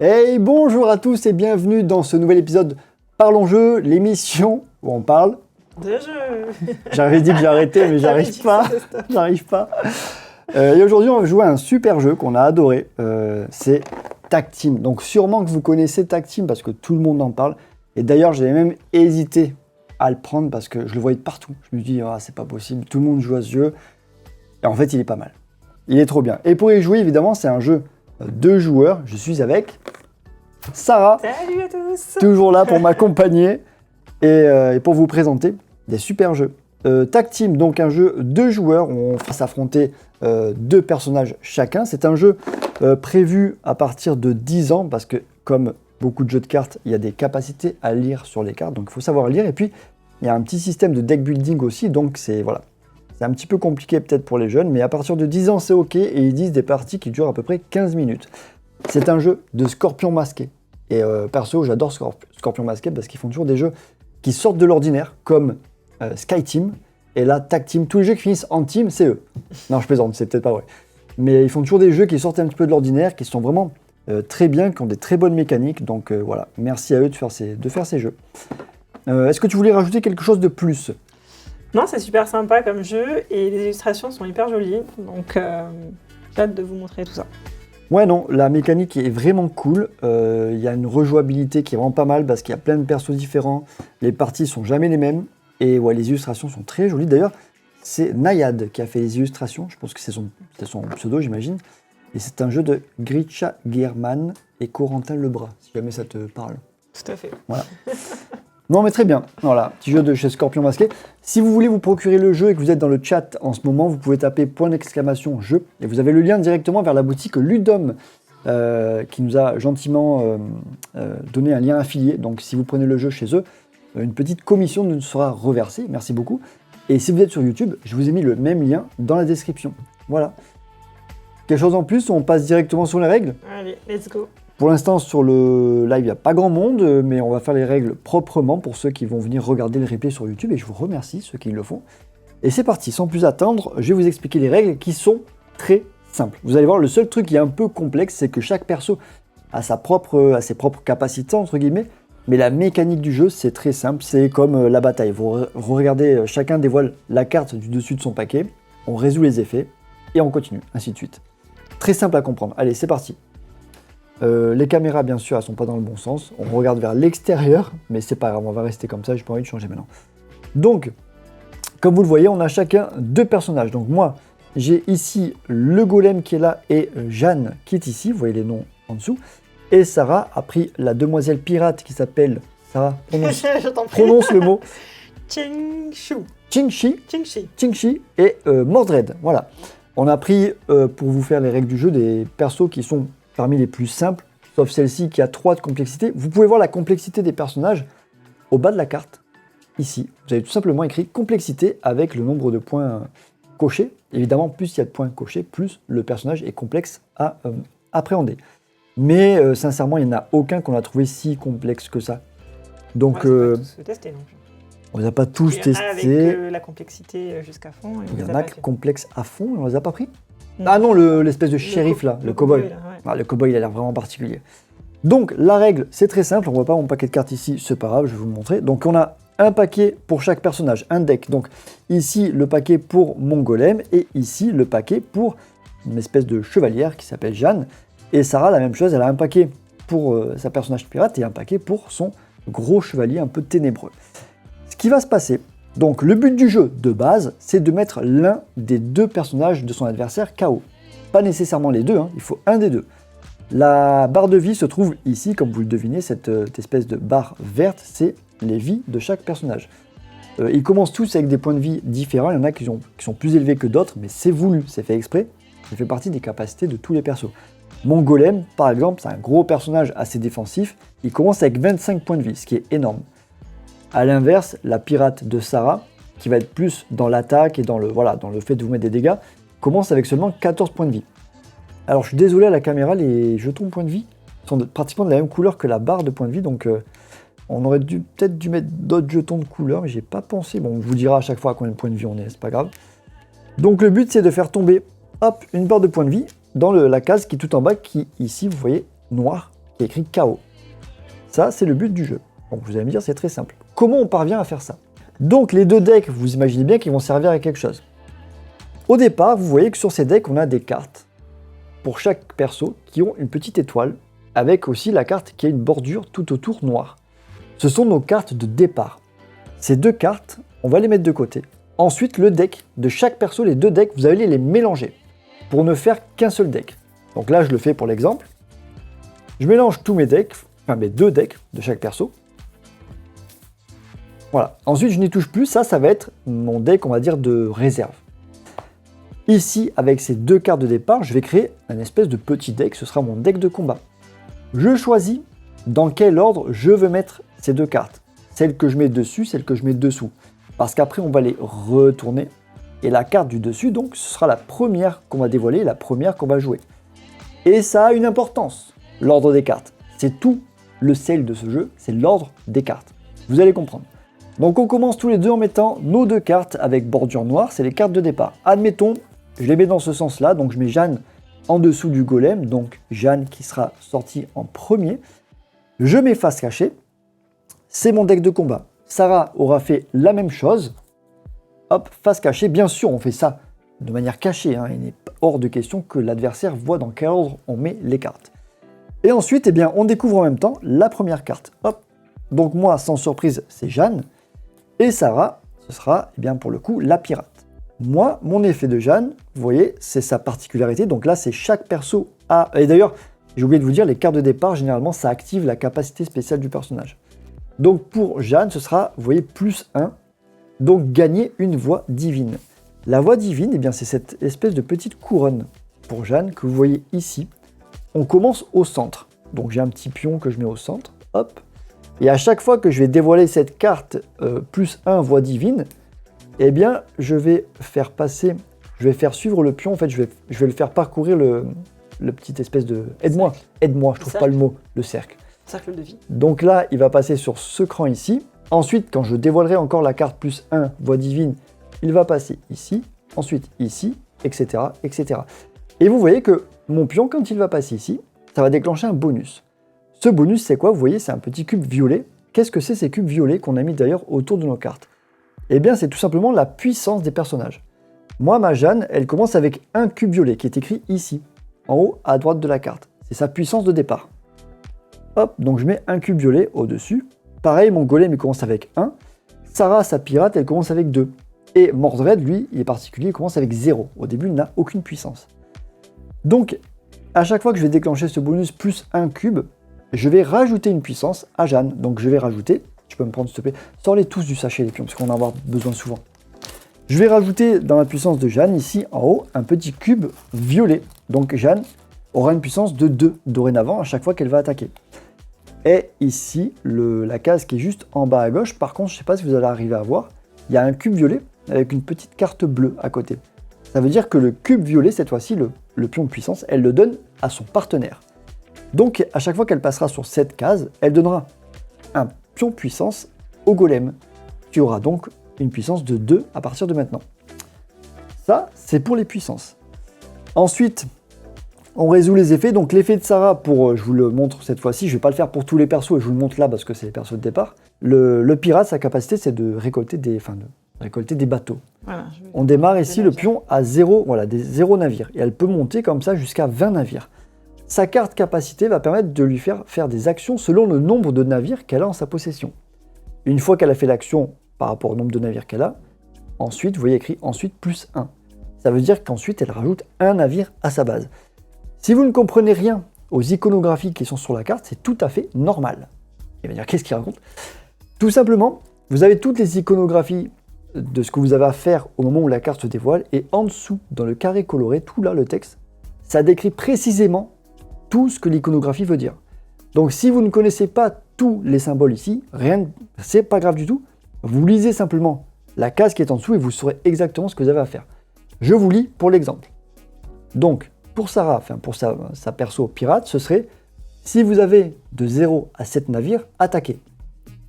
Hey, bonjour à tous et bienvenue dans ce nouvel épisode Parlons Jeu, l'émission où on parle de jeu. J'avais dit que j'arrêtais, mais j'arrive pas. J'arrive pas. Et aujourd'hui, on va jouer à un super jeu qu'on a adoré. C'est Tag Team. Donc, sûrement que vous connaissez Tag Team parce que tout le monde en parle. Et d'ailleurs, j'avais même hésité à le prendre parce que je le voyais de partout. Je me dis, c'est pas possible, tout le monde joue à ce jeu. Et en fait, il est pas mal. Il est trop bien. Et pour y jouer, évidemment, c'est un jeu 2 joueurs. Je suis avec Sarah. Salut à tous. Toujours là pour m'accompagner et pour vous présenter des super jeux. Tag Team, donc un jeu 2 joueurs, on va s'affronter 2 personnages chacun. C'est un jeu prévu à partir de 10 ans parce que comme beaucoup de jeux de cartes, il y a des capacités à lire sur les cartes, donc il faut savoir lire. Et puis, il y a un petit système de deck building aussi, donc c'est un petit peu compliqué peut-être pour les jeunes, mais à partir de 10 ans, c'est OK, et ils disent des parties qui durent à peu près 15 minutes. C'est un jeu de scorpion masqué. Et perso, j'adore Scorpion Masqué parce qu'ils font toujours des jeux qui sortent de l'ordinaire, comme Sky Team, et là, Tag Team. Tous les jeux qui finissent en team, c'est eux. Non, je plaisante, c'est peut-être pas vrai. Mais ils font toujours des jeux qui sortent un petit peu de l'ordinaire, qui sont vraiment très bien, qui ont des très bonnes mécaniques. Donc voilà, merci à eux de faire ces jeux. Est-ce que tu voulais rajouter quelque chose de plus ? Non, c'est super sympa comme jeu et les illustrations sont hyper jolies. Donc j'ai hâte de vous montrer tout ça. Ouais, non, la mécanique est vraiment cool. Il y a une rejouabilité qui est vraiment pas mal parce qu'il y a plein de persos différents. Les parties sont jamais les mêmes. Et ouais, les illustrations sont très jolies. D'ailleurs, c'est Nayad qui a fait les illustrations. Je pense que c'est son pseudo, j'imagine. Et c'est un jeu de Gritcha Geerman et Corentin Lebras, si jamais ça te parle. Tout à fait. Voilà. Non, mais très bien. Voilà, petit jeu de chez Scorpion Masqué. Si vous voulez vous procurer le jeu et que vous êtes dans le chat en ce moment, vous pouvez taper !! Jeu et vous avez le lien directement vers la boutique Ludom qui nous a gentiment donné un lien affilié. Donc, si vous prenez le jeu chez eux, une petite commission nous sera reversée. Merci beaucoup. Et si vous êtes sur YouTube, je vous ai mis le même lien dans la description. Voilà. Quelque chose en plus, on passe directement sur les règles ? Allez, let's go. Pour l'instant, sur le live, il n'y a pas grand monde, mais on va faire les règles proprement pour ceux qui vont venir regarder le replay sur YouTube, et je vous remercie, ceux qui le font. Et c'est parti, sans plus attendre, je vais vous expliquer les règles qui sont très simples. Vous allez voir, le seul truc qui est un peu complexe, c'est que chaque perso a ses propres capacités, entre guillemets, mais la mécanique du jeu, c'est très simple, c'est comme la bataille. Vous regardez, chacun dévoile la carte du dessus de son paquet, on résout les effets, et on continue, ainsi de suite. Très simple à comprendre. Allez, c'est parti. Les caméras, bien sûr, elles sont pas dans le bon sens. On regarde vers l'extérieur, mais c'est pas grave, on va rester comme ça, j'ai pas envie de changer maintenant. Donc, comme vous le voyez, on a chacun 2 personnages. Donc moi, j'ai ici le golem qui est là et Jeanne qui est ici, vous voyez les noms en dessous. Et Sarah a pris la demoiselle pirate qui s'appelle... Sarah, prononce le mot. Qingxi et Mordred, voilà. On a pris, pour vous faire les règles du jeu, des persos qui sont parmi les plus simples, sauf celle-ci qui a 3 de complexité. Vous pouvez voir la complexité des personnages au bas de la carte, ici. Vous avez tout simplement écrit complexité avec le nombre de points cochés. Évidemment, plus il y a de points cochés, plus le personnage est complexe à appréhender. Mais sincèrement, il n'y en a aucun qu'on a trouvé si complexe que ça. Donc, on va tous tester non plus. On les a pas tous testés. Avec la complexité jusqu'à fond. Il y en a complexes à fond, on les a pas pris. Ah non, l'espèce de shérif là, le cow-boy. Ouais. Le cow-boy, il a l'air vraiment particulier. Donc, la règle, c'est très simple. On voit pas mon paquet de cartes ici, c'est pas grave, je vais vous le montrer. Donc, on a un paquet pour chaque personnage, un deck. Donc, ici, le paquet pour mon golem et ici, le paquet pour une espèce de chevalière qui s'appelle Jeanne. Et Sarah, la même chose, elle a un paquet pour sa personnage pirate et un paquet pour son gros chevalier un peu ténébreux. Ce qui va se passer, donc le but du jeu de base, c'est de mettre l'un des 2 personnages de son adversaire KO. Pas nécessairement les 2, hein, il faut un des 2. La barre de vie se trouve ici, comme vous le devinez, cette espèce de barre verte, c'est les vies de chaque personnage. Ils commencent tous avec des points de vie différents, il y en a qui sont plus élevés que d'autres, mais c'est voulu, c'est fait exprès, ça fait partie des capacités de tous les persos. Mon golem, par exemple, c'est un gros personnage assez défensif, il commence avec 25 points de vie, ce qui est énorme. A l'inverse, la pirate de Sarah, qui va être plus dans l'attaque et dans le fait de vous mettre des dégâts, commence avec seulement 14 points de vie. Alors je suis désolé à la caméra, les jetons points de vie sont pratiquement de la même couleur que la barre de points de vie, donc on aurait peut-être dû mettre d'autres jetons de couleur, mais j'ai pas pensé. Bon, on vous dira à chaque fois à combien de points de vie on est, c'est pas grave. Donc le but c'est de faire tomber, hop, une barre de points de vie dans la case qui est tout en bas, qui ici, vous voyez, noire, qui est écrit KO. Ça, c'est le but du jeu. Donc vous allez me dire, c'est très simple. Comment on parvient à faire ça? Donc les deux decks, vous imaginez bien qu'ils vont servir à quelque chose. Au départ, vous voyez que sur ces decks, on a des cartes pour chaque perso qui ont une petite étoile, avec aussi la carte qui a une bordure tout autour noire. Ce sont nos cartes de départ. Ces deux cartes, on va les mettre de côté. Ensuite, le deck de chaque perso, les deux decks, vous allez les mélanger pour ne faire qu'un seul deck. Donc là, je le fais pour l'exemple. Je mélange tous mes decks, enfin mes deux decks de chaque perso. Voilà. Ensuite, je n'y touche plus. Ça va être mon deck, on va dire, de réserve. Ici, avec ces deux cartes de départ, je vais créer un espèce de petit deck. Ce sera mon deck de combat. Je choisis dans quel ordre je veux mettre ces deux cartes. Celle que je mets dessus, celle que je mets dessous. Parce qu'après, on va les retourner. Et la carte du dessus, donc, ce sera la première qu'on va dévoiler, la première qu'on va jouer. Et ça a une importance, l'ordre des cartes. C'est tout le sel de ce jeu, c'est l'ordre des cartes. Vous allez comprendre. Donc on commence tous les deux en mettant nos deux cartes avec bordure noire, c'est les cartes de départ. Admettons, je les mets dans ce sens-là, donc je mets Jeanne en dessous du golem, donc Jeanne qui sera sortie en premier. Je mets face cachée, c'est mon deck de combat. Sarah aura fait la même chose. Hop, face cachée, bien sûr on fait ça de manière cachée, hein. Il n'est hors de question que l'adversaire voit dans quel ordre on met les cartes. Et ensuite, eh bien, on découvre en même temps la première carte. Hop. Donc moi, sans surprise, c'est Jeanne. Et Sarah, ce sera, eh bien, pour le coup, la pirate. Moi, mon effet de Jeanne, vous voyez, c'est sa particularité. Donc là, c'est chaque perso a... Et d'ailleurs, j'ai oublié de vous dire, les cartes de départ, généralement, ça active la capacité spéciale du personnage. Donc pour Jeanne, ce sera, vous voyez, +1. Donc gagner une voix divine. La voix divine, eh bien, c'est cette espèce de petite couronne pour Jeanne que vous voyez ici. On commence au centre. Donc j'ai un petit pion que je mets au centre. Hop. Et à chaque fois que je vais dévoiler cette carte +1 voix divine, eh bien, je vais faire suivre le pion. En fait, je vais le faire parcourir le petit espèce de... Aide-moi, je trouve pas le mot, le cercle. Cercle de vie. Donc là, il va passer sur ce cran ici. Ensuite, quand je dévoilerai encore la carte +1 voix divine, il va passer ici, ensuite ici, etc., etc. Et vous voyez que mon pion, quand il va passer ici, ça va déclencher un bonus. Ce bonus, c'est quoi? Vous voyez, c'est un petit cube violet. Qu'est-ce que c'est ces cubes violets qu'on a mis d'ailleurs autour de nos cartes? Eh bien, c'est tout simplement la puissance des personnages. Moi, ma Jeanne, elle commence avec un cube violet qui est écrit ici, en haut à droite de la carte. C'est sa puissance de départ. Hop, donc je mets un cube violet au-dessus. Pareil, mon golem, il commence avec 1. Sarah, sa pirate, elle commence avec 2. Et Mordred, lui, il est particulier, il commence avec 0. Au début, il n'a aucune puissance. Donc, à chaque fois que je vais déclencher ce bonus +1 cube, je vais rajouter une puissance à Jeanne. Donc, je vais rajouter, tu peux me prendre s'il te plaît, sors-les tous du sachet les pions, parce qu'on en a avoir besoin souvent. Je vais rajouter dans la puissance de Jeanne, ici en haut, un petit cube violet. Donc, Jeanne aura une puissance de 2 dorénavant à chaque fois qu'elle va attaquer. Et ici, la case qui est juste en bas à gauche, par contre, je ne sais pas si vous allez arriver à voir, il y a un cube violet avec une petite carte bleue à côté. Ça veut dire que le cube violet, cette fois-ci, le pion de puissance, elle le donne à son partenaire. Donc, à chaque fois qu'elle passera sur cette case, elle donnera un pion puissance au golem, qui aura donc une puissance de 2 à partir de maintenant. Ça, c'est pour les puissances. Ensuite, on résout les effets. Donc, l'effet de Sarah, je vous le montre cette fois-ci, je ne vais pas le faire pour tous les persos, et je vous le montre là parce que c'est les persos de départ. Le pirate, sa capacité, c'est de récolter des bateaux. Voilà, on démarre ici le pion à 0, voilà, des 0 navires. Et elle peut monter comme ça jusqu'à 20 navires. Sa carte capacité va permettre de lui faire des actions selon le nombre de navires qu'elle a en sa possession. Une fois qu'elle a fait l'action par rapport au nombre de navires qu'elle a, ensuite, vous voyez écrit ensuite +1. Ça veut dire qu'ensuite, elle rajoute un navire à sa base. Si vous ne comprenez rien aux iconographies qui sont sur la carte, c'est tout à fait normal. Il va dire, qu'est-ce qu'il raconte? Tout simplement, vous avez toutes les iconographies de ce que vous avez à faire au moment où la carte se dévoile, et en dessous, dans le carré coloré, tout là, le texte, ça décrit précisément tout ce que l'iconographie veut dire. Donc si vous ne connaissez pas tous les symboles ici, c'est pas grave du tout. Vous lisez simplement la case qui est en dessous et vous saurez exactement ce que vous avez à faire. Je vous lis pour l'exemple. Donc, pour Sarah, pour sa perso pirate, ce serait si vous avez de 0 à 7 navires, attaquez.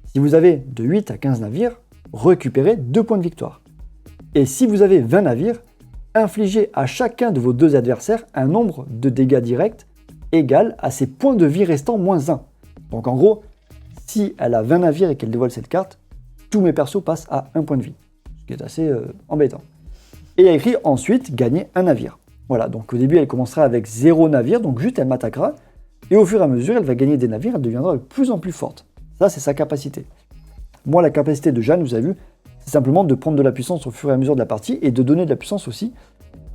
Si vous avez de 8 à 15 navires, récupérez 2 points de victoire. Et si vous avez 20 navires, infligez à chacun de vos 2 adversaires un nombre de dégâts directs égale à ses points de vie restants moins 1. Donc en gros, si elle a 20 navires et qu'elle dévoile cette carte, tous mes persos passent à 1 point de vie, ce qui est assez embêtant. Et il y a écrit ensuite gagner un navire. Voilà, donc au début elle commencera avec 0 navire, donc juste elle m'attaquera, et au fur et à mesure elle va gagner des navires, elle deviendra de plus en plus forte. Ça c'est sa capacité. Moi la capacité de Jeanne, vous avez vu, c'est simplement de prendre de la puissance au fur et à mesure de la partie, et de donner de la puissance aussi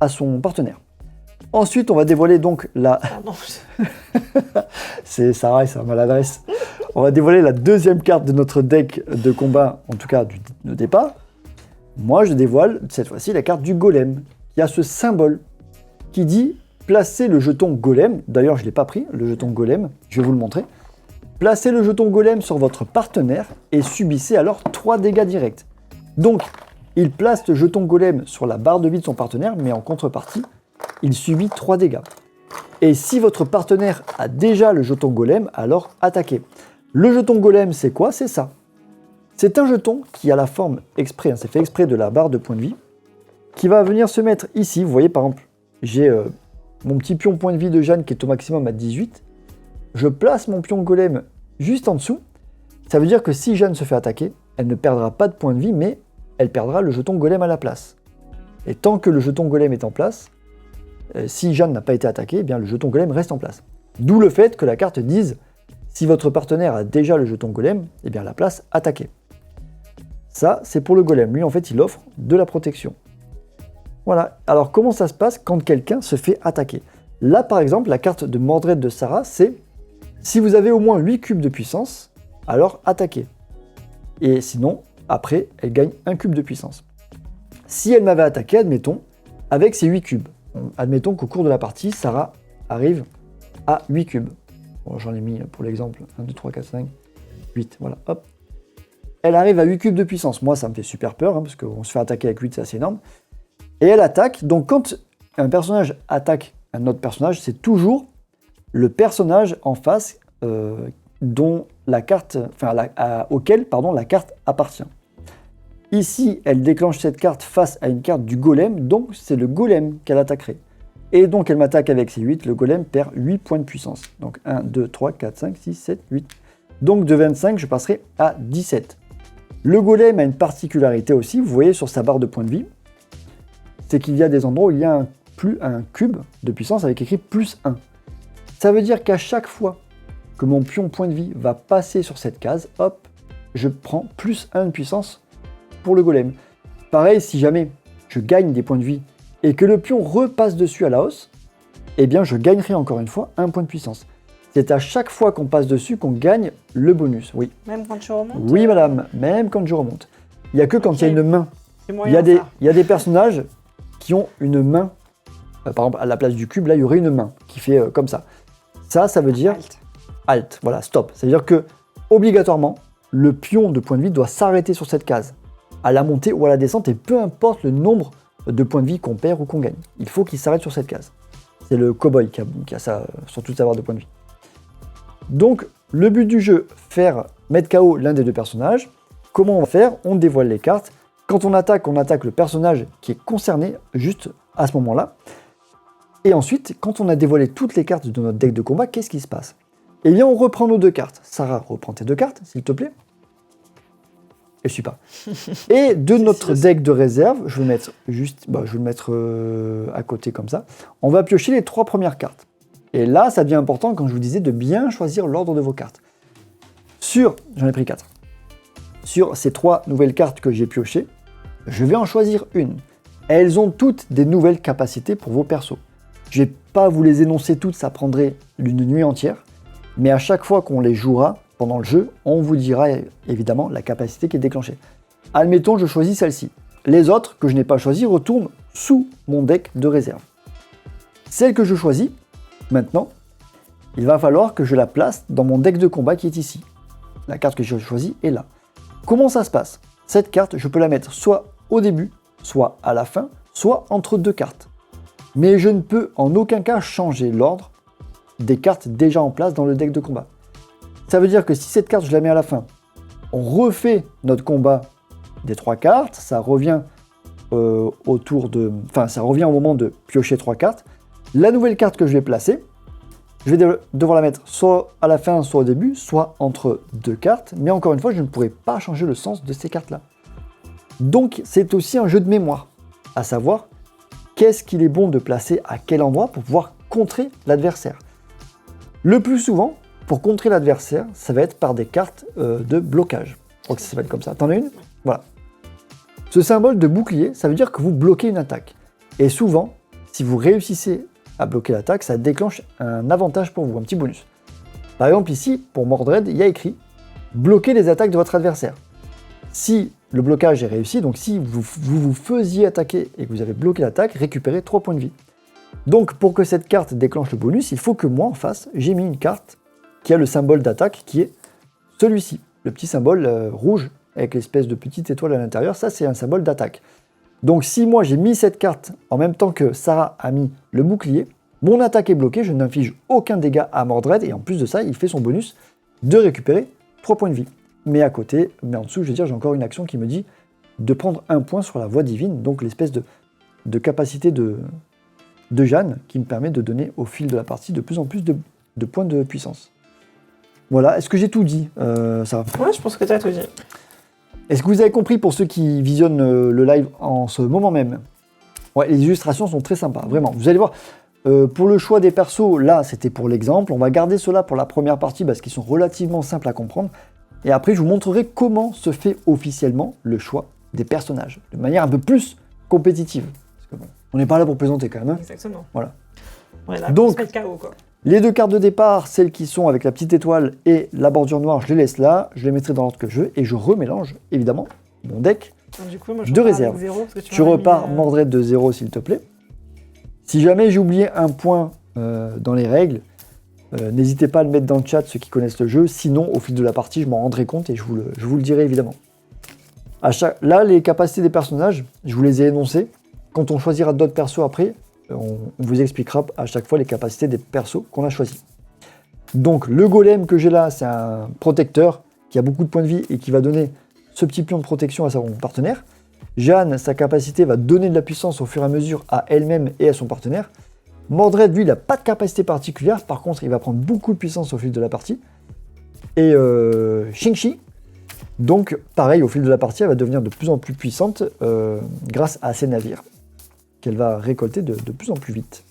à son partenaire. Ensuite on va dévoiler donc la... Pardon. C'est Sarah et sa maladresse. On va dévoiler la deuxième carte de notre deck de combat, en tout cas de départ. Moi je dévoile cette fois-ci la carte du golem, qui a ce symbole qui dit placez le jeton golem, d'ailleurs je ne l'ai pas pris, le jeton golem, je vais vous le montrer. Placez le jeton golem sur votre partenaire et subissez alors 3 dégâts directs. Donc, il place le jeton golem sur la barre de vie de son partenaire, mais en contrepartie, il subit 3 dégâts. Et si votre partenaire a déjà le jeton golem, alors attaquez. Le jeton golem, c'est quoi? C'est ça. C'est un jeton qui a la forme exprès, c'est fait exprès de la barre de points de vie, qui va venir se mettre ici. Vous voyez par exemple, j'ai mon petit pion point de vie de Jeanne qui est au maximum à 18. Je place mon pion golem juste en dessous. Ça veut dire que si Jeanne se fait attaquer, elle ne perdra pas de points de vie, mais elle perdra le jeton golem à la place. Et tant que le jeton golem est en place, si Jeanne n'a pas été attaquée, eh bien le jeton golem reste en place. D'où le fait que la carte dise, si votre partenaire a déjà le jeton golem, eh bien la place attaquée. Ça, c'est pour le golem. Lui, en fait, il offre de la protection. Voilà. Alors, comment ça se passe quand quelqu'un se fait attaquer? Là, par exemple, la carte de Mordred de Sarah, c'est si vous avez au moins 8 cubes de puissance, alors attaquez. Et sinon, après, elle gagne 1 cube de puissance. Si elle m'avait attaqué, admettons, avec ses 8 cubes, admettons qu'au cours de la partie, Sarah arrive à 8 cubes. Bon, j'en ai mis pour l'exemple 1, 2, 3, 4, 5, 8, voilà, hop. Elle arrive à 8 cubes de puissance. Moi, ça me fait super peur, parce qu'on se fait attaquer avec 8, c'est assez énorme. Et elle attaque, donc quand un personnage attaque un autre personnage, c'est toujours le personnage en face dont la carte, auquel la carte appartient. Ici, elle déclenche cette carte face à une carte du golem, donc c'est le golem qu'elle attaquerait. Et donc elle m'attaque avec ses 8, le golem perd 8 points de puissance. Donc 1, 2, 3, 4, 5, 6, 7, 8. Donc de 25, je passerai à 17. Le golem a une particularité aussi, vous voyez sur sa barre de points de vie, c'est qu'il y a des endroits où il y a un cube de puissance avec écrit plus 1. Ça veut dire qu'à chaque fois que mon pion point de vie va passer sur cette case, hop, je prends plus 1 de puissance pour le golem. Pareil, si jamais je gagne des points de vie et que le pion repasse dessus à la hausse, eh bien je gagnerai encore une fois 1 point de puissance. C'est à chaque fois qu'on passe dessus qu'on gagne le bonus, oui. Même quand tu remontes? Oui madame, même quand je remonte. Il n'y a que quand il y a une main. Il y a des personnages qui ont une main. Par exemple, à la place du cube, là, il y aurait une main qui fait comme ça. Ça veut dire alt. Voilà, stop. Ça veut dire que, obligatoirement, le pion de point de vie doit s'arrêter sur cette case, à la montée ou à la descente, et peu importe le nombre de points de vie qu'on perd ou qu'on gagne. Il faut qu'il s'arrête sur cette case. C'est le cowboy qui a ça sur toute sa barre de points de vie. Donc, le but du jeu, mettre KO l'un des deux personnages. Comment on va faire? On dévoile les cartes. Quand on attaque le personnage qui est concerné, juste à ce moment-là. Et ensuite, quand on a dévoilé toutes les cartes de notre deck de combat, qu'est-ce qui se passe? Eh bien, on reprend nos 2 cartes. Sarah, reprends tes 2 cartes, s'il te plaît. Elle suit pas. Et de notre deck de réserve, je vais le mettre à côté comme ça. On va piocher les 3 premières cartes. Et là, ça devient important, quand je vous disais, de bien choisir l'ordre de vos cartes. J'en ai pris 4. Sur ces 3 nouvelles cartes que j'ai piochées, je vais en choisir une. Elles ont toutes des nouvelles capacités pour vos persos. Je ne vais pas vous les énoncer toutes, ça prendrait une nuit entière. Mais à chaque fois qu'on les jouera pendant le jeu, on vous dira évidemment la capacité qui est déclenchée. Admettons, je choisis celle-ci. Les autres que je n'ai pas choisies retournent sous mon deck de réserve. Celle que je choisis, maintenant, il va falloir que je la place dans mon deck de combat qui est ici. La carte que j'ai choisie est là. Comment ça se passe? Cette carte, je peux la mettre soit au début, soit à la fin, soit entre 2 cartes. Mais je ne peux en aucun cas changer l'ordre des cartes déjà en place dans le deck de combat. Ça veut dire que si cette carte, je la mets à la fin, on refait notre combat des 3 cartes, ça revient ça revient au moment de piocher 3 cartes. La nouvelle carte que je vais placer, Je vais devoir la mettre soit à la fin, soit au début, soit entre deux cartes. Mais encore une fois, je ne pourrai pas changer le sens de ces cartes-là. Donc, c'est aussi un jeu de mémoire. À savoir, qu'est-ce qu'il est bon de placer à quel endroit pour pouvoir contrer l'adversaire. Le plus souvent, pour contrer l'adversaire, ça va être par des cartes de blocage. Je crois que ça s'appelle comme ça. T'en as une ? Voilà. Ce symbole de bouclier, ça veut dire que vous bloquez une attaque. Et souvent, si vous réussissez à bloquer l'attaque, ça déclenche un avantage pour vous, un petit bonus. Par exemple ici, pour Mordred, il y a écrit « Bloquez les attaques de votre adversaire ». Si le blocage est réussi, donc si vous faisiez attaquer et que vous avez bloqué l'attaque, récupérez 3 points de vie. Donc pour que cette carte déclenche le bonus, il faut que moi en face, j'ai mis une carte qui a le symbole d'attaque qui est celui-ci. Le petit symbole rouge avec l'espèce de petite étoile à l'intérieur, ça c'est un symbole d'attaque. Donc si moi j'ai mis cette carte en même temps que Sarah a mis le bouclier, mon attaque est bloquée, je n'inflige aucun dégât à Mordred et en plus de ça, il fait son bonus de récupérer 3 points de vie. Mais à côté, mais en dessous, je veux dire, j'ai encore une action qui me dit de prendre un point sur la voie divine, donc l'espèce de capacité de Jeanne qui me permet de donner au fil de la partie de plus en plus de points de puissance. Voilà, est-ce que j'ai tout dit, Sarah ? Ouais, je pense que tu as tout dit. Est-ce que vous avez compris pour ceux qui visionnent le live en ce moment même ? Ouais, les illustrations sont très sympas, vraiment. Vous allez voir, pour le choix des persos, là, c'était pour l'exemple. On va garder cela pour la première partie parce qu'ils sont relativement simples à comprendre. Et après, je vous montrerai comment se fait officiellement le choix des personnages, de manière un peu plus compétitive. Parce que bon, on n'est pas là pour plaisanter quand même. Hein. Exactement. Voilà. Ouais, là, Donc, se mettre KO, quoi. Les deux cartes de départ, celles qui sont avec la petite étoile et la bordure noire, je les laisse là. Je les mettrai dans l'ordre que je veux et je remélange, évidemment, mon deck Donc, du coup, moi, je de repars réserve. avec 0, parce que Tu repars Mordred de 0, s'il te plaît. Si jamais j'ai oublié un point dans les règles, n'hésitez pas à le mettre dans le chat, ceux qui connaissent le jeu. Sinon, au fil de la partie, je m'en rendrai compte et je vous le dirai évidemment. Là, les capacités des personnages, je vous les ai énoncées. Quand on choisira d'autres persos après, on vous expliquera à chaque fois les capacités des persos qu'on a choisis. Donc, le golem que j'ai là, c'est un protecteur qui a beaucoup de points de vie et qui va donner ce petit pion de protection à son partenaire. Jeanne, sa capacité va donner de la puissance au fur et à mesure à elle-même et à son partenaire. Mordred, lui, il n'a pas de capacité particulière. Par contre, il va prendre beaucoup de puissance au fil de la partie. Et Xingxi, donc, pareil, au fil de la partie, elle va devenir de plus en plus puissante grâce à ses navires, qu'elle va récolter de plus en plus vite.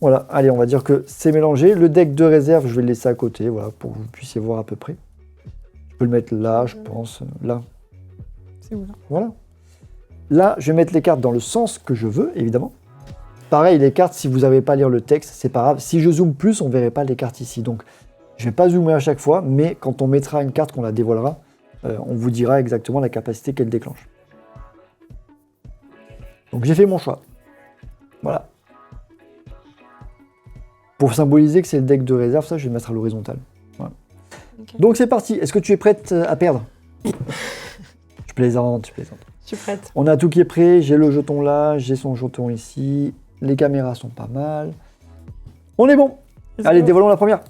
Voilà, allez, on va dire que c'est mélangé. Le deck de réserve, je vais le laisser à côté, voilà, pour que vous puissiez voir à peu près. Je peux le mettre là, je pense, là. C'est où, là ? Voilà. Là, je vais mettre les cartes dans le sens que je veux, évidemment. Pareil, les cartes, si vous n'avez pas à lire le texte, c'est pas grave. Si je zoome plus, on ne verrait pas les cartes ici. Donc, je ne vais pas zoomer à chaque fois, mais quand on mettra une carte, qu'on la dévoilera, on vous dira exactement la capacité qu'elle déclenche. Donc, j'ai fait mon choix. Voilà. Pour symboliser que c'est le deck de réserve, ça, je vais le mettre à l'horizontale. Voilà. Okay. Donc, c'est parti. Est-ce que tu es prête à perdre ? Je plaisante, je plaisante. Je suis prête. On a tout qui est prêt. J'ai le jeton là, j'ai son jeton ici. Les caméras sont pas mal. On est bon. Allez, dévoilons la première.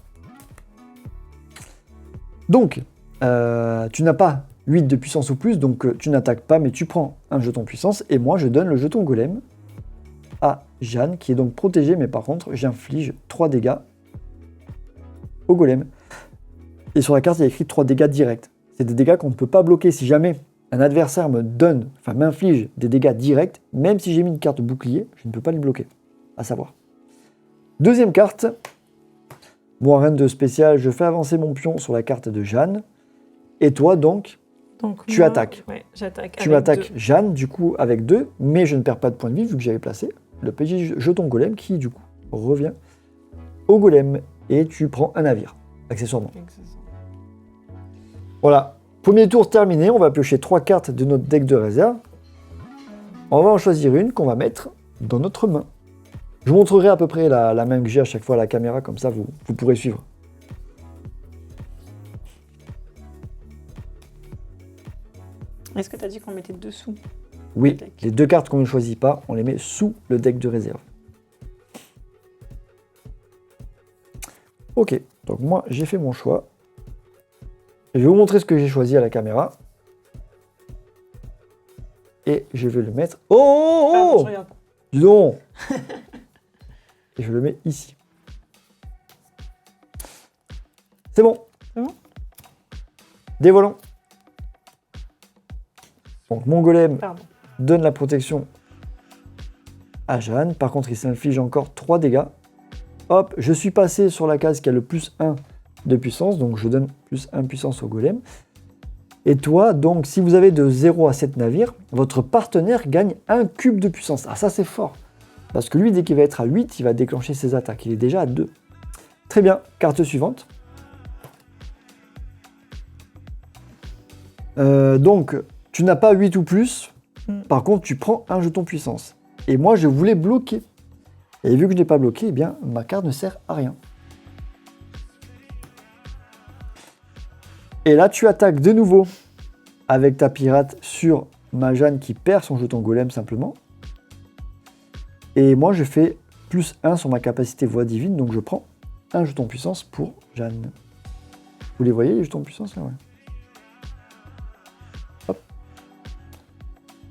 Donc, tu n'as pas 8 de puissance ou plus, donc tu n'attaques pas, mais tu prends un jeton puissance. Et moi, je donne le jeton golem à Jeanne, qui est donc protégée, mais par contre, j'inflige 3 dégâts au golem. Et sur la carte, il y a écrit 3 dégâts directs. C'est des dégâts qu'on ne peut pas bloquer. Si jamais un adversaire m'inflige des dégâts directs, même si j'ai mis une carte bouclier, je ne peux pas les bloquer. À savoir. Deuxième carte. Bon, rien de spécial, je fais avancer mon pion sur la carte de Jeanne. Et toi, donc tu moi, attaques. Ouais, j'attaque. Tu attaques Jeanne, du coup, avec 2, mais je ne perds pas de points de vie vu que j'avais placé le petit jeton golem qui, du coup, revient au golem. Et tu prends un navire, accessoirement. Voilà. Premier tour terminé, on va piocher 3 cartes de notre deck de réserve. On va en choisir une qu'on va mettre dans notre main. Je vous montrerai à peu près la main que j'ai à chaque fois à la caméra, comme ça vous pourrez suivre. Est-ce que tu as dit qu'on mettait dessous ? Oui, les 2 cartes qu'on ne choisit pas, on les met sous le deck de réserve. Ok, donc moi j'ai fait mon choix. Je vais vous montrer ce que j'ai choisi à la caméra. Et je vais le mettre... Oh, je regarde pas. Dis donc. Et je le mets ici. C'est bon. C'est bon. Dévoilons. Donc mon golem Pardon. donne la protection à Jeanne. Par contre, il s'inflige encore 3 dégâts. Hop, je suis passé sur la case qui a le plus 1 de puissance, donc je donne plus 1 puissance au golem. Et toi, donc, si vous avez de 0 à 7 navires, votre partenaire gagne 1 cube de puissance. Ah, ça, c'est fort. Parce que lui, dès qu'il va être à 8, il va déclencher ses attaques. Il est déjà à 2. Très bien, carte suivante. Donc, tu n'as pas 8 ou plus. Par contre, tu prends un jeton puissance. Et moi, je voulais bloquer. Et vu que je n'ai pas bloqué, eh bien, ma carte ne sert à rien. Et là, tu attaques de nouveau avec ta pirate sur ma Jeanne qui perd son jeton golem simplement. Et moi, je fais plus 1 sur ma capacité voix divine, donc je prends un jeton puissance pour Jeanne. Vous les voyez, les jetons puissance là, ouais. Hop.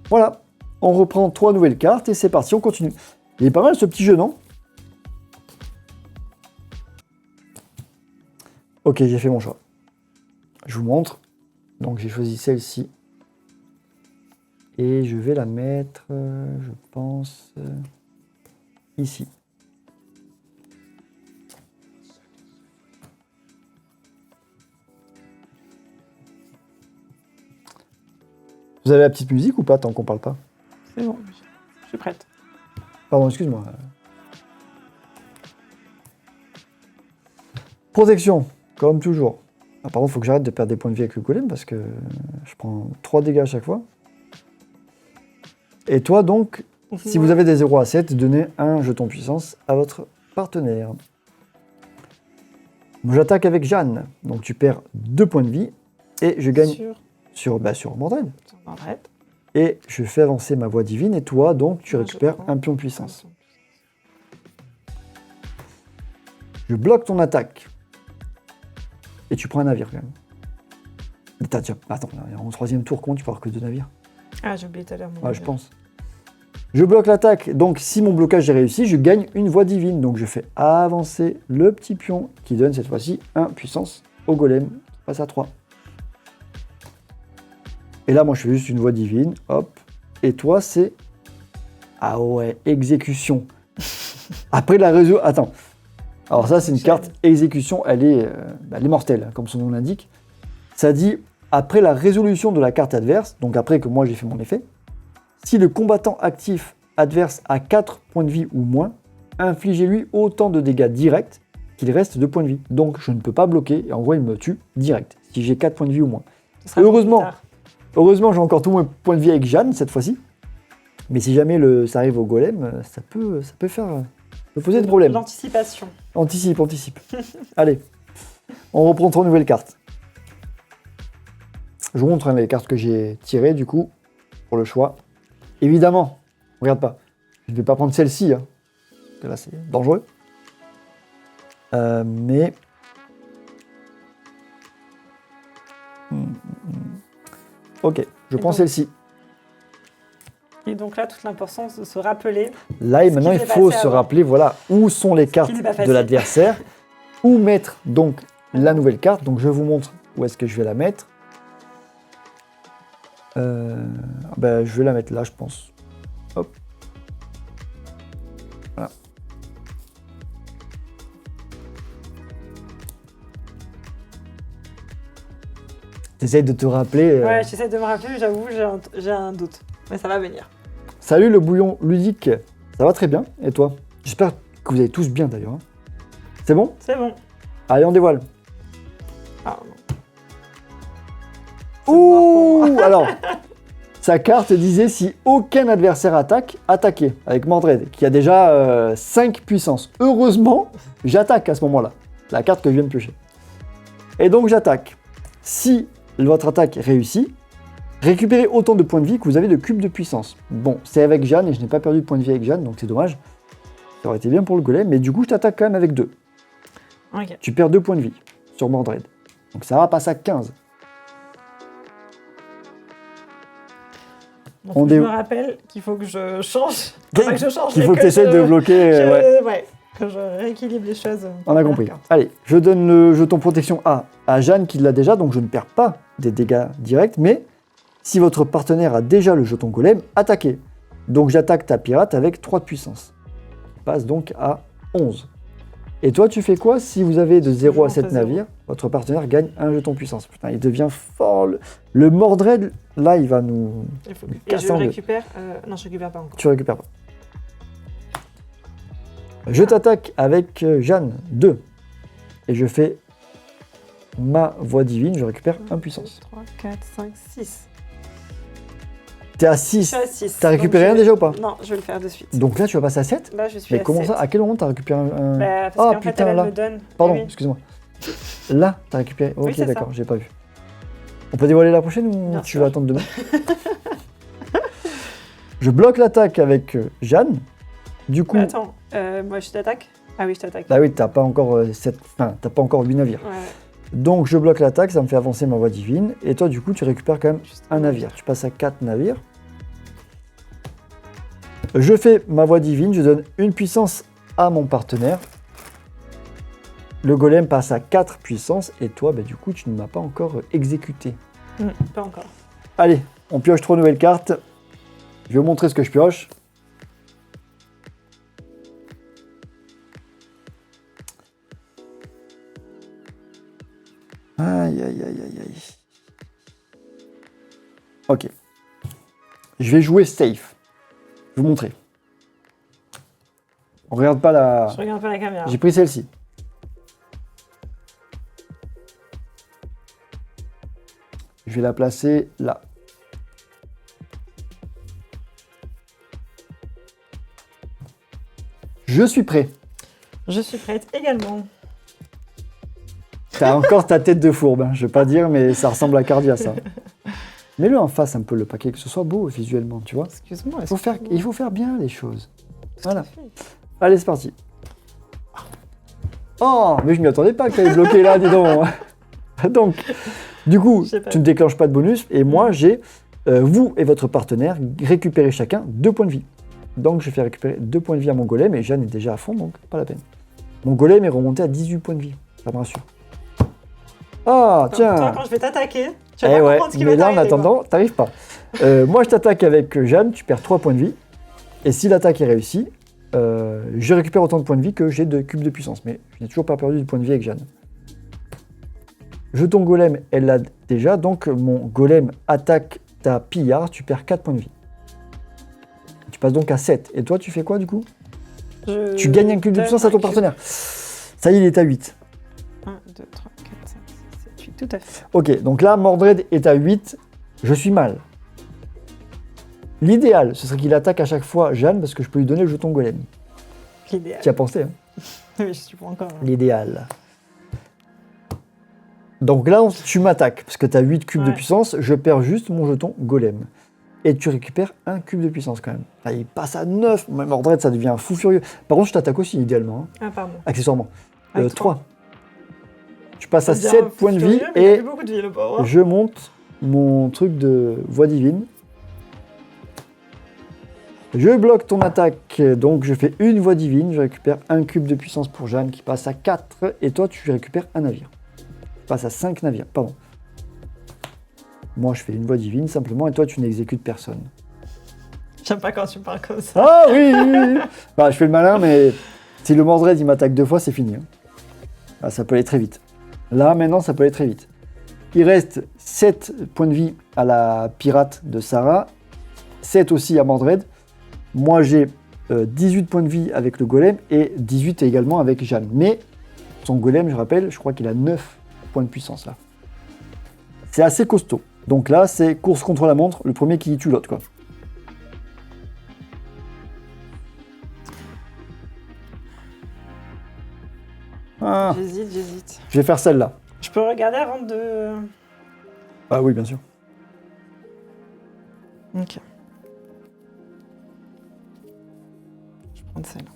Voilà, on reprend 3 nouvelles cartes et c'est parti, on continue. Il est pas mal ce petit jeu, non? Ok, j'ai fait mon choix. Je vous montre. Donc j'ai choisi celle-ci. Et je vais la mettre, je pense, ici. Vous avez la petite musique ou pas tant qu'on parle pas? C'est bon, je suis prête. Pardon, excuse-moi. Protection, comme toujours. Ah, par contre, il faut que j'arrête de perdre des points de vie avec le golem parce que je prends 3 dégâts à chaque fois. Et toi, donc, si vous avez des 0 à 7, donnez un jeton puissance à votre partenaire. J'attaque avec Jeanne. Donc, tu perds 2 points de vie et je gagne sur Mordred. Et je fais avancer ma voix divine et toi, donc, tu récupères un pion de puissance. Je bloque ton attaque. Et tu prends un navire, quand même. Attends, en 3e tour, comment tu peux avoir que 2 navires? Ah, j'ai oublié tout à l'heure. Ouais, je pense. Je bloque l'attaque. Donc, si mon blocage est réussi, je gagne une voix divine. Donc, je fais avancer le petit pion qui donne cette fois-ci 1 puissance au golem qui passe à 3. Et là, moi, je fais juste une voix divine. Hop. Et toi, c'est... Ah ouais, exécution. Après la résolution... Attends. Alors ça, c'est une carte exécution. Elle est mortelle, comme son nom l'indique. Ça dit, après la résolution de la carte adverse, donc après que moi j'ai fait mon effet, si le combattant actif adverse a 4 points de vie ou moins, infligez-lui autant de dégâts directs qu'il reste de points de vie. Donc je ne peux pas bloquer, et en gros il me tue direct, si j'ai 4 points de vie ou moins. Heureusement j'ai encore tous mes points de vie avec Jeanne cette fois-ci. Mais si jamais ça arrive au golem, ça peut poser des problèmes. L'anticipation. Anticipe. Allez, on reprend 3 nouvelles cartes. Je vous montre les cartes que j'ai tirées du coup, pour le choix. Évidemment, regarde pas, je ne vais pas prendre celle-ci, hein, parce que là c'est dangereux. Mais... Ok, je prends celle-ci. Et donc là, toute l'importance de se rappeler... Là, et maintenant, il faut se rappeler, voilà, où sont les cartes de l'adversaire, où mettre donc la nouvelle carte. Donc, je vous montre où est-ce que je vais la mettre. Je vais la mettre là, je pense. Hop. Voilà. T'essayes de te rappeler. Ouais, j'essaie de me rappeler, j'avoue, j'ai un doute. Mais ça va venir. Salut le bouillon ludique, ça va très bien, et toi? J'espère que vous allez tous bien d'ailleurs. C'est bon? C'est bon. Allez, on dévoile. Ah non. Ouh! Alors, sa carte disait si aucun adversaire attaque, attaquez, avec Mordred, qui a déjà 5 puissances. Heureusement, j'attaque à ce moment-là, la carte que je viens de piocher. Et donc j'attaque. Si votre attaque réussit, récupérez autant de points de vie que vous avez de cubes de puissance. Bon, c'est avec Jeanne et je n'ai pas perdu de points de vie avec Jeanne, donc c'est dommage. Ça aurait été bien pour le golem, mais du coup je t'attaque quand même avec 2. Okay. Tu perds 2 points de vie sur Mordred. Donc ça va passer à 15. Donc je me rappelle qu'il faut que je change. Qu'il faut que tu essaies de bloquer. Ouais. Que je rééquilibre les choses. On a compris. Allez, je donne le jeton protection A à Jeanne qui l'a déjà, donc je ne perds pas des dégâts directs, mais si votre partenaire a déjà le jeton golem, attaquez. Donc j'attaque ta pirate avec 3 de puissance. Il passe donc à 11. Et toi, tu fais quoi si vous avez de 0 à 7 navires? Votre partenaire gagne un jeton puissance. Putain, il devient fort. Le Mordred, là, il va nous... Et je récupère... Non, je récupère pas encore. Tu récupères pas. Je t'attaque avec Jeanne, 2. Et je fais ma voix divine, je récupère 1 puissance. 3, 4, 5, 6. T'es à 6. Je suis à 6. T'as récupéré un déjà ou pas? Non, je vais le faire de suite. Donc là, tu vas passer à 7? Là, je suis Mais à comment 7. ça? À quel moment t'as récupéré un... Bah, parce Ah, qu'en fait, putain, elle là. me donne... Pardon, Oui. excuse-moi. Là, t'as récupéré... Oui, Ok, c'est d'accord, ça. j'ai pas vu. On peut dévoiler la prochaine ou Bien tu sûr. vas attendre demain? Je bloque l'attaque avec Jeanne. Du coup... Mais attends, moi, je t'attaque? Ah oui, je t'attaque. Bah oui, t'as pas encore 7... Enfin, t'as pas encore 8 navires. Ouais. Donc je bloque l'attaque, ça me fait avancer ma voie divine. Et toi, du coup, tu récupères quand même Juste un navire. Tu passes à 4 navires. Je fais ma voie divine, je donne une puissance à mon partenaire. Le golem passe à 4 puissances. Et toi, bah, du coup, tu ne m'as pas encore exécuté. Pas encore. Allez, on pioche 3 nouvelles cartes. Je vais vous montrer ce que je pioche. Aïe, aïe, aïe, aïe, aïe. Ok. Je vais jouer safe. Je vais vous montrer. On regarde pas la... Je regarde pas la caméra. J'ai pris celle-ci. Je vais la placer là. Je suis prêt. Je suis prête également. T'as encore ta tête de fourbe, hein. Je vais pas dire, mais ça ressemble à Cardia, ça. Mets-le en face un peu le paquet, que ce soit beau visuellement, tu vois. Excuse-moi. Il faut faire bien les choses. Voilà. Allez, c'est parti. Oh, mais je m'y attendais pas que tu bloqué là, dis donc. Donc, du coup, tu ne déclenches pas de bonus, et moi, j'ai, vous et votre partenaire, récupérez chacun 2 points de vie. Donc, je fais récupérer 2 points de vie à mon golem, et Jeanne est déjà à fond, donc pas la peine. Mon golem est remonté à 18 points de vie, ça me rassure. Ah, tiens. Toi, quand je vais t'attaquer, tu vas pas comprendre ce qui va mais là, en t'arriver, attendant, t'arrives pas. Moi, je t'attaque avec Jeanne, tu perds 3 points de vie. Et si l'attaque est réussie, je récupère autant de points de vie que j'ai de cubes de puissance. Mais je n'ai toujours pas perdu de points de vie avec Jeanne. Jeton golem, elle l'a déjà. Donc, mon golem attaque ta pillard, tu perds 4 points de vie. Tu passes donc à 7. Et toi, tu fais quoi du coup? Tu gagnes un cube de puissance à ton partenaire. Ça y est, il est à 8. 1, 2, 3, 4, 5, 6, 7, 8, tout à fait. Ok, donc là, Mordred est à 8. Je suis mal. L'idéal, ce serait qu'il attaque à chaque fois Jeanne, parce que je peux lui donner le jeton golem. L'idéal. Tu as pensé, hein? Oui, je suis pas encore. L'idéal. Donc là, tu m'attaques, parce que tu as 8 cubes de puissance, je perds juste mon jeton golem. Et tu récupères un cube de puissance quand même. Là, il passe à 9. Mordred, ça devient un fou furieux. Par contre, je t'attaque aussi, idéalement. Hein. Ah, pardon. Accessoirement. Avec 3. Tu passes à Ça devient 7 un fou points de vie furieux, mais il a et plus beaucoup de vie, le pauvre. je monte mon truc de voix divine. Je bloque ton attaque, donc je fais une voix divine, je récupère un cube de puissance pour Jeanne qui passe à 4, et toi tu récupères un navire. Tu passes à 5 navires, pardon. Moi je fais une voix divine simplement, et toi tu n'exécutes personne. J'aime pas quand tu me parles comme ça. Ah oui, oui, oui. Bah, je fais le malin, mais si le Mordred il m'attaque 2 fois, c'est fini. Hein. Ah, ça peut aller très vite. Là maintenant ça peut aller très vite. Il reste 7 points de vie à la pirate de Sarah, 7 aussi à Mordred. Moi, j'ai 18 points de vie avec le golem et 18 également avec Jeanne. Mais son golem, je rappelle, je crois qu'il a 9 points de puissance là. C'est assez costaud. Donc là, c'est course contre la montre, le premier qui tue l'autre, quoi. Ah, J'hésite. je vais faire celle-là. Je peux regarder avant de... Ah oui, bien sûr. Ok. Je vais prendre celle-là.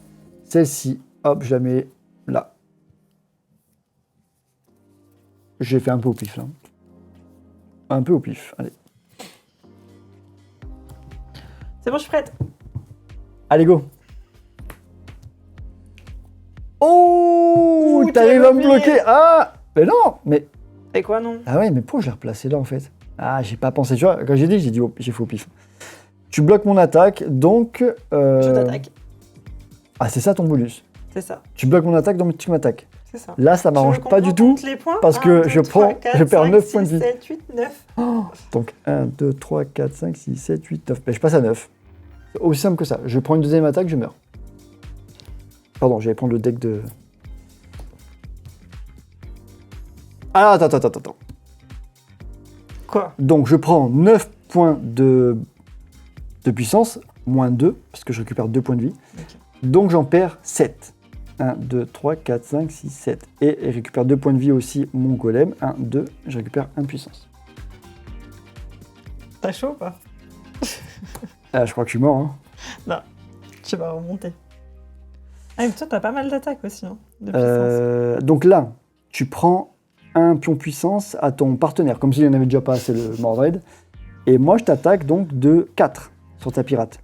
Celle-ci, hop, je la mets là. J'ai fait un peu au pif, là. Un peu au pif, allez. C'est bon, je suis prête. Allez, go. T'arrives à me bloquer. Ah, mais non, mais... Et quoi, non? Ah ouais, mais pourquoi je l'ai replacé là, en fait? Ah, j'ai pas pensé. Tu vois, quand j'ai dit, j'ai fait au pif. Tu bloques mon attaque, donc... Je t'attaque. Ah, c'est ça ton bonus. C'est ça. Tu bloques mon attaque, donc tu m'attaques. C'est ça. Là, ça m'arrange pas du tout. Les points parce que je perds 9 points de vie. 7, 8, 9. Oh, donc 1, 2, 3, 4, 5, 6, 7, 8, 9. Ben, je passe à 9. C'est aussi simple que ça. Je prends une deuxième attaque, je meurs. Pardon, j'allais prendre le deck de... Ah, attends. Quoi? Donc je prends 9 points de puissance, moins 2, parce que je récupère 2 points de vie. Okay. Donc j'en perds 7. 1, 2, 3, 4, 5, 6, 7. Et je récupère 2 points de vie aussi, mon golem. 1, 2, je récupère 1 puissance. T'as chaud ou pas? Ah, je crois que je suis mort. Hein. Non, tu vas remonter. Ah, mais toi, t'as pas mal d'attaques aussi, hein, de puissance. Donc là, tu prends un pion puissance à ton partenaire, comme s'il n'y en avait déjà pas assez, le Mordred. Et moi, je t'attaque donc de 4 sur ta pirate.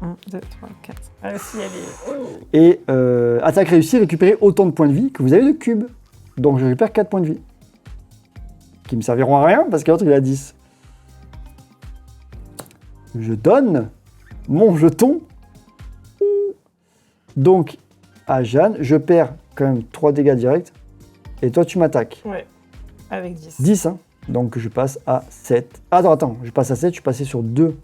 1, 2, 3, 4. Ah, aussi, elle est... Oh. Et attaque réussie, récupérer autant de points de vie que vous avez de cubes. Donc je récupère 4 points de vie. Qui me serviront à rien, parce que l'autre, il a 10. Je donne mon jeton. Donc, à Jeanne, je perds quand même 3 dégâts directs. Et toi, tu m'attaques. Ouais, avec 10. 10, hein. Donc je passe à 7. Ah, attends, je passe à 7, je suis passé sur 2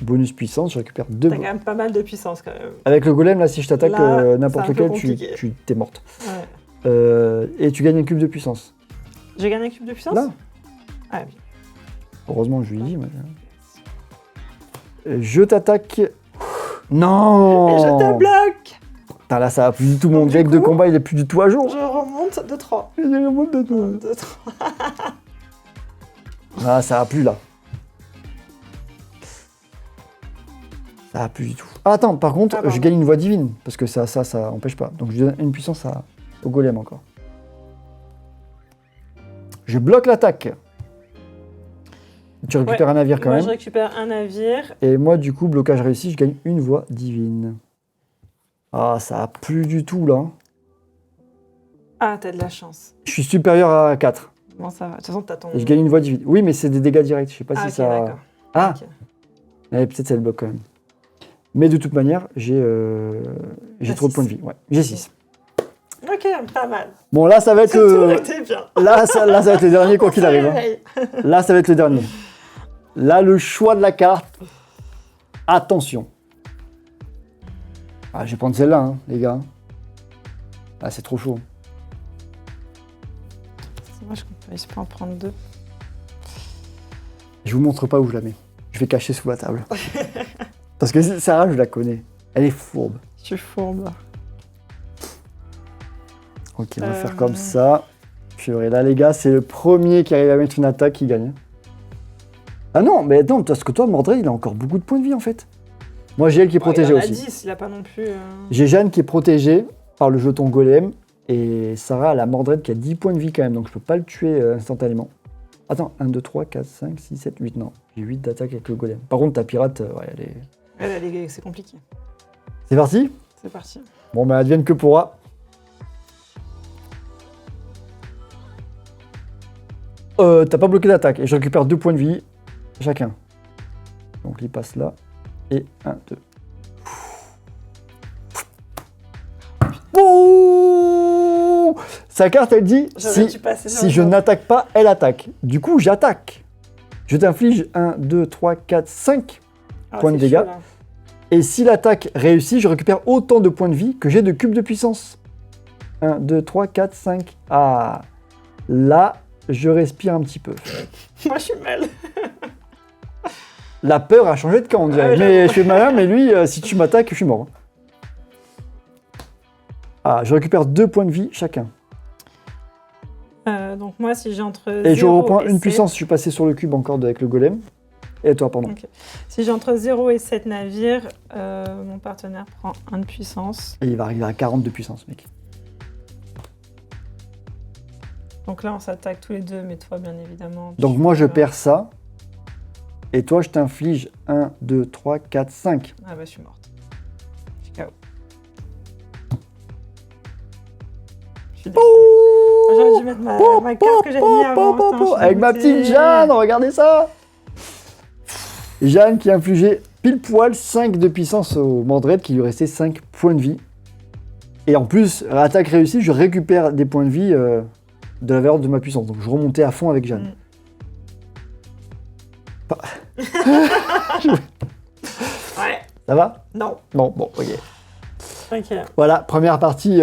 bonus puissance, je récupère 2. T'as quand même pas mal de puissance quand même. Avec le golem, là, si je t'attaque n'importe lequel, tu t'es morte. Ouais. Et tu gagnes un cube de puissance. J'ai gagné un cube de puissance? Là. Ah oui. Heureusement, je lui dis. Mais... Je t'attaque. Non. Et je te bloque. Putain, là, ça va plus du tout. Mon deck de combat, il est plus du tout à jour. Je remonte de 3. Je remonte de 3. De 3. Ah, ça va plus là. Ça va plus du tout. Ah, attends, par contre, je gagne une voix divine. Parce que ça empêche pas. Donc je donne une puissance au golem encore. Je bloque l'attaque. Tu récupères un navire quand même. Moi, je récupère un navire. Et moi, du coup, blocage réussi, je gagne une voix divine. Ah, ça a plus du tout, là. Ah, t'as de la chance. Je suis supérieur à 4. Bon, ça va. De toute façon, t'as ton... Et je gagne une voix divine. Oui, mais c'est des dégâts directs. Je sais pas si ça... D'accord. Ah okay. Peut-être ça le bloque quand même. Mais de toute manière, j'ai trop de points de vie. Ouais, j'ai 6. Ok, pas mal. Bon, là, ça va être... Là, ça va être le dernier, quoi qu'il arrive. Hein. Là, ça va être le dernier. Là, le choix de la carte. Attention. Ah, je vais prendre celle-là, hein, les gars. Ah, c'est trop chaud. Moi, je peux en prendre 2. Je vous montre pas où je la mets. Je vais cacher sous la table. Parce que Sarah, je la connais. Elle est fourbe. Je suis fourbe. Ok, on va faire comme ça. Purée, là, les gars, c'est le premier qui arrive à mettre une attaque qui gagne. Ah non, mais non, parce que toi, Mordred, il a encore beaucoup de points de vie, en fait. Moi, j'ai elle qui est protégée aussi. Il a 10, il a pas non plus... J'ai Jeanne qui est protégée par le jeton golem. Et Sarah, elle a Mordred qui a 10 points de vie quand même, donc je peux pas le tuer instantanément. Attends, 1, 2, 3, 4, 5, 6, 7, 8, non. J'ai 8 d'attaque avec le golem. Par contre, ta pirate, ouais, elle est... c'est compliqué. C'est parti? C'est parti. Bon, bah, advienne que pourra. T'as pas bloqué l'attaque et je récupère 2 points de vie chacun. Donc il passe là. Et 1, 2. Ouh, sa carte, elle dit si je n'attaque pas, elle attaque. Du coup, j'attaque. Je t'inflige 1, 2, 3, 4, 5 points de dégâts. Et si l'attaque réussit, je récupère autant de points de vie que j'ai de cubes de puissance. 1, 2, 3, 4, 5. Ah, là, je respire un petit peu. Moi, je suis mal. La peur a changé de camp, on dirait. Ouais, mais je suis malin, mais lui, si tu m'attaques, je suis mort. Ah, je récupère 2 points de vie chacun. Donc moi, si j'ai entre 0 et je reprends une 7... puissance, je suis passé sur le cube encore avec le golem. Et toi, pardon. Okay. Si j'ai entre 0 et 7 navires, mon partenaire prend 1 de puissance. Et il va arriver à 40 de puissance, mec. Donc là, on s'attaque tous les deux, mais toi, bien évidemment. Donc moi, je perds ça. Et toi, je t'inflige 1, 2, 3, 4, 5. Ah bah, je suis morte. Je suis KO. Je suis désolée. J'aurais dû mettre ma carte que j'avais mis avant. Avec ma petite Jeanne, regardez ça. Jeanne qui infligeait pile poil 5 de puissance au Mordred qui lui restait 5 points de vie. Et en plus, attaque réussie, je récupère des points de vie de la valeur de ma puissance. Donc je remontais à fond avec Jeanne. Ouais. Ça va? Non. Non, bon, ok. Ok. Voilà, première partie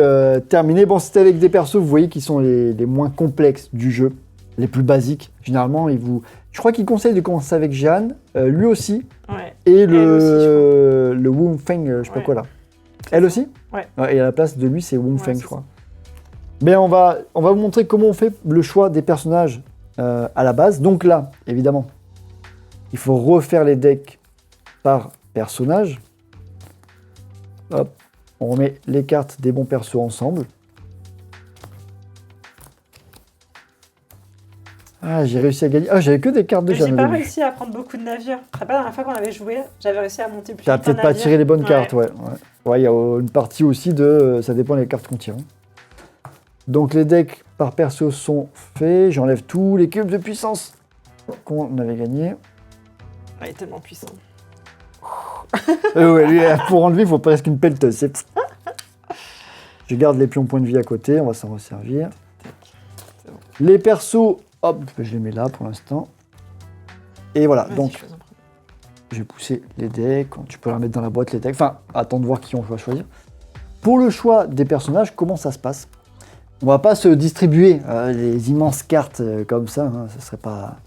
terminée. Bon, c'était avec des persos, vous voyez, qui sont les moins complexes du jeu, les plus basiques. Généralement, je crois qu'il conseille de commencer avec Jeanne, lui aussi, Ouais. et aussi, le Wu Feng, je sais pas Ouais. quoi là. Elle aussi? Ouais. Et à la place de lui, c'est Wu Feng, c'est je crois. Mais on va vous montrer comment on fait le choix des personnages à la base. Donc là, évidemment, il faut refaire les decks par personnage. Hop, on remet les cartes des bons persos ensemble. Ah, j'ai réussi à gagner. Ah, j'avais que des cartes de Mais Jeanne j'ai au pas début. réussi à prendre beaucoup de navires. Tu te rappelles, la dernière fois qu'on avait joué, j'avais réussi à monter plus T'as vite un peut-être pas navire. tiré les bonnes Ouais. cartes, ouais. Ouais, il y a une partie aussi de... Ça dépend des cartes qu'on tire. Donc les decks par perso sont faits. J'enlève tous les cubes de puissance qu'on avait gagnés. Ouais, il est tellement puissant. Ouais, lui, pour enlever, il faut presque une pelleteuse. Je garde les pions points de vie à côté, on va s'en resservir. C'est bon. Les persos, hop, je les mets là pour l'instant. Et voilà, Vas-y, donc je fais en premier. je vais pousser les decks. Tu peux la mettre dans la boîte, les decks. Enfin, attends de voir qui on va choisir. Pour le choix des personnages, comment ça se passe? On va pas se distribuer les immenses cartes comme ça, hein, ce serait pas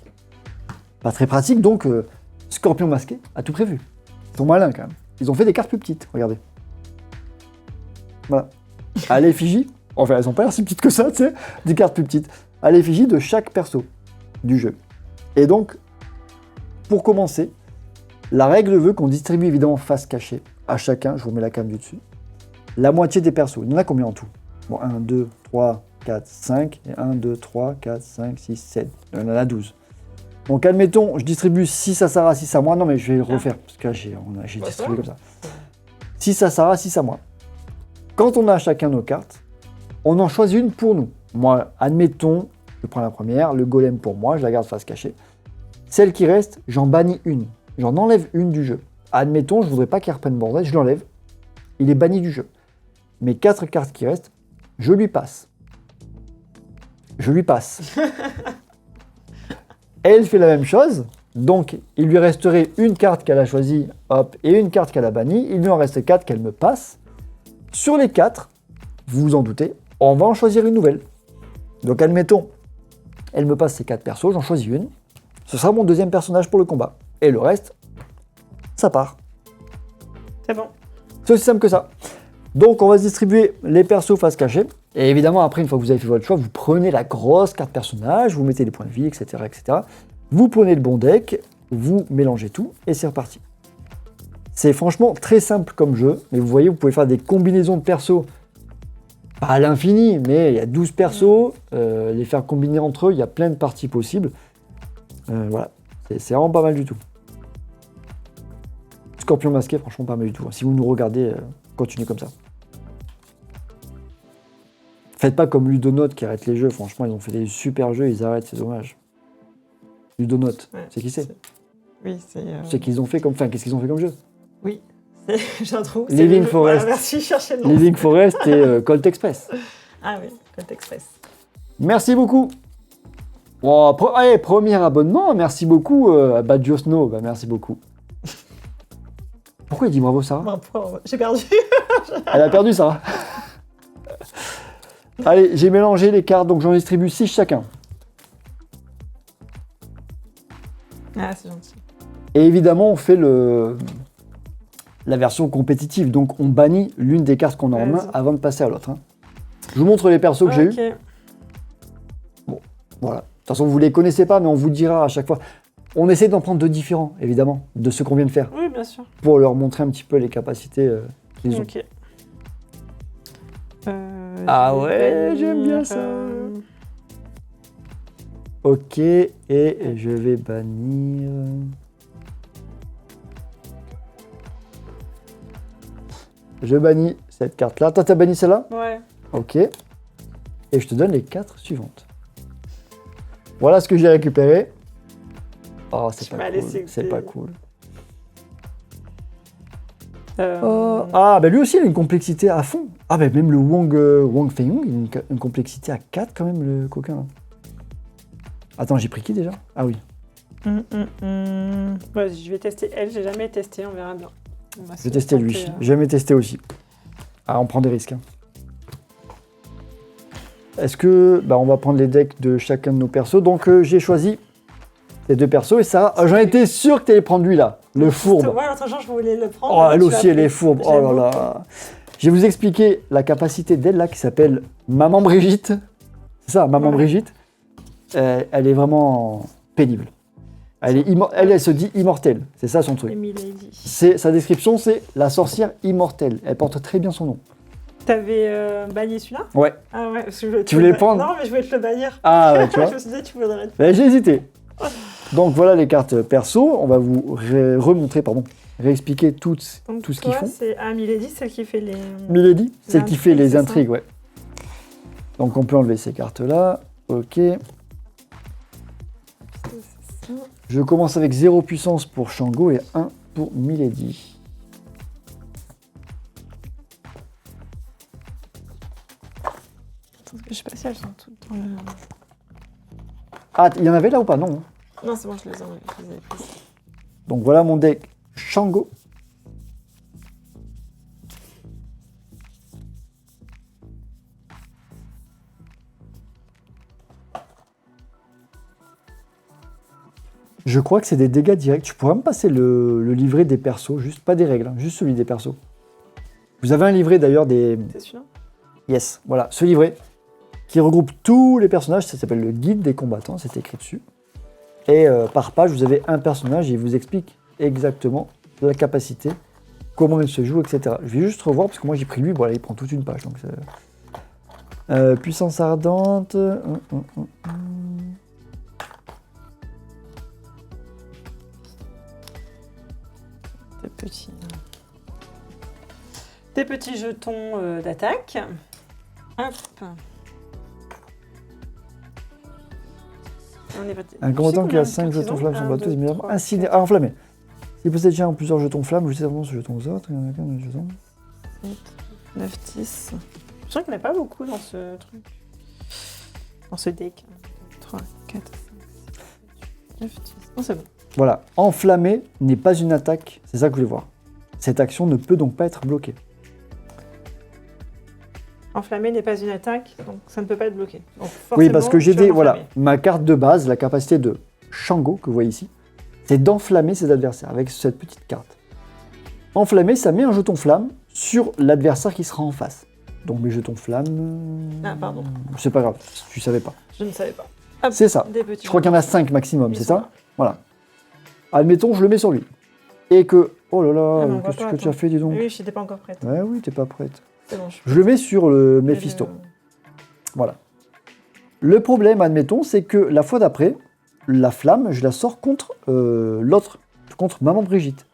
très pratique. Donc, Scorpion masqué a tout prévu. Ils sont malins quand même. Ils ont fait des cartes plus petites, regardez. Voilà. À l'effigie, enfin elles sont pas l'air si petites que ça, tu sais, des cartes plus petites. À l'effigie de chaque perso du jeu. Et donc, pour commencer, la règle veut qu'on distribue évidemment face cachée à chacun, je vous mets la cam du dessus, la moitié des persos. Il y en a combien en tout? Bon, 1, 2, 3, 4, 5, et 1, 2, 3, 4, 5, 6, 7. Il y en a 12. Donc admettons, je distribue 6 à Sarah, 6 à moi. Non mais je vais le refaire, parce que là j'ai distribué comme ça. 6 à Sarah, 6 à moi. Quand on a chacun nos cartes, on en choisit une pour nous. Moi, admettons, je prends la première, le golem pour moi, je la garde face cachée. Celle qui reste, j'en bannis une. J'en enlève une du jeu. Admettons, je voudrais pas qu'il reprenne bordel, je l'enlève. Il est banni du jeu. Mes 4 cartes qui restent, je lui passe. Je lui passe. Elle fait la même chose, donc il lui resterait une carte qu'elle a choisie, hop, et une carte qu'elle a bannie. Il lui en reste 4 qu'elle me passe. Sur les 4, vous vous en doutez, on va en choisir une nouvelle. Donc admettons, elle me passe ces 4 persos, j'en choisis une. Ce sera mon deuxième personnage pour le combat. Et le reste, ça part. C'est bon. C'est aussi simple que ça. Donc on va se distribuer les persos face cachée. Et évidemment, après, une fois que vous avez fait votre choix, vous prenez la grosse carte personnage, vous mettez les points de vie, etc., etc. Vous prenez le bon deck, vous mélangez tout, et c'est reparti. C'est franchement très simple comme jeu, mais vous voyez, vous pouvez faire des combinaisons de persos, pas à l'infini, mais il y a 12 persos, les faire combiner entre eux, il y a plein de parties possibles. Voilà, c'est vraiment pas mal du tout. Scorpion masqué, franchement pas mal du tout. Si vous nous regardez, continuez comme ça. Faites pas comme Ludonote qui arrête les jeux, franchement, ils ont fait des super jeux, ils arrêtent, c'est dommage. Ludonote, Ouais, c'est qui c'est? Oui, c'est. C'est qu'ils ont fait comme. Enfin, qu'est-ce qu'ils ont fait comme jeu? Oui, j'ai un trou. Living Forest. Voilà, merci, cherchez le nom. Living Forest et Colt Express. Ah oui, Colt Express. Merci beaucoup. Oh, allez, premier abonnement, merci beaucoup, Badjo Snow, bah, merci beaucoup. Pourquoi il dit bravo Sarah? Bon, j'ai perdu. Elle a perdu Sarah. Allez, j'ai mélangé les cartes, donc j'en distribue 6 chacun. Ah, c'est gentil. Et évidemment, on fait la version compétitive, donc on bannit l'une des cartes qu'on a en main Vas-y. avant de passer à l'autre. Hein. Je vous montre les persos que j'ai eus. Ok. Voilà. De toute façon, vous les connaissez pas, mais on vous dira à chaque fois. On essaie d'en prendre 2 différents, évidemment, de ceux qu'on vient de faire, Oui, bien sûr. pour leur montrer un petit peu les capacités qu'ils ont. Ok. Ah je vais ouais, bannir, j'aime bien ça. Ok, et je vais bannir... Je bannis cette carte-là. Toi, t'as banni celle-là? Ouais. Ok. et je te donne les 4 suivantes. Voilà ce que j'ai récupéré. Oh, c'est pas cool. C'est pas cool. Ah, bah lui aussi, il a une complexité à fond. Ah, bah même le Wang Fenghong, il a une complexité à 4 quand même, le coquin. Là. Attends, j'ai pris qui déjà? Ah oui. Ouais, je vais tester elle, j'ai jamais testé, on verra bien. Je vais tester lui, j'ai jamais testé aussi. Ah, on prend des risques. Hein. Est-ce que... Bah, on va prendre les decks de chacun de nos persos. Donc, j'ai choisi les 2 persos et ça, j'en étais sûr que tu allais prendre lui là, le fourbe. Ouais, l'autre jour, je voulais le prendre. Oh, elle aussi, elle est fourbe. Oh là là. Je vais vous expliquer la capacité d'elle là qui s'appelle Maman Brigitte. C'est ça, Maman Brigitte. Elle est vraiment pénible. Elle se dit immortelle. C'est ça son truc. Sa description, c'est la sorcière immortelle. Elle porte très bien son nom. T'avais banni celui-là? Ouais. Ah ouais, parce que tu voulais le prendre? Non, mais je voulais te le bannir. Ah ouais, tu vois. Je me suis dit, tu voudrais. J'ai hésité. Donc voilà les cartes perso. On va vous remontrer, réexpliquer tout ce qu'ils font. C'est Milady, celle qui fait les... Milady, celle qui fait les intrigues, ouais. Donc on peut enlever ces cartes-là. Ok. Je commence avec 0 puissance pour Shango et 1 pour Milady. Attends, je sais pas si elles sont toutes dans le... Ah, il y en avait là ou pas? Non. Non, c'est bon, je les ai prises. Donc voilà mon deck Shango. Je crois que c'est des dégâts directs. Tu pourrais me passer le livret des persos, juste pas des règles, hein, juste celui des persos. Vous avez un livret d'ailleurs des... C'est celui-là? Yes, voilà, ce livret qui regroupe tous les personnages, ça s'appelle le guide des combattants, c'est écrit dessus. Et par page, vous avez un personnage et il vous explique exactement la capacité, comment il se joue, etc. Je vais juste revoir parce que moi j'ai pris lui, voilà, il prend toute une page. Donc puissance ardente... Des petits jetons d'attaque. Hop. Un combattant qui a 5 jetons flammes sur le bateau est immédiatement incinéré. Ah, enflammé. S'il possède déjà plusieurs jetons flammes, je sais vraiment ce jeton aux autres. Il y en a qu'un jeton. 9, 10. Je sens qu'il n'y en a pas beaucoup dans ce truc. Dans ce deck. 3, 4, 5, 6, 7, 8, 9, 10. Non, c'est bon. Voilà. Enflammé n'est pas une attaque. C'est ça que je voulais voir. Cette action ne peut donc pas être bloquée. Enflammé n'est pas une attaque, donc ça ne peut pas être bloqué. Donc, oui, parce que j'ai des... Voilà, ma carte de base, la capacité de Shango, que vous voyez ici, c'est d'enflammer ses adversaires avec cette petite carte. Enflammer, ça met un jeton flamme sur l'adversaire qui sera en face. Donc mes jetons flammes... Ah, pardon. C'est pas grave, tu savais pas. Je ne savais pas. C'est ça. Je crois qu'il y en a 5 maximum, c'est ça? Voilà. Admettons, je le mets sur lui. Et que... Oh là là, qu'est-ce que tu as fait, dis donc? Oui, je n'étais pas encore prête. Ouais, oui, t'es pas prête. Bon, je le mets sur le Mephisto. Voilà. Le problème, admettons, c'est que la fois d'après, la flamme, je la sors contre l'autre, contre Maman Brigitte.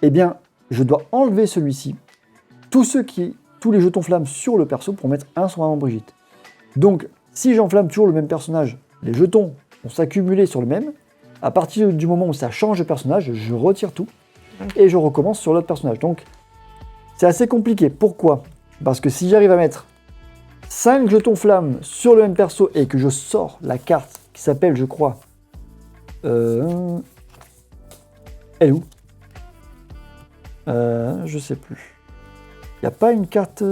Eh bien, je dois enlever celui-ci, tous les jetons flammes sur le perso pour mettre un sur Maman Brigitte. Donc, si j'enflamme toujours le même personnage, les jetons vont s'accumuler sur le même. À partir du moment où ça change de personnage, je retire tout et je recommence sur l'autre personnage. Donc, c'est assez compliqué. Pourquoi ? Parce que si j'arrive à mettre 5 jetons flammes sur le même perso et que je sors la carte qui s'appelle, je crois... Elle est où ? Je sais plus. Il n'y a pas une carte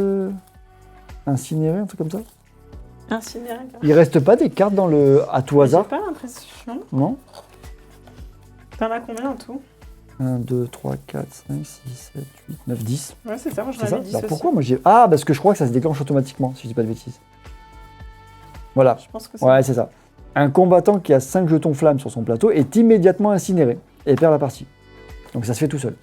incinérée, un truc comme ça ? Incinérée. Il reste pas des cartes à tout hasard ? J'ai pas l'impression. Non ? T'en as combien en tout ? 1, 2, 3, 4, 5, 6, 7, 8, 9, 10. Ouais, c'est ça, moi j'en avais 10 Alors aussi. pourquoi moi j'ai... Ah, parce que je crois que ça se déclenche automatiquement, si je dis pas de bêtises. Voilà. Je pense que c'est... Ouais, c'est ça. Un combattant qui a 5 jetons flammes sur son plateau est immédiatement incinéré et perd la partie. Donc ça se fait tout seul.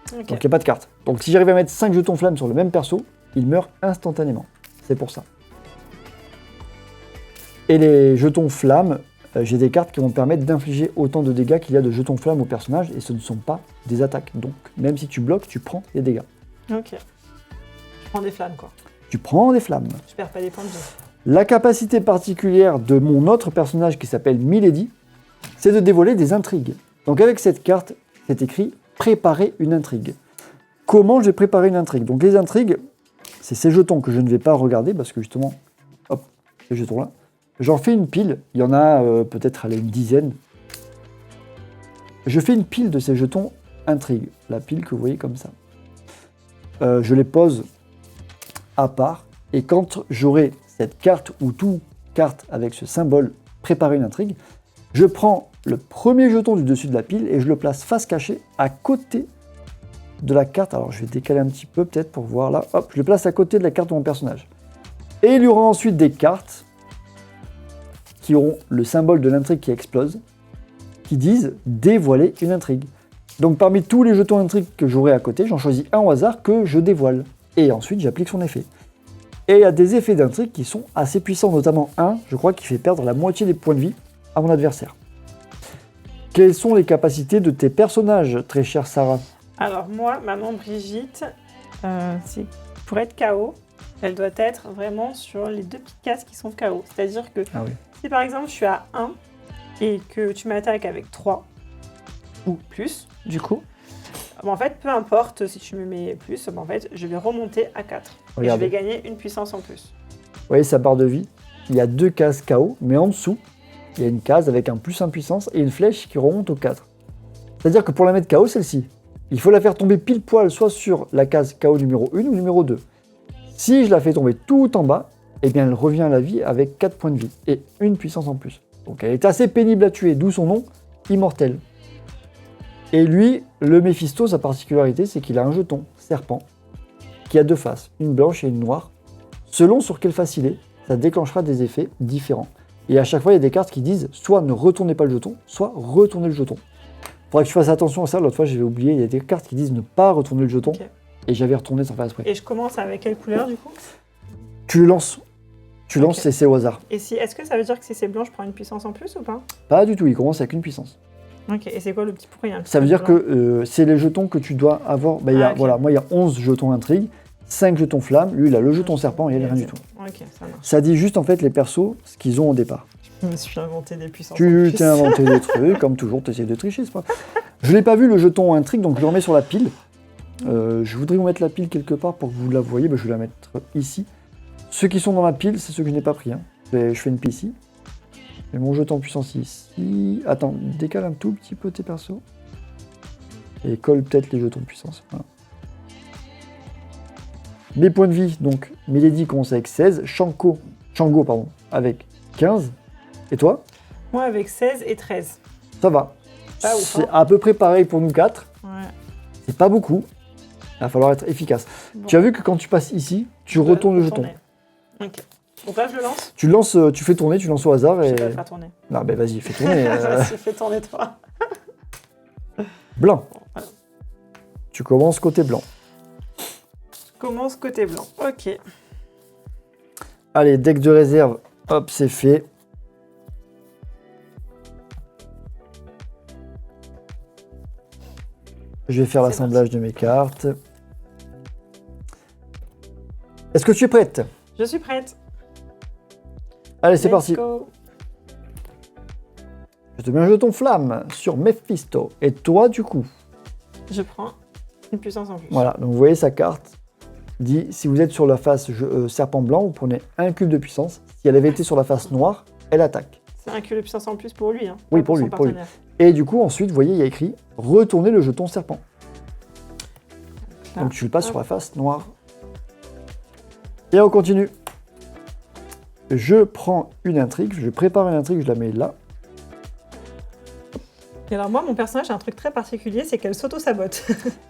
Okay. Donc il n'y a pas de carte. Donc si j'arrive à mettre 5 jetons flammes sur le même perso, il meurt instantanément. C'est pour ça. Et les jetons flammes, j'ai des cartes qui vont me permettre d'infliger autant de dégâts qu'il y a de jetons flammes au personnage, et ce ne sont pas des attaques. Donc, même si tu bloques, tu prends des dégâts. Ok. Je prends des flammes, quoi. Tu prends des flammes. Je perds pas des points de vie. La capacité particulière de mon autre personnage qui s'appelle Milady, c'est de dévoiler des intrigues. Donc avec cette carte, c'est écrit « Préparer une intrigue ». Comment je vais préparer une intrigue? Donc les intrigues, c'est ces jetons que je ne vais pas regarder parce que justement, hop, ces jetons-là, j'en fais une pile. Il y en a peut-être une dizaine. Je fais une pile de ces jetons intrigues. La pile que vous voyez comme ça. Je les pose à part. Et quand j'aurai cette carte ou toute carte avec ce symbole préparer une intrigue, je prends le premier jeton du dessus de la pile et je le place face cachée à côté de la carte. Alors je vais décaler un petit peu peut-être pour voir là. Hop, je le place à côté de la carte de mon personnage. Et il y aura ensuite des cartes qui auront le symbole de l'intrigue qui explose, qui disent dévoiler une intrigue. Donc parmi tous les jetons d'intrigue que j'aurai à côté, j'en choisis un au hasard que je dévoile. Et ensuite j'applique son effet. Et il y a des effets d'intrigue qui sont assez puissants, notamment un, je crois, qui fait perdre la moitié des points de vie à mon adversaire. Quelles sont les capacités de tes personnages, très chère Sarah? Alors moi, maman Brigitte, pour être KO, elle doit être vraiment sur les 2 petites cases qui sont KO. C'est-à-dire que si par exemple je suis à 1 et que tu m'attaques avec 3 ou plus, du coup, en fait, peu importe si tu me mets plus, en fait, je vais remonter à 4. Et je vais gagner une puissance en plus. Vous voyez sa barre de vie? Il y a 2 cases KO, mais en dessous, il y a une case avec un plus 1 puissance et une flèche qui remonte au 4. C'est-à-dire que pour la mettre KO, celle-ci, il faut la faire tomber pile poil soit sur la case KO numéro 1 ou numéro 2. Si je la fais tomber tout en bas, eh bien elle revient à la vie avec 4 points de vie et une puissance en plus. Donc elle est assez pénible à tuer, d'où son nom, Immortel. Et lui, le Méphisto, sa particularité, c'est qu'il a un jeton, serpent, qui a 2 faces, une blanche et une noire. Selon sur quelle face il est, ça déclenchera des effets différents. Et à chaque fois, il y a des cartes qui disent soit ne retournez pas le jeton, soit retournez le jeton. Il faudra que tu fasses attention à ça, l'autre fois j'avais oublié, il y a des cartes qui disent ne pas retourner le jeton, et j'avais retourné sans faire exprès. Et je commence avec quelle couleur du coup? Tu le lances. Tu lances et c'est au hasard. Et est-ce que ça veut dire que si c'est blanc, je prends une puissance en plus ou pas? Pas du tout, il commence avec une puissance. Ok, et c'est quoi le petit pourri? Ça veut dire que c'est les jetons que tu dois avoir. Voilà, moi il y a 11 jetons intrigue, 5 jetons flamme, lui il a le jeton serpent et il n'y a rien du tout. Ok, ça marche. Ça dit juste en fait les persos, ce qu'ils ont au départ. Je me suis inventé des puissances. Tu t'es inventé des trucs, comme toujours, tu essaies de tricher, c'est pas. Je l'ai pas vu le jeton intrigue, donc je le remets sur la pile. Je voudrais vous mettre la pile quelque part pour que vous la voyez, je vais la mettre ici. Ceux qui sont dans ma pile, c'est ceux que je n'ai pas pris. Hein. Je fais une pile ici. Et mon jeton puissance ici. Attends, décale un tout petit peu tes persos. Et colle peut-être les jetons de puissance. Voilà. Mes points de vie, donc Milady commence avec 16, Shango avec 15. Et toi? Moi avec 16 et 13. Ça va. C'est à peu près pareil pour nous 4. Ouais. C'est pas beaucoup. Il va falloir être efficace. Bon. Tu as vu que quand tu passes ici, tu retournes le jeton. Ok. Donc là, je le lance. Tu lances, tu fais tourner, tu lances au hasard et. Je vais pas le faire tourner. Non, ben vas-y, fais tourner. Vas-y, fais tourner toi. Blanc. Voilà. Tu commences côté blanc. Je commence côté blanc. Ok. Allez, deck de réserve. Hop, c'est fait. Je vais faire l'assemblage de mes cartes. Est-ce que tu es prête? Je suis prête. Allez, c'est parti. Go. Je te mets un jeton flamme sur Mephisto. Et toi, du coup? Je prends une puissance en plus. Voilà, donc vous voyez sa carte dit, si vous êtes sur la face serpent blanc, vous prenez un cube de puissance. Si elle avait été sur la face noire, elle attaque. C'est un cube de puissance en plus pour lui. Hein, oui, pour lui. Et du coup, ensuite, vous voyez, il y a écrit « Retournez le jeton serpent ». Donc tu le passes sur la face noire. Et on continue. Je prends une intrigue, je prépare une intrigue, je la mets là. Et alors moi, mon personnage a un truc très particulier, c'est qu'elle s'auto-sabote.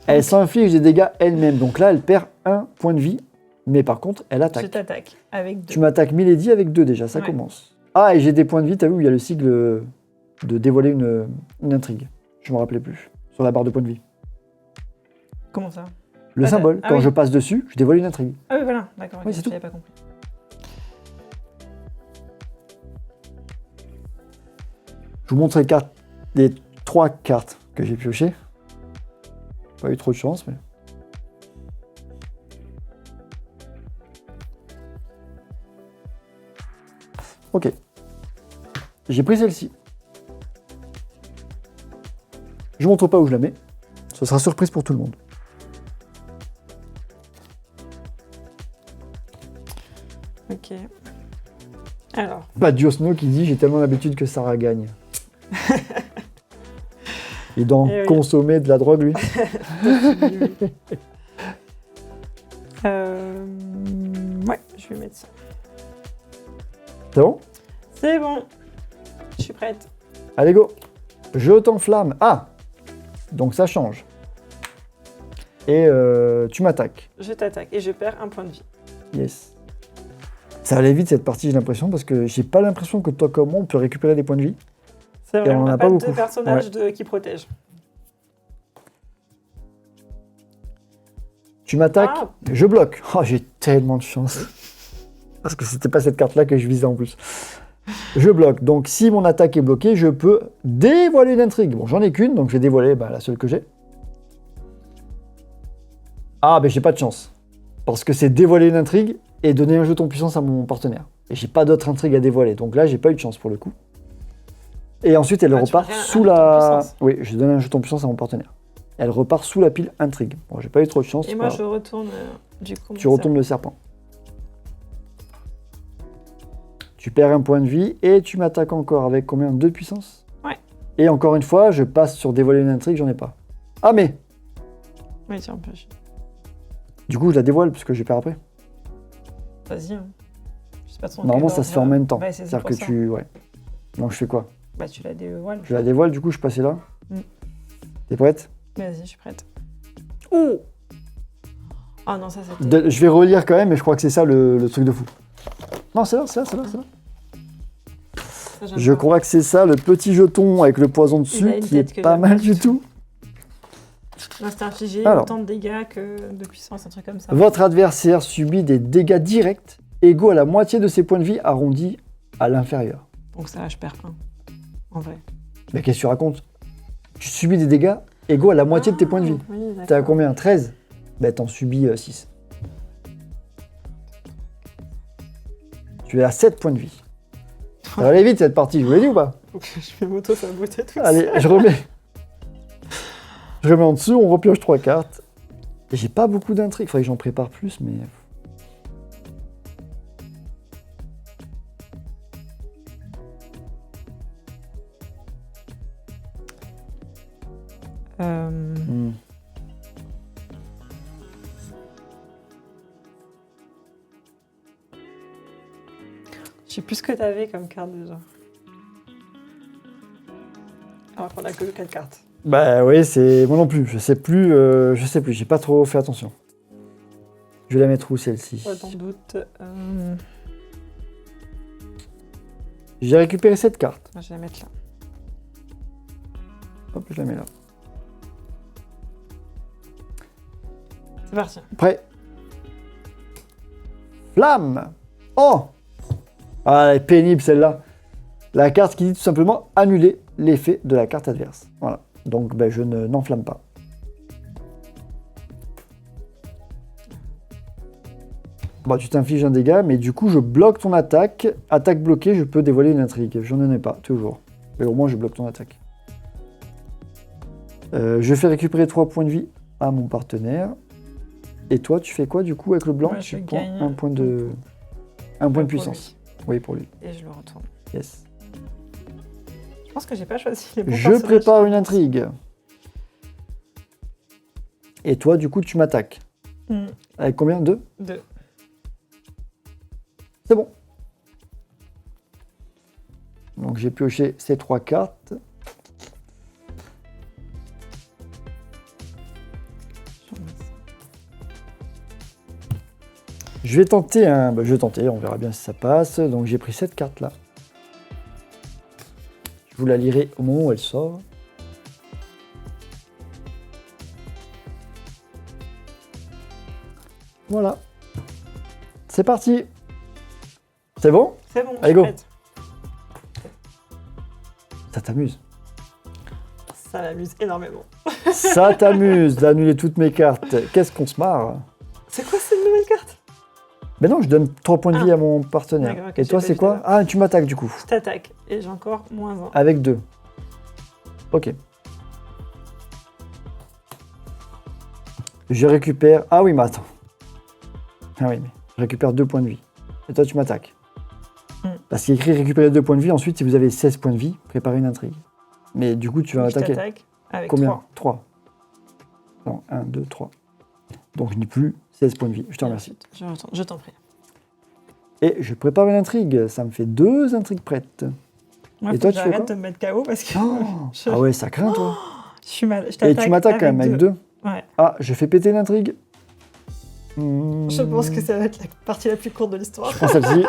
Elle s'inflige des dégâts elle-même. Donc là, elle perd un point de vie, mais par contre, elle attaque. Je t'attaque avec 2. Tu m'attaques Milady avec 2 déjà, ça commence. Ah, et j'ai des points de vie, t'as vu, où il y a le sigle de dévoiler une intrigue. Je me rappelais plus. Sur la barre de points de vie. Comment ça? Le symbole, quand je passe dessus, je dévoile une intrigue. Ah oui, voilà, d'accord, oui, c'est tout. J'avais pas compris. Je vous montre les 3 cartes que j'ai piochées. Pas eu trop de chance, mais... Ok. J'ai pris celle-ci. Je montre pas où je la mets. Ce sera surprise pour tout le monde. Ok. Alors. Bah, Diosno qui dit j'ai tellement l'habitude que Sarah gagne. Il doit consommer de la drogue, lui. Ouais, je vais mettre ça. C'est bon? C'est bon. Je suis prête. Allez, go. Je t'enflamme. Ah! Donc ça change. Et tu m'attaques. Je t'attaque et je perds un point de vie. Yes. Ça allait vite cette partie, j'ai l'impression, parce que j'ai pas l'impression que toi comme moi, on peut récupérer des points de vie. C'est vrai, on n'a pas pas beaucoup. De personnages qui protègent. Tu m'attaques, je bloque. Oh, j'ai tellement de chance. Parce que c'était pas cette carte-là que je visais en plus. Je bloque. Donc si mon attaque est bloquée, je peux dévoiler une intrigue. Bon, j'en ai qu'une, donc je vais dévoiler la seule que j'ai. Ah, ben j'ai pas de chance. Parce que c'est dévoiler une intrigue et donner un jeton puissance à mon partenaire. Et j'ai pas d'autre intrigue à dévoiler. Donc là, j'ai pas eu de chance pour le coup. Et ensuite, elle repart sous la... Oui, je donne un jeton puissance à mon partenaire. Elle repart sous la pile intrigue. Bon, j'ai pas eu trop de chance. Et moi, je retourne du coup. Tu retournes le serpent. Tu perds un point de vie et tu m'attaques encore avec combien? 2 de puissance? Ouais. Et encore une fois, je passe sur dévoiler une intrigue, j'en ai pas. Ah mais... Oui, tiens, un peu. Du coup, je la dévoile puisque je perds après. Vas-y. Hein. Je sais pas ton Normalement, ça se fait en même temps. Ouais, c'est-à-dire que tu... Ouais. Donc je fais quoi? Bah, tu la dévoiles. Je la dévoile, du coup, je passais là. T'es prête? Vas-y, je suis prête. Oh! Ah non, ça c'était... Je vais relire quand même, mais je crois que c'est ça le truc de fou. Non, c'est là. Je crois que c'est ça, le petit jeton avec le poison dessus, qui est pas mal du tout. Non, c'est infligé autant de dégâts que de puissance, un truc comme ça. Votre adversaire subit des dégâts directs égaux à la moitié de ses points de vie arrondis à l'inférieur. Donc ça, je perds 1, en vrai. Mais qu'est-ce que tu racontes? Tu subis des dégâts égaux à la moitié de tes points de vie. Oui, t'es à combien? 13? Ben t'en subis 6. Tu es à 7 points de vie. Ça va aller vite cette partie, je vous l'ai dit ou pas? Faut que je fais m'auto-saboter tout ça. Allez, je remets. Je remets en dessous, on repioche 3 cartes. Et j'ai pas beaucoup d'intrigues, faudrait que j'en prépare plus, mais... Je sais plus ce que t'avais comme carte déjà. Alors qu'on a que 4 cartes. Bah oui, c'est moi non plus. Je sais plus. J'ai pas trop fait attention. Je vais la mettre où celle-ci? Pas d'en doute. J'ai récupéré cette carte. Je vais la mettre là. Hop, je la mets là. C'est parti. Prêt. Flamme. Oh. Ah, elle est pénible celle-là. La carte qui dit tout simplement annuler l'effet de la carte adverse. Voilà. Donc je n'enflamme pas. Bon, tu t'infliges un dégât, mais du coup je bloque ton attaque. Attaque bloquée, je peux dévoiler une intrigue. Je n'en ai pas, toujours. Mais au moins je bloque ton attaque. Je fais récupérer 3 points de vie à mon partenaire. Et toi, tu fais quoi du coup avec le blanc? Moi, tu prends un point de puissance. Oui, pour lui. Et je le retourne. Yes. Je pense que j'ai pas choisi les bons Je personnages. prépare une intrigue. Et toi, du coup, tu m'attaques. Avec combien? 2? 2. C'est bon. Donc j'ai pioché ces 3 cartes. Je vais tenter je vais tenter, on verra bien si ça passe. Donc j'ai pris cette carte là. Je vous la lirai au moment où elle sort. Voilà. C'est parti. C'est bon? C'est bon, allez, go. Prête. Ça t'amuse? Ça m'amuse énormément. Ça t'amuse d'annuler toutes mes cartes. Qu'est-ce qu'on se marre? C'est quoi cette nouvelle carte? Ben non, je donne 3 points de vie à mon partenaire. D'accord, ok, et toi, j'ai c'est pas vu quoi? Ah, tu m'attaques du coup. Je t'attaque et j'ai encore -1. Avec 2. Ok. Je récupère... Ah oui, mais attends. Ah oui, mais je récupère 2 points de vie. Et toi, tu m'attaques. Parce qu'il y a écrit récupérer 2 points de vie. Ensuite, si vous avez 16 points de vie, préparez une intrigue. Mais du coup, tu vas m'attaquer. Je t'attaque avec Combien? 3. Non, 1, 2, 3. Donc, je n'ai plus 16 points de vie. Je te remercie. Je t'en prie. Et je prépare une intrigue. Ça me fait 2 intrigues prêtes. Moi, et toi, tu fais quoi? J'arrête de me mettre KO parce que... Oh ah ouais, ça craint, toi. Je Et tu m'attaques quand même avec 2. Ouais. Ah, je fais péter l'intrigue. Je pense que ça va être la partie la plus courte de l'histoire. Je prends celle-ci.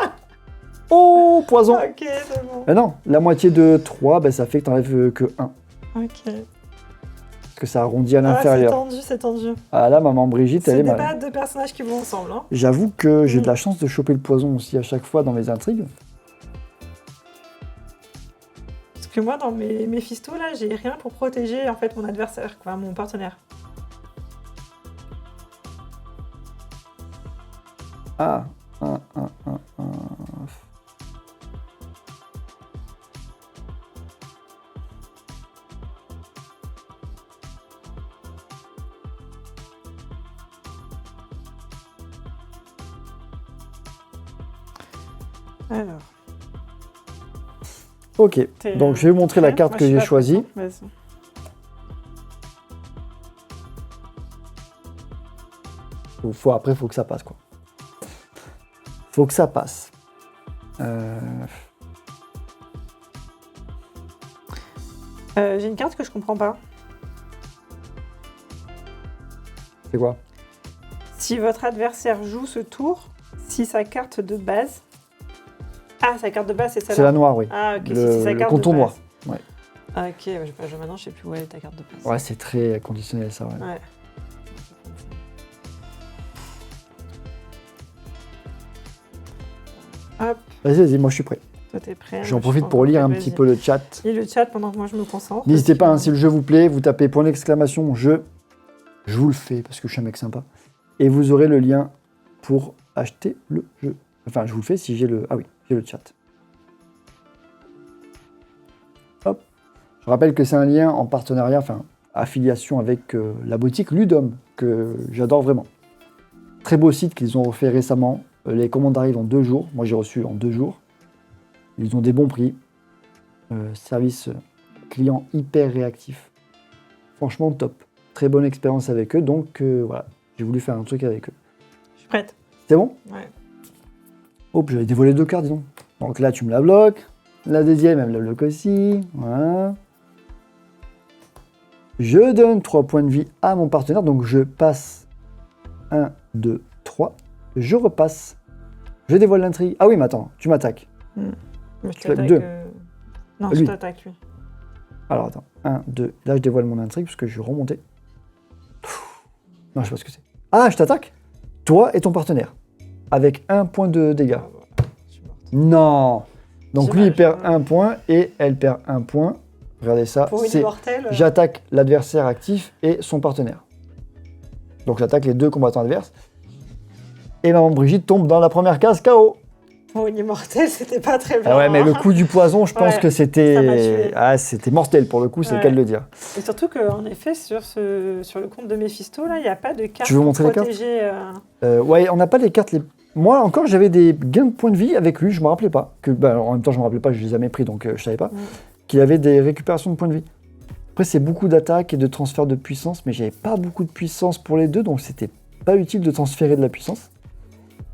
Oh, poison. Ok, c'est bon. Mais non, la moitié de 3, ben, ça fait que t'enlèves que 1. Ok. Parce que ça arrondit à l'inférieur. C'est tendu. Ah là, maman Brigitte, elle est mal. C'est pas deux personnages qui vont ensemble. Hein. J'avoue que j'ai de la chance de choper le poison aussi à chaque fois dans mes intrigues. Parce que moi, dans mes Méphisto, là, j'ai rien pour protéger en fait mon adversaire, quoi, mon partenaire. Ah, Alors. Ok, donc je vais vous montrer la carte que j'ai choisie. Après, il faut que ça passe, quoi. Faut que ça passe. J'ai une carte que je comprends pas. C'est quoi? Si votre adversaire joue ce tour, si sa carte de base... Ah, sa carte de base, c'est celle-là. C'est la noire, oui. Ah, ok, c'est sa carte contour de base. noir. Ouais. Ah, ok, maintenant je sais plus où est ta carte de base. Ouais, c'est très conditionnel, ça, ouais. Ouais. Hop. Vas-y, moi je suis prêt. Toi, t'es prêt. J'en profite pour lire un petit peu le chat. Lis le chat pendant que moi je me concentre. N'hésitez pas, hein, si le jeu vous plaît, vous tapez point d'exclamation jeu. Je vous le fais parce que je suis un mec sympa. Et vous aurez le lien pour acheter le jeu. Enfin, je vous le fais si j'ai le... Ah oui, j'ai le chat. Hop. Je rappelle que c'est un lien en partenariat, enfin, affiliation avec la boutique Ludum, que j'adore vraiment. Très beau site qu'ils ont refait récemment. Les commandes arrivent en 2 jours. Moi, j'ai reçu en 2 jours. Ils ont des bons prix. Service client hyper réactif. Franchement, top. Très bonne expérience avec eux. Donc, voilà. J'ai voulu faire un truc avec eux. Je suis prête. C'est bon? Ouais. Oh, j'avais dévoilé 2 cartes, dis donc. Donc là, tu me la bloques. La deuxième, elle me la bloque aussi. Voilà. Je donne 3 points de vie à mon partenaire. Donc, je passe 1, 2, 3. Je repasse. Je dévoile l'intrigue. Ah oui, mais attends, tu m'attaques. Mais je t'attaque. 2. Non, Lui. je t'attaque, lui. Alors, attends. 1, 2. Là, je dévoile mon intrigue parce que je suis remonté. Non, je sais pas ce que c'est. Ah, je t'attaque. Toi et ton partenaire. Avec 1 point de dégâts. Ah, voilà. Je suis morte. Non. Donc, lui, il perd 1 point et elle perd 1 point. Regardez ça. Pour une immortelle. J'attaque l'adversaire actif et son partenaire. Donc, j'attaque les 2 combattants adverses. Et maman Brigitte tombe dans la première case KO. Pour une immortelle, c'était pas très bien. Ah ouais, mais le coup du poison, je pense que ça m'a tué. c'était mortel pour le coup, c'est le cas de le dire. Et surtout qu'en effet, sur le compte de Méphisto, là, il n'y a pas de carte Tu veux montrer les cartes ouais, on n'a pas les cartes. Moi, encore, j'avais des gains de points de vie avec lui, je me rappelais pas. En même temps, je me rappelais pas, je les ai jamais pris, donc je savais pas. Qu'il avait des récupérations de points de vie. Après, c'est beaucoup d'attaques et de transfert de puissance, mais j'avais pas beaucoup de puissance pour les deux, donc c'était pas utile de transférer de la puissance.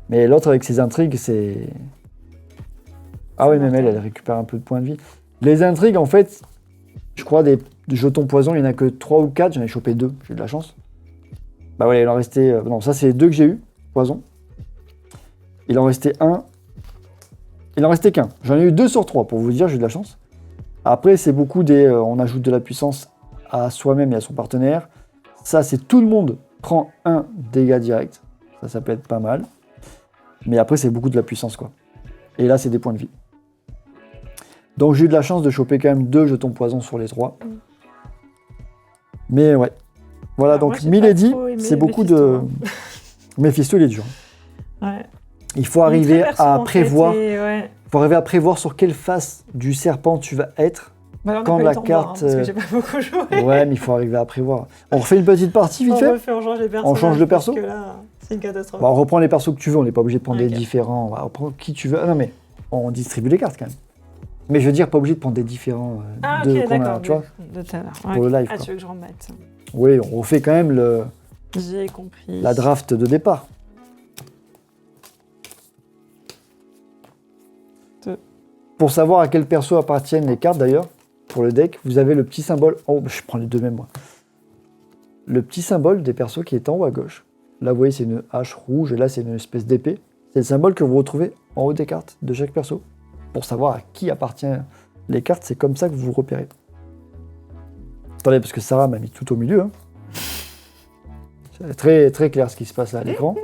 Mais l'autre, avec ses intrigues, c'est... Ah ouais, même elle récupère un peu de points de vie. Les intrigues, en fait, je crois des jetons poison, il n'y en a que 3 ou 4, j'en ai chopé 2, j'ai eu de la chance. Bah ouais, il en restait... Non, ça c'est les 2 que j'ai eu, poison. Il en restait 1. Il en restait qu'un. J'en ai eu 2 sur 3, pour vous dire, j'ai eu de la chance. Après, c'est beaucoup des... on ajoute de la puissance à soi-même et à son partenaire. Ça, c'est tout le monde prend 1 dégât direct. Ça peut être pas mal. Mais après, c'est beaucoup de la puissance, quoi. Et là, c'est des points de vie. Donc, j'ai eu de la chance de choper quand même 2 jetons poison sur les 3. Mais ouais. Voilà, donc moi, Milady, c'est beaucoup de... Méphisto, il est dur. Ouais. Il faut arriver à prévoir. Ouais. Faut arriver à prévoir sur quelle face du serpent tu vas être. Bah, quand la carte. Parce que j'ai pas beaucoup joué. Ouais, mais il faut arriver à prévoir. On refait une petite partie vite fait. On change les personnages. On change de perso. Parce que là, c'est une catastrophe. Bon, on reprend les persos que tu veux. On n'est pas obligé de prendre des différents. On va reprendre qui tu veux. Ah non, mais on distribue les cartes quand même. Mais je veux dire, pas obligé de prendre des différents. Ok, d'accord. Tu vois, de tout à l'heure. pour le live. Ah, tu veux que je remette? Oui, on refait quand même J'ai compris. la draft de départ. Pour savoir à quel perso appartiennent les cartes d'ailleurs, pour le deck, vous avez le petit symbole. Oh, je prends les deux mêmes moi. Le petit symbole des persos qui est en haut à gauche. Là, vous voyez, c'est une hache rouge et là, c'est une espèce d'épée. C'est le symbole que vous retrouvez en haut des cartes de chaque perso. Pour savoir à qui appartiennent les cartes, c'est comme ça que vous vous repérez. Attendez, parce que Sarah m'a mis tout au milieu. Hein. C'est très, très clair ce qui se passe là à l'écran.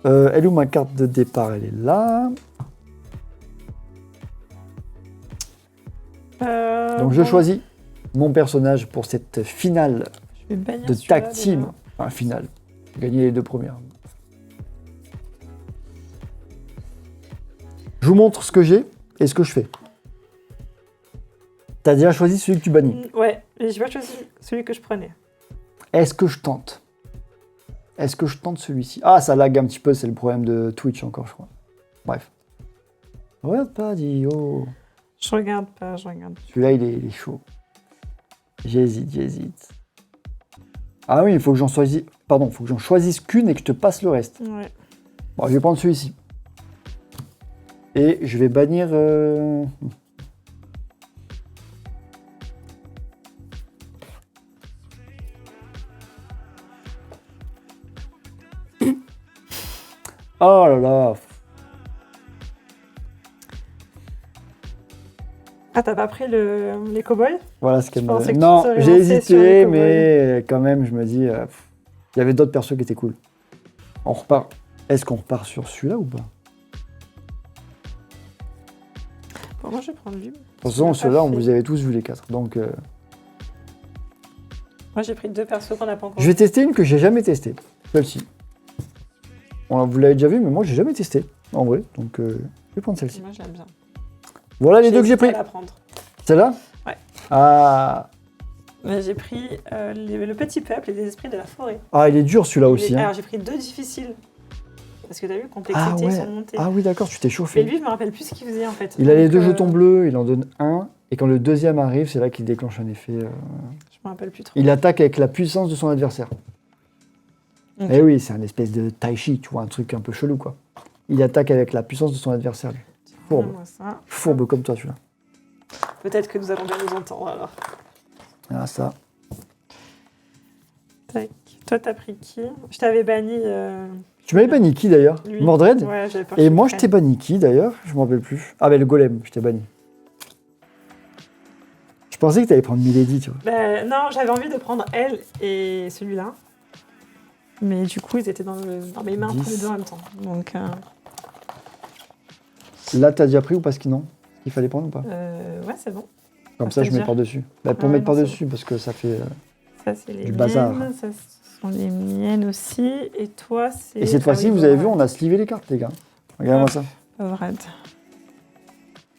Elle est où ma carte de départ? Elle est là. Donc je choisis mon personnage pour cette finale de tag team. Enfin, finale. J'ai gagné les deux premières. Je vous montre ce que j'ai et ce que je fais. T'as déjà choisi celui que tu bannis? Ouais, mais j'ai pas choisi celui que je prenais. Est-ce que je tente? Est-ce que je tente celui-ci? Ah, ça lag un petit peu, c'est le problème de Twitch encore, je crois. Bref. Regarde pas, Dio. Je regarde pas. Celui-là, il est chaud. J'hésite. Ah oui, il faut que j'en choisisse... Pardon, il faut que j'en choisisse qu'une et que je te passe le reste. Ouais. Bon, je vais prendre celui-ci. Et je vais bannir... Oh là là. Ah, t'as pas pris les cow-boys? Voilà ce qu'elle me... pensais que Non, tu serais j'ai lancé sur les hésité, cow-boys. mais quand même, je me dis... il y avait d'autres persos qui étaient cool. On repart. Est-ce qu'on repart sur celui-là ou pas? Bon, moi, je vais prendre lui. De toute façon, ceux-là, on vous avez tous vu les quatre. Donc, moi, j'ai pris deux persos qu'on n'a pas encore je vais tester une que j'ai jamais testée. Celle-ci. Vous l'avez déjà vu, mais moi, j'ai jamais testé, en vrai. Donc, je vais prendre celle-ci. Moi, j'aime bien. Voilà les deux que j'ai pris. À la prendre. Celle-là? Ouais. Ah. Mais j'ai pris le petit peuple et les esprits de la forêt. Ah, il est dur celui-là aussi. Hein. Alors, j'ai pris deux difficiles. Parce que t'as vu, complexité, ils sont montés. Ah oui, d'accord, tu t'es chauffé. Et lui, je me rappelle plus ce qu'il faisait en fait. Il a les deux jetons bleus, il en donne un. Et quand le deuxième arrive, c'est là qu'il déclenche un effet. Je me rappelle plus trop. Il attaque avec la puissance de son adversaire. Okay. Eh oui, c'est un espèce de tai chi, tu vois, un truc un peu chelou, quoi. Il attaque avec la puissance de son adversaire, lui. Fourbe. Fourbe comme toi, celui-là. Peut-être que nous allons bien nous entendre, alors. Ah, ça. Tac. Toi, t'as pris qui? Je t'avais banni... Tu m'avais banni qui, d'ailleurs? Mordred? Ouais, j'avais pas. Et moi, je t'ai banni qui, d'ailleurs? Je me rappelle plus. Ah, ben le golem, je t'ai banni. Je pensais que t'allais prendre Milady, tu vois. Non, j'avais envie de prendre elle et celui-là. Mais du coup, ils étaient dans mes mains tous les deux en même temps. Donc, là, t'as déjà pris ou pas ce qu'il fallait prendre ou pas? Ouais, c'est bon. Comme ça, je mets par-dessus. Pour mettre par-dessus, parce que ça fait ça, c'est les du bazar. Miennes, ça, ce sont les miennes aussi. Et toi, c'est... Et cette fois-ci, vous avez vu, on a slivé les cartes, les gars. Regardez-moi ça. Vrai.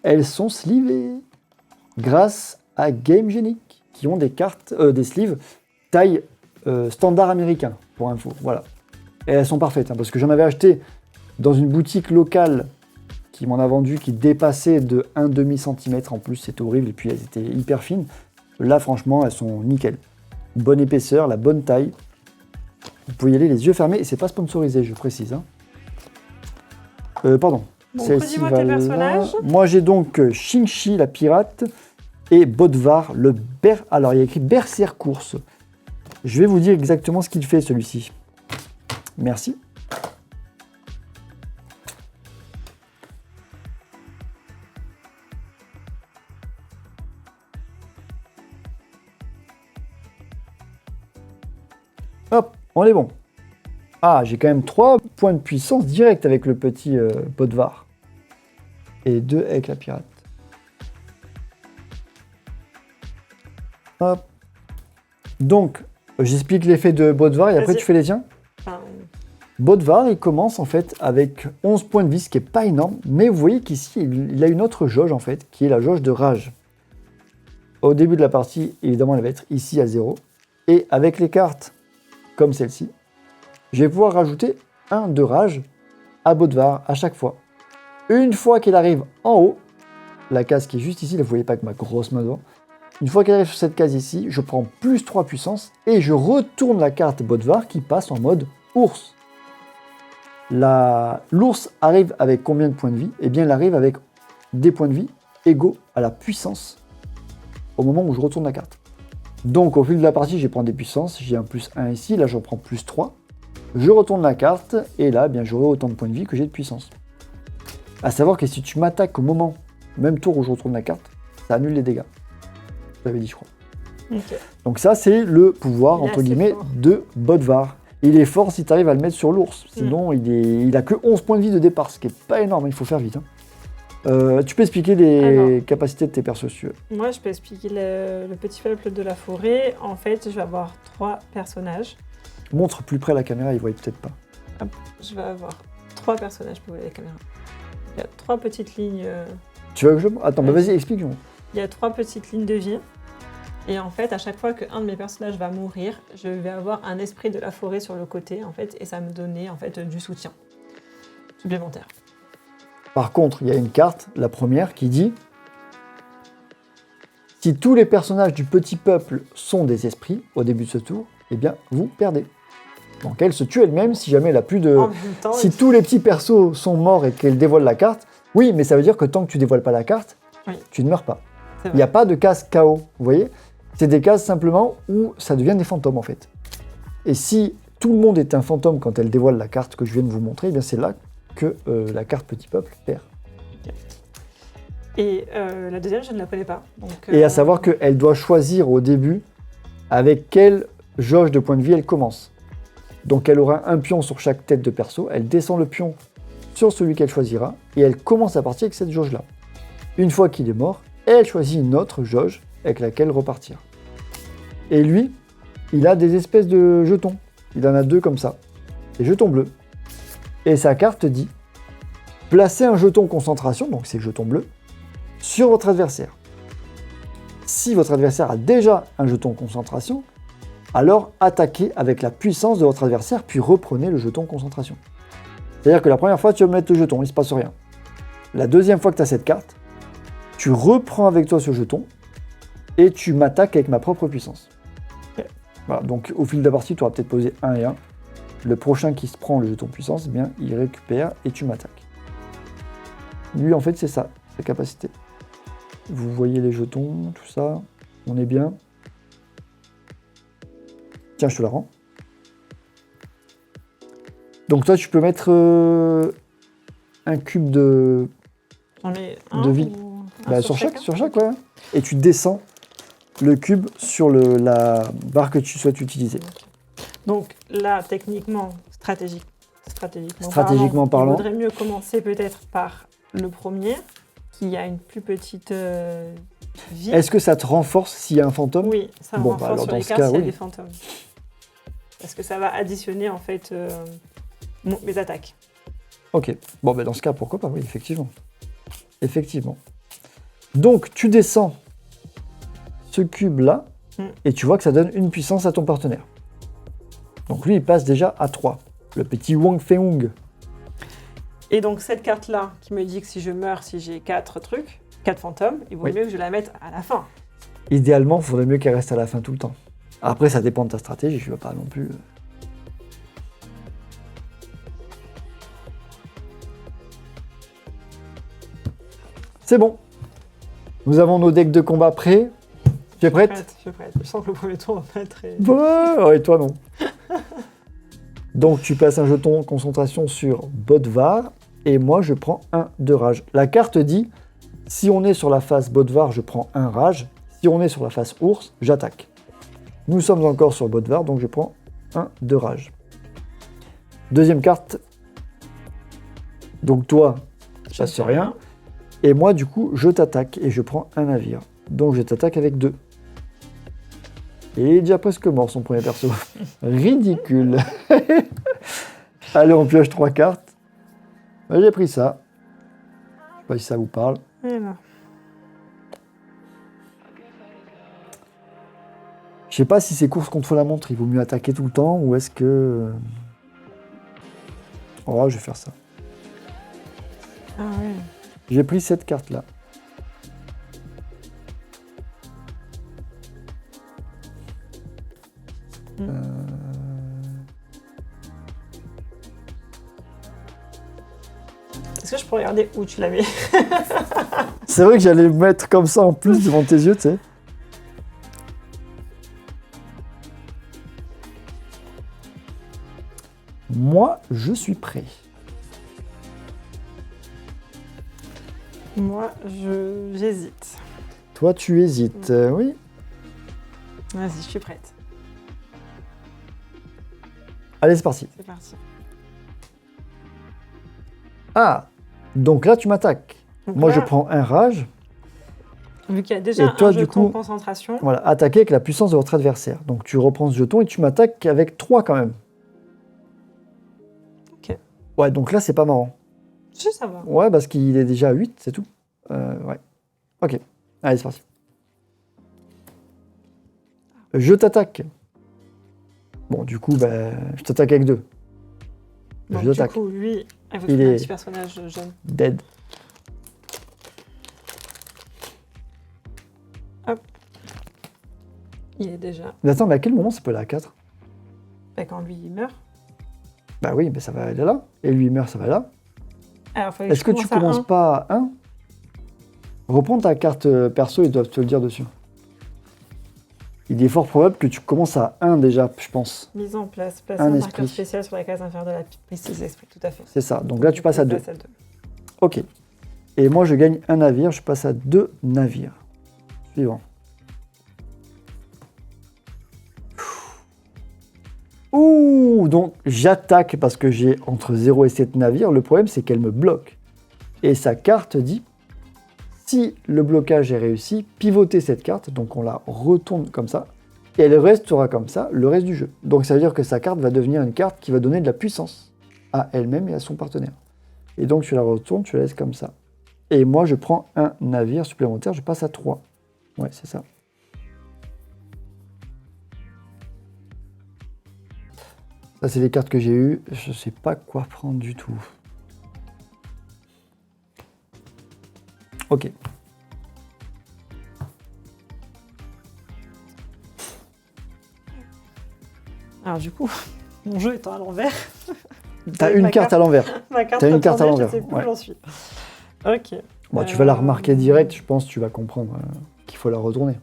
Elles sont slivées grâce à Game Genic, qui ont des cartes, des sleeves taille standard américain, pour info. Voilà. Et elles sont parfaites, hein, parce que j'en avais acheté dans une boutique locale qui m'en a vendu, qui dépassait de 1,5 cm en plus, c'était horrible, et puis elles étaient hyper fines. Là, franchement, elles sont nickel. Bonne épaisseur, la bonne taille. Vous pouvez y aller les yeux fermés, et c'est pas sponsorisé, je précise. Hein. Pardon. Bon, dis-moi tes personnages. Moi, j'ai donc Xingxi, la pirate, et Bodvar, le Alors, il y a écrit Berserk Course. Je vais vous dire exactement ce qu'il fait, celui-ci. Merci. Hop, on est bon. Ah, j'ai quand même 3 points de puissance direct avec le petit Bodvar. Et 2 avec la pirate. Hop. Donc, j'explique l'effet de Bodvar et après tu fais les tiens. Enfin, Bodvar, il commence en fait avec 11 points de vie, ce qui n'est pas énorme, mais vous voyez qu'ici, il a une autre jauge en fait, qui est la jauge de rage. Au début de la partie, évidemment, elle va être ici à 0. Et avec les cartes comme celle-ci, je vais pouvoir rajouter 1 de rage à Bodvar à chaque fois. Une fois qu'il arrive en haut, la case qui est juste ici, là, vous ne voyez pas que ma grosse main devant, une fois qu'elle arrive sur cette case ici, je prends plus 3 puissance et je retourne la carte Bodvar qui passe en mode ours. L'ours arrive avec combien de points de vie? Eh bien, il arrive avec des points de vie égaux à la puissance au moment où je retourne la carte. Donc, au fil de la partie, je vais prendre des puissances. J'ai un plus 1 ici, là, j'en prends plus 3. Je retourne la carte et là, eh bien, j'aurai autant de points de vie que j'ai de puissance. À savoir que si tu m'attaques au moment, même tour où je retourne la carte, ça annule les dégâts. Je l'avais dit, je crois. Okay. Donc ça, c'est le pouvoir, entre guillemets, de Bodvar. Il est fort si tu arrives à le mettre sur l'ours. Sinon, il a que 11 points de vie de départ, ce qui n'est pas énorme, il faut faire vite. Tu peux expliquer les capacités de tes persos, si tu veux. Moi, je peux expliquer le petit peuple de la forêt. En fait, je vais avoir 3 personnages. Montre plus près la caméra, ils ne voient peut-être pas. Hop, je vais avoir 3 personnages pour voir la caméra. Il y a 3 petites lignes... Tu veux que je... Attends, bah vas-y, explique-moi. Il y a 3 petites lignes de vie. Et en fait, à chaque fois qu'un de mes personnages va mourir, je vais avoir un esprit de la forêt sur le côté, en fait, et ça me donnait en fait du soutien supplémentaire. Par contre, il y a une carte, la première, qui dit « Si tous les personnages du petit peuple sont des esprits, au début de ce tour, eh bien, vous perdez. » Donc elle se tue elle-même si jamais elle a plus de... Si tous les petits persos sont morts et qu'elle dévoile la carte, oui, mais ça veut dire que tant que tu dévoiles pas la carte, tu ne meurs pas. Il n'y a pas de case KO, vous voyez? C'est des cases simplement où ça devient des fantômes en fait. Et si tout le monde est un fantôme quand elle dévoile la carte que je viens de vous montrer, eh bien c'est là que la carte Petit Peuple perd. Okay. Et la deuxième, je ne la connais pas. Donc, et à savoir qu'elle doit choisir au début avec quelle jauge de points de vie elle commence. Donc elle aura un pion sur chaque tête de perso, elle descend le pion sur celui qu'elle choisira et elle commence à partir avec cette jauge-là. Une fois qu'il est mort, elle choisit une autre jauge avec laquelle repartir. Et lui, il a des espèces de jetons. Il en a 2 comme ça. Des jetons bleus. Et sa carte dit « Placez un jeton concentration, donc c'est le jeton bleu, sur votre adversaire. Si votre adversaire a déjà un jeton concentration, alors attaquez avec la puissance de votre adversaire, puis reprenez le jeton concentration. » C'est-à-dire que la première fois, tu vas mettre le jeton, il ne se passe rien. La deuxième fois que tu as cette carte, tu reprends avec toi ce jeton et tu m'attaques avec ma propre puissance. Voilà, donc au fil de la partie, tu auras peut-être posé 1 et 1. Le prochain qui se prend le jeton puissance, eh bien, il récupère et tu m'attaques. Lui, en fait, c'est ça, sa capacité. Vous voyez les jetons, tout ça, on est bien. Tiens, je te la rends. Donc toi, tu peux mettre un cube de vie. Sur chaque, ouais. Et tu descends le cube sur la barre que tu souhaites utiliser. Donc là, techniquement, stratégiquement parlant, il vaudrait mieux commencer peut-être par le premier, qui a une plus petite vie. Est-ce que ça te renforce s'il y a un fantôme? Oui, ça me renforce sur les cartes s'il y a des fantômes. Parce que ça va additionner en fait mes attaques. Ok, bon dans ce cas, pourquoi pas, oui, effectivement. Effectivement. Donc tu descends ce cube-là, et tu vois que ça donne une puissance à ton partenaire. Donc lui, il passe déjà à 3. Le petit Wang Feung. Et donc cette carte-là, qui me dit que si je meurs, si j'ai 4 fantômes, il vaut mieux que je la mette à la fin. Idéalement, il faudrait mieux qu'elle reste à la fin tout le temps. Après, ça dépend de ta stratégie, je ne veux pas non plus... C'est bon. Nous avons nos decks de combat prêts. Tu es prête? Je suis prête. Je sens que le premier tour va pas être très... Ouais, et toi non. Donc tu passes un jeton concentration sur Bodvar et moi je prends 1 de rage. La carte dit, si on est sur la face Bodvar, je prends 1 rage. Si on est sur la face ours, j'attaque. Nous sommes encore sur Bodvar, donc je prends 1 de rage. Deuxième carte. Donc toi, ça se rien. Et moi, du coup, je t'attaque et je prends un navire. Donc, je t'attaque avec 2. Et il est déjà presque mort, son premier perso. Ridicule. Allez, on pioche 3 cartes. J'ai pris ça. Je sais pas si ça vous parle. Voilà. Je sais pas si c'est course contre la montre, il vaut mieux attaquer tout le temps ou est-ce que... Oh, je vais faire ça. Ah ouais. J'ai pris cette carte-là. Est-ce que je peux regarder où tu l'as mis? C'est vrai que j'allais le mettre comme ça en plus devant tes yeux, tu sais. Moi, je suis prêt. Moi, j'hésite. Toi, tu hésites, oui. Vas-y, je suis prête. Allez, c'est parti. C'est parti. Ah, donc là, tu m'attaques. Donc Moi, là, je prends un rage. Vu qu'il y a déjà Et toi, un du jeton coup, concentration. Voilà, attaquer avec la puissance de votre adversaire. Donc, tu reprends ce jeton et tu m'attaques avec 3 quand même. Ok. Ouais, donc là, c'est pas marrant. Si, ça va. Ouais, parce qu'il est déjà à 8, c'est tout. Ouais. Ok. Allez, c'est parti. Je t'attaque. Bon, du coup, je t'attaque avec 2. Donc, Je du t'attaque. coup, lui, il Il est un est- petit personnage jeune. Dead. Il est déjà. Mais attends, mais à quel moment ça peut aller à 4? Bah, quand lui, il meurt. Bah oui, mais ça va aller là. Et lui, il meurt, ça va là. Alors, faut Est-ce que tu commences pas à 1? Reprends ta carte perso, ils doivent te le dire dessus. Il est fort probable que tu commences à 1 déjà, je pense. Mise en place. Placer Un un marqueur esprit. spécial sur la case inférieure de la piste des esprits. Tout à fait. C'est ça. Donc là, tu passes à 2. Passe à 2. Ok. Et moi, je gagne un navire, je passe à 2 navires. Suivant. Ouh, donc j'attaque parce que j'ai entre 0 et 7 navires. Le problème, c'est qu'elle me bloque. Et sa carte dit, si le blocage est réussi, pivotez cette carte. Donc on la retourne comme ça. Et elle restera comme ça le reste du jeu. Donc ça veut dire que sa carte va devenir une carte qui va donner de la puissance à elle-même et à son partenaire. Et donc tu la retournes, tu la laisses comme ça. Et moi, je prends un navire supplémentaire, je passe à 3. Ouais, c'est ça. Ça, c'est les cartes que j'ai eues. Je sais pas quoi prendre du tout. Ok. Alors, du coup, mon jeu étant à l'envers. T'as une carte à l'envers. Ma carte T'as une carte à retournée, l'envers, Je sais plus ouais. où j'en suis. Ok. Bon, tu vas la remarquer direct, je pense que tu vas comprendre qu'il faut la retourner.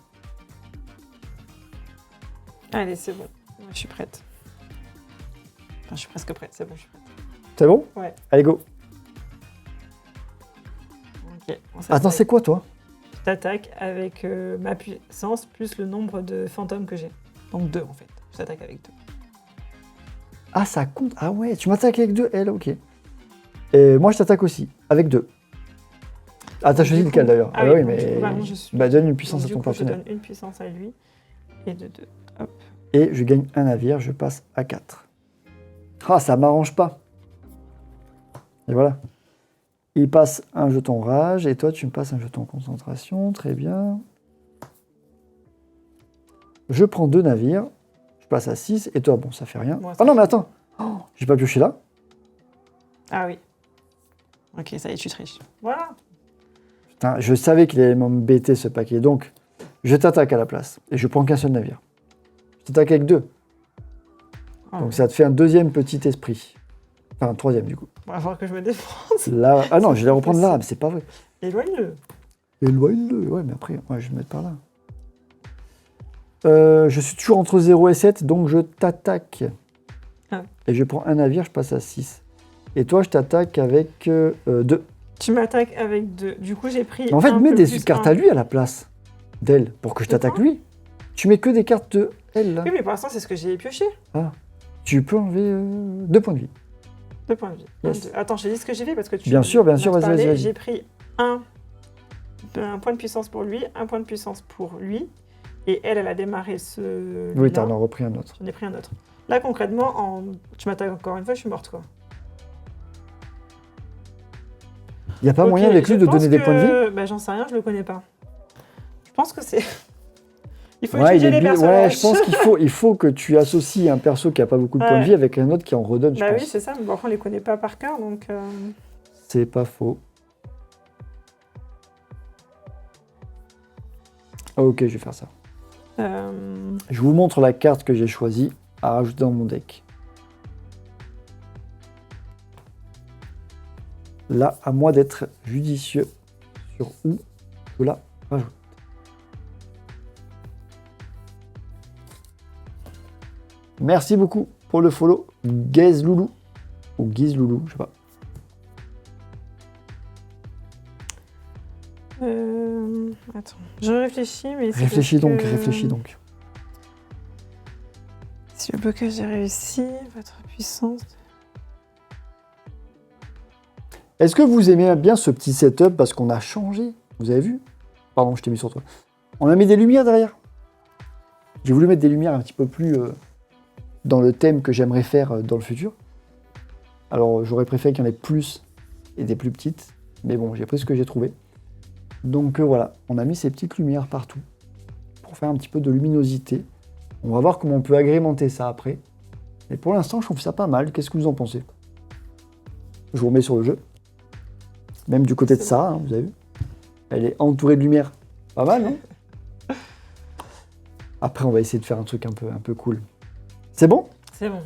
Allez, c'est bon. Moi, je suis prête. Enfin, je suis presque prête. C'est bon, je suis prête. C'est bon? Ouais. Allez, go. Ok. Attends, c'est quoi, toi? Je t'attaque avec ma puissance plus le nombre de fantômes que j'ai. Donc 2 en fait. Je t'attaque avec 2. Ah, ça compte. Ah ouais, tu m'attaques avec 2 L, ok. Et moi, je t'attaque aussi, avec 2. Ah, t'as choisi lequel d'ailleurs? Ah oui, mais. Je suis... donne une puissance à ton Je partenaire. donne une puissance à lui et de 2. Hop. Et je gagne un navire, je passe à 4. Ah, ça m'arrange pas. Et voilà. Il passe un jeton rage, et toi, tu me passes un jeton concentration. Très bien. Je prends 2 navires. Je passe à 6, et toi, bon, ça fait rien. Moi, ça Ah non, fait- mais attends. Oh, j'ai pas pioché là. Ah oui. Ok, ça y est, tu triches. Voilà. Putain, je savais qu'il allait m'embêter ce paquet, donc je t'attaque à la place. Et je prends qu'un seul navire. Je t'attaque avec 2. Oh. Donc ça te fait un deuxième petit esprit. Enfin, un troisième du coup. Il va falloir que je me défende. Là... Ah non, je vais C'est reprendre possible. là, mais c'est pas vrai. Éloigne-le. Éloigne-le, ouais, mais après, ouais, je vais le mettre par là. Je suis toujours entre 0 et 7, donc je t'attaque. Ah. Et je prends un navire, je passe à 6. Et toi, je t'attaque avec 2. Tu m'attaques avec 2. Du coup, j'ai pris. En fait, un mets peu des plus cartes un. à lui à la place d'elle, pour que je De t'attaque quoi lui. Tu mets que des cartes de elle, là. Oui, mais pour l'instant, c'est ce que j'ai pioché. Tu peux enlever 2 points de vie. 2 points de vie. Yes. 1, 2. Attends, je te dis ce que j'ai fait parce que tu. Bien sûr, m'as vas-y, parlé. vas-y. J'ai pris un point de puissance pour lui, un point de puissance pour lui. Et elle a démarré ce. Oui, t'en as repris un autre. J'en ai pris un autre. Là, concrètement, tu m'attaques encore une fois, je suis morte, quoi. Il n'y a pas moyen avec lui de donner des points de vie? Bah, j'en sais rien, je le connais pas. Je pense que c'est... Il faut étudier les personnages. Ouais, je pense qu'il faut que tu associes un perso qui a pas beaucoup de points de vie avec un autre qui en redonne, je pense. Bah oui, c'est ça, mais bon, on les connaît pas par cœur, donc... C'est pas faux. Ok, je vais faire ça. Je vous montre la carte que j'ai choisie à rajouter dans mon deck. Là, à moi d'être judicieux sur où je la rajoute. Merci beaucoup pour le follow, Gazloulou. Ou Gizloulou, je sais pas. Attends, je réfléchis, mais... Réfléchis donc. Si le blocage est réussi, votre puissance... Est-ce que vous aimez bien ce petit setup parce qu'on a changé? Vous avez vu? Pardon, je t'ai mis sur toi. On a mis des lumières derrière. J'ai voulu mettre des lumières un petit peu plus dans le thème que j'aimerais faire dans le futur. Alors, j'aurais préféré qu'il y en ait plus et des plus petites. Mais bon, j'ai pris ce que j'ai trouvé. Donc voilà, on a mis ces petites lumières partout pour faire un petit peu de luminosité. On va voir comment on peut agrémenter ça après. Et pour l'instant, je trouve ça pas mal. Qu'est-ce que vous en pensez? Je vous remets sur le jeu. Même du côté de Sarah, hein, vous avez vu. Elle est entourée de lumière. Pas mal, non? Après, on va essayer de faire un truc un peu cool. C'est bon? C'est bon.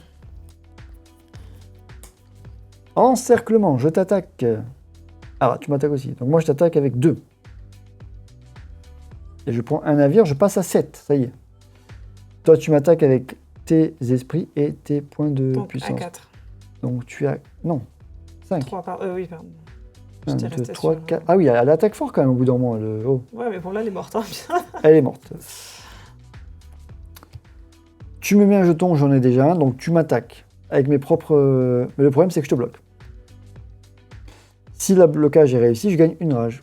Encerclement, je t'attaque. Ah, tu m'attaques aussi. Donc moi, je t'attaque avec 2. Et je prends un navire, je passe à 7. Ça y est. Toi, tu m'attaques avec tes esprits et tes points de puissance. À 4. Donc tu as... Non. 5. 3, oui, pardon. 1, 2, 3, 4... Ah oui, elle attaque fort quand même au bout d'un moment. Oh. Ouais, mais bon, là, elle est morte. Hein. Elle est morte. Tu me mets un jeton, j'en ai déjà un, donc tu m'attaques avec mes propres... Mais le problème, c'est que je te bloque. Si le blocage est réussi, je gagne une rage.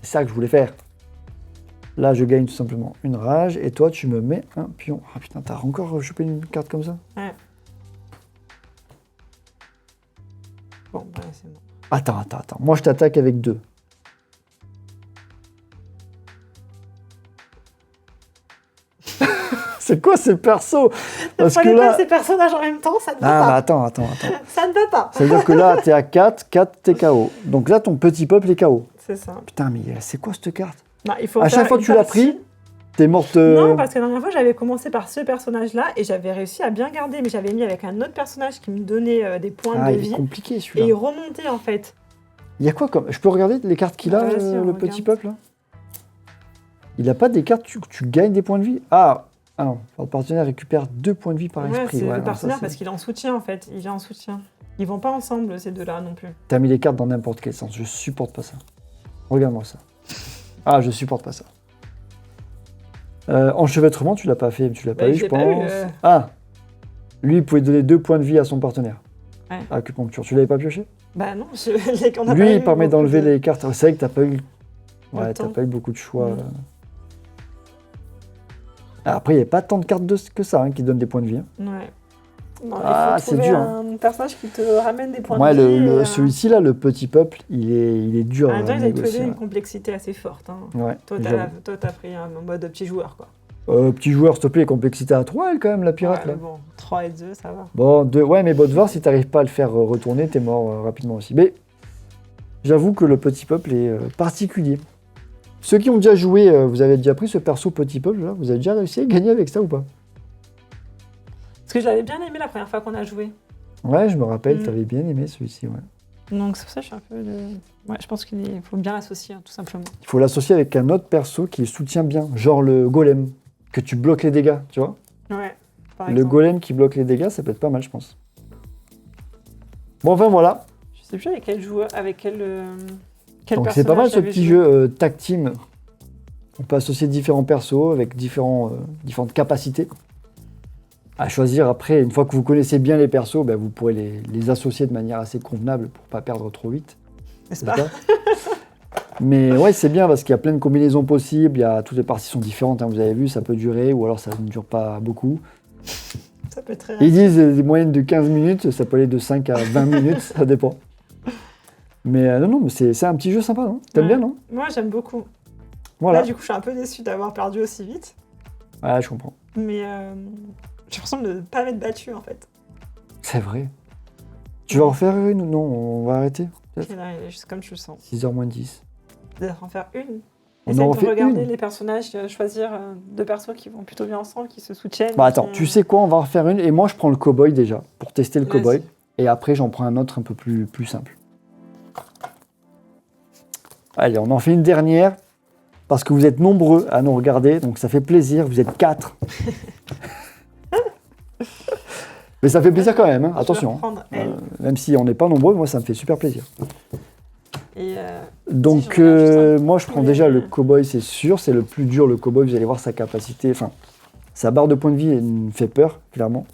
C'est ça que je voulais faire. Là, je gagne tout simplement une rage, et toi, tu me mets un pion. Ah putain, t'as encore chopé une carte comme ça? Ouais. Bon, bah, c'est bon. Attends. Moi, je t'attaque avec 2. C'est quoi ces persos? Parce que là... ces personnages en même temps, ça ne va pas. Ah, attends. Ça ne va pas. Ça veut dire que là, t'es à 4, t'es KO. Donc là, ton petit peuple est KO. C'est ça. Putain, mais c'est quoi cette carte? Non, il faut à chaque fois que tu l'as pris, t'es morte... Non, parce que la dernière fois, j'avais commencé par ce personnage-là et j'avais réussi à bien garder, mais j'avais mis avec un autre personnage qui me donnait des points de vie. Il est compliqué, celui-là. Et il remontait, en fait. Il y a quoi comme... Je peux regarder les cartes qu'il a, le petit peuple, là? Il n'a pas des cartes où tu gagnes des points de vie? Ah non, le partenaire récupère 2 points de vie par esprit. C'est le partenaire parce qu'il est en soutien, en fait. Il vient en soutien. Ils vont pas ensemble, ces deux-là, non plus. T'as mis les cartes dans n'importe quel sens. Je supporte pas ça. Regarde-moi ça. Ah, je supporte pas ça. Enchevêtrement, tu l'as pas fait, tu l'as pas eu, je pense. Ah, lui, il pouvait donner 2 points de vie à son partenaire. Ouais. Acupuncture, tu l'avais pas pioché? Bah non, lui, il permet d'enlever les cartes. C'est vrai que t'as pas eu... Ouais, t'as pas eu beaucoup de choix. Après, il n'y a pas tant de cartes que ça qui donnent des points de vie. Ouais. Non, c'est dur. Un personnage qui te ramène des points de vie. Celui-ci, là, le petit peuple, il est dur à négocier. Il a trouvé une complexité assez forte. Hein. Ouais, toi, t'as pris un mode petit joueur, quoi. Petit joueur, s'il te plaît, complexité à 3, elle, quand même, la pirate. Ouais, là. Bon, 3 et 2, ça va. Bon, 2, ouais, mais Bodvar, si t'arrives pas à le faire retourner, t'es mort rapidement aussi. Mais j'avoue que le petit peuple est particulier. Ceux qui ont déjà joué, vous avez déjà pris ce perso petit peuple, là, vous avez déjà réussi à gagner avec ça ou pas? Parce que j'avais bien aimé la première fois qu'on a joué. Ouais, je me rappelle, t'avais bien aimé celui-ci, ouais. Donc c'est pour ça que je suis un peu... Ouais, je pense qu'il faut bien l'associer, tout simplement. Il faut l'associer avec un autre perso qui le soutient bien, genre le golem, que tu bloques les dégâts, tu vois? Ouais, par exemple. Le exemple. golem qui bloque les dégâts, ça peut être pas mal, je pense. Bon, enfin, voilà. Je sais plus avec quel joueur, avec quel donc c'est pas mal ce petit jeu tag team. On peut associer différents persos avec différentes capacités. À choisir après, une fois que vous connaissez bien les persos, vous pourrez les associer de manière assez convenable pour pas perdre trop vite. N'est-ce pas? Mais ouais, c'est bien parce qu'il y a plein de combinaisons possibles, toutes les parties sont différentes, hein, vous avez vu, ça peut durer ou alors ça ne dure pas beaucoup. Ça peut être très Ils disent des moyennes de 15 minutes, ça peut aller de 5 à 20 minutes, ça dépend. Mais non, mais c'est un petit jeu sympa, non? T'aimes bien, non? Moi, j'aime beaucoup. Voilà. Là, du coup, je suis un peu déçue d'avoir perdu aussi vite. Ouais, je comprends. Mais j'ai l'impression de ne pas m'être battue, en fait. C'est vrai. Tu vas en faire une ou non? On va arrêter. Ok, là, il est juste comme tu le sens. 6h moins 10. En faire une. On Essaye en de fait regarder une. les personnages, choisir deux persos qui vont plutôt bien ensemble, qui se soutiennent. Bah attends, tu sais quoi? On va en refaire une. Et moi, je prends le cow-boy déjà, pour tester le cow-boy. Vas-y. Et après, j'en prends un autre un peu plus simple. Allez, on en fait une dernière. Parce que vous êtes nombreux à nous regarder, donc ça fait plaisir. Vous êtes 4. Mais ça fait plaisir quand même, hein. Attention. Même si on n'est pas nombreux, moi ça me fait super plaisir. Et donc si je moi je prends déjà le cow-boy, c'est sûr, c'est le plus dur le cow-boy, vous allez voir sa capacité, enfin sa barre de points de vie elle me fait peur, clairement.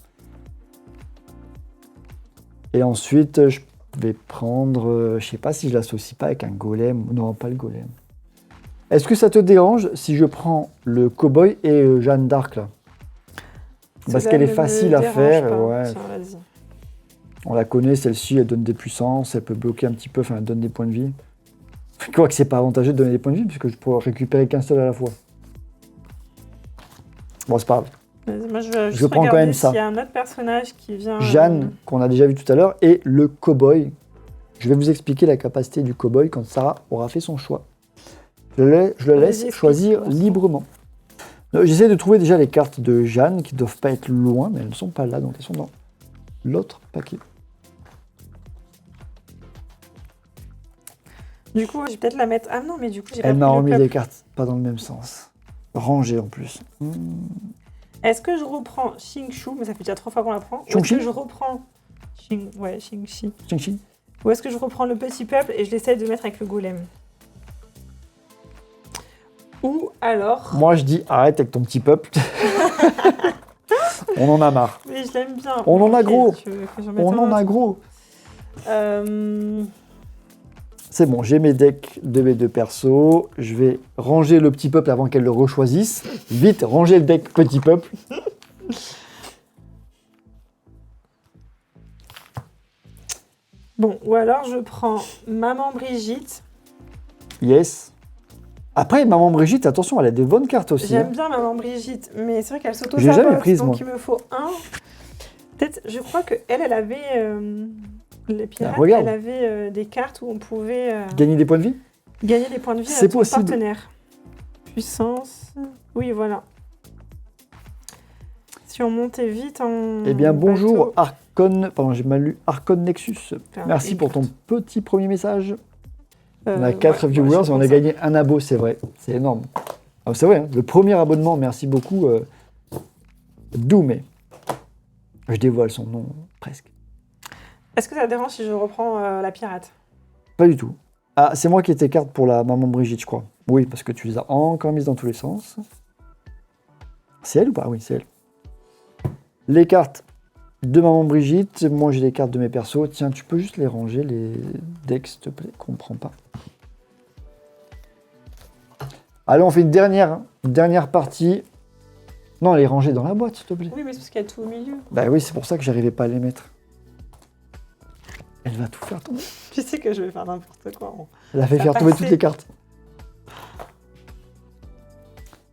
Et ensuite je vais prendre, je sais pas si je l'associe pas avec un golem, non pas le golem. Est-ce que ça te dérange si je prends le cow-boy et Jeanne d'Arc là? Parce qu'elle est facile à faire. Ouais. Tiens, vas-y. On la connaît, celle-ci, elle donne des puissances, elle peut bloquer un petit peu, enfin elle donne des points de vie. Je crois que c'est pas avantageux de donner des points de vie, puisque je pourrais récupérer qu'un seul à la fois. Bon, c'est pas grave. Moi, je Je prends quand même ça. S'il y a un autre personnage qui vient... Jeanne, qu'on a déjà vu tout à l'heure, et le cow-boy. Je vais vous expliquer la capacité du cow-boy quand Sarah aura fait son choix. Je le laisse choisir librement. J'essaie de trouver déjà les cartes de Jeanne, qui ne doivent pas être loin, mais elles ne sont pas là, donc elles sont dans l'autre paquet. Du coup, je vais peut-être la mettre... Ah non, mais du coup, j'ai pas Elle pris m'a le remis peuple. les cartes, pas dans le même sens. Rangées en plus. Est-ce que je reprends Xingqiu, mais ça fait déjà 3 fois qu'on la prend. Ou est-ce Chongqing que je reprends... Xingqi. Xingqi. Ou est-ce que je reprends le petit peuple et je l'essaye de mettre avec le golem? Ou alors... Moi je dis arrête avec ton petit peuple. On en a marre. Mais je l'aime bien. On en a Ok, gros. tu veux que j'en mette On un en a autre gros. Euh, C'est bon, j'ai mes decks de mes deux persos. Je vais ranger le petit peuple avant qu'elle le rechoisisse. Vite, ranger le deck petit peuple. Bon, ou alors je prends Maman Brigitte. Yes. Après, Maman Brigitte, attention, elle a des bonnes cartes aussi. J'aime Hein. bien Maman Brigitte, mais c'est vrai qu'elle sauto J'ai jamais prise, donc moi. il me faut un. Peut-être, je crois que elle avait les pirates, regarde. elle avait des cartes où on pouvait Gagner des points de vie? gagner des points de vie C'est à son possible. partenaire. Puissance. Oui, voilà. Si on montait vite en. Eh bien, bonjour, bateau. Arcon. Pardon, j'ai mal lu. Arcon Nexus. Enfin, Merci pour ton écoute. petit premier message. On a 4 ouais, viewers je et on a pense gagné un abo, c'est vrai. C'est énorme. Ah, c'est vrai, hein, le premier abonnement, merci beaucoup. Doumé. Je dévoile son nom, presque. Est-ce que ça te dérange si je reprends la pirate? Pas du tout. Ah, c'est moi qui ai tes cartes pour la maman Brigitte, je crois. Oui, parce que tu les as encore mises dans tous les sens. C'est elle ou pas? Oui, c'est elle. Les cartes de maman Brigitte. Moi, j'ai les cartes de mes persos. Tiens, tu peux juste les ranger, les decks, s'il te plaît. Comprends pas. Allez, on fait une dernière partie. Non, les ranger dans la boîte, s'il te plaît. Oui, mais c'est parce qu'il y a tout au milieu. Bah oui, c'est pour ça que j'arrivais pas à les mettre. Elle va tout faire tomber. Tu sais que je vais faire n'importe quoi. Elle a fait Ça faire tomber passait. toutes les cartes.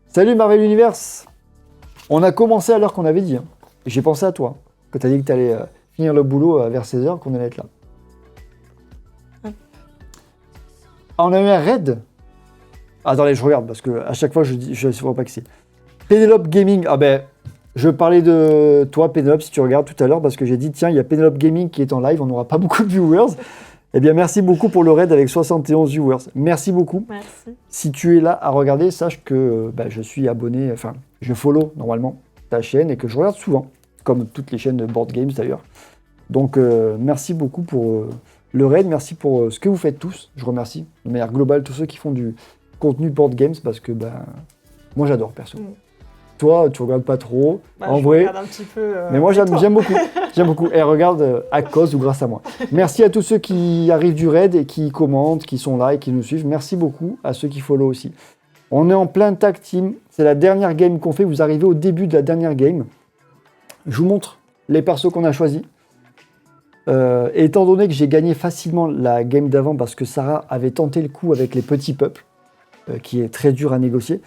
Salut Marvel Universe. On a commencé à l'heure qu'on avait dit. Hein. Et j'ai pensé à toi. Que t'as dit que t'allais finir le boulot vers 16h, qu'on allait être là. Hop. Ah, on a eu un raid. Attendez, je regarde parce que à chaque fois je ne vois pas que c'est. Pénélope Gaming. Ah ben, je parlais de toi, Pénélope, si tu regardes tout à l'heure, parce que j'ai dit, tiens, il y a Pénélope Gaming qui est en live, on n'aura pas beaucoup de viewers. Eh bien, merci beaucoup pour le raid avec 71 viewers. Merci beaucoup. Merci. Si tu es là à regarder, sache que je suis abonné, enfin, je follow normalement ta chaîne et que je regarde souvent, comme toutes les chaînes de Board Games d'ailleurs. Donc, merci beaucoup pour le raid, merci pour ce que vous faites tous. Je remercie de manière globale tous ceux qui font du contenu Board Games parce que moi j'adore perso. Toi, tu regardes pas trop, en je vrai. regarde un petit peu, Mais moi, toi. j'aime beaucoup. J'aime beaucoup. Et regarde à cause ou grâce à moi. Merci à tous ceux qui arrivent du raid et qui commentent, qui sont là et qui nous suivent. Merci beaucoup à ceux qui follow aussi. On est en plein tag team. C'est la dernière game qu'on fait. Vous arrivez au début de la dernière game. Je vous montre les persos qu'on a choisis. étant donné que j'ai gagné facilement la game d'avant parce que Sarah avait tenté le coup avec les petits peuples, qui est très dur à négocier,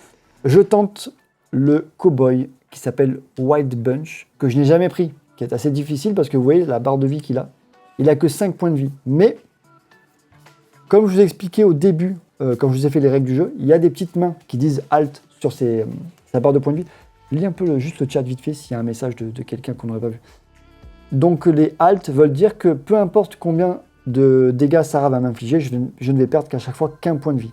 je tente le cowboy qui s'appelle Wild Bunch, que je n'ai jamais pris, qui est assez difficile parce que vous voyez la barre de vie qu'il a. Il a que 5 points de vie. Mais, comme je vous ai expliqué au début, quand je vous ai fait les règles du jeu, il y a des petites mains qui disent Alt sur sa barre de points de vie. Lis un peu juste le chat vite fait s'il y a un message de quelqu'un qu'on n'aurait pas vu. Donc les Alt veulent dire que peu importe combien de dégâts Sarah va m'infliger, je ne vais perdre qu'à chaque fois qu'un point de vie.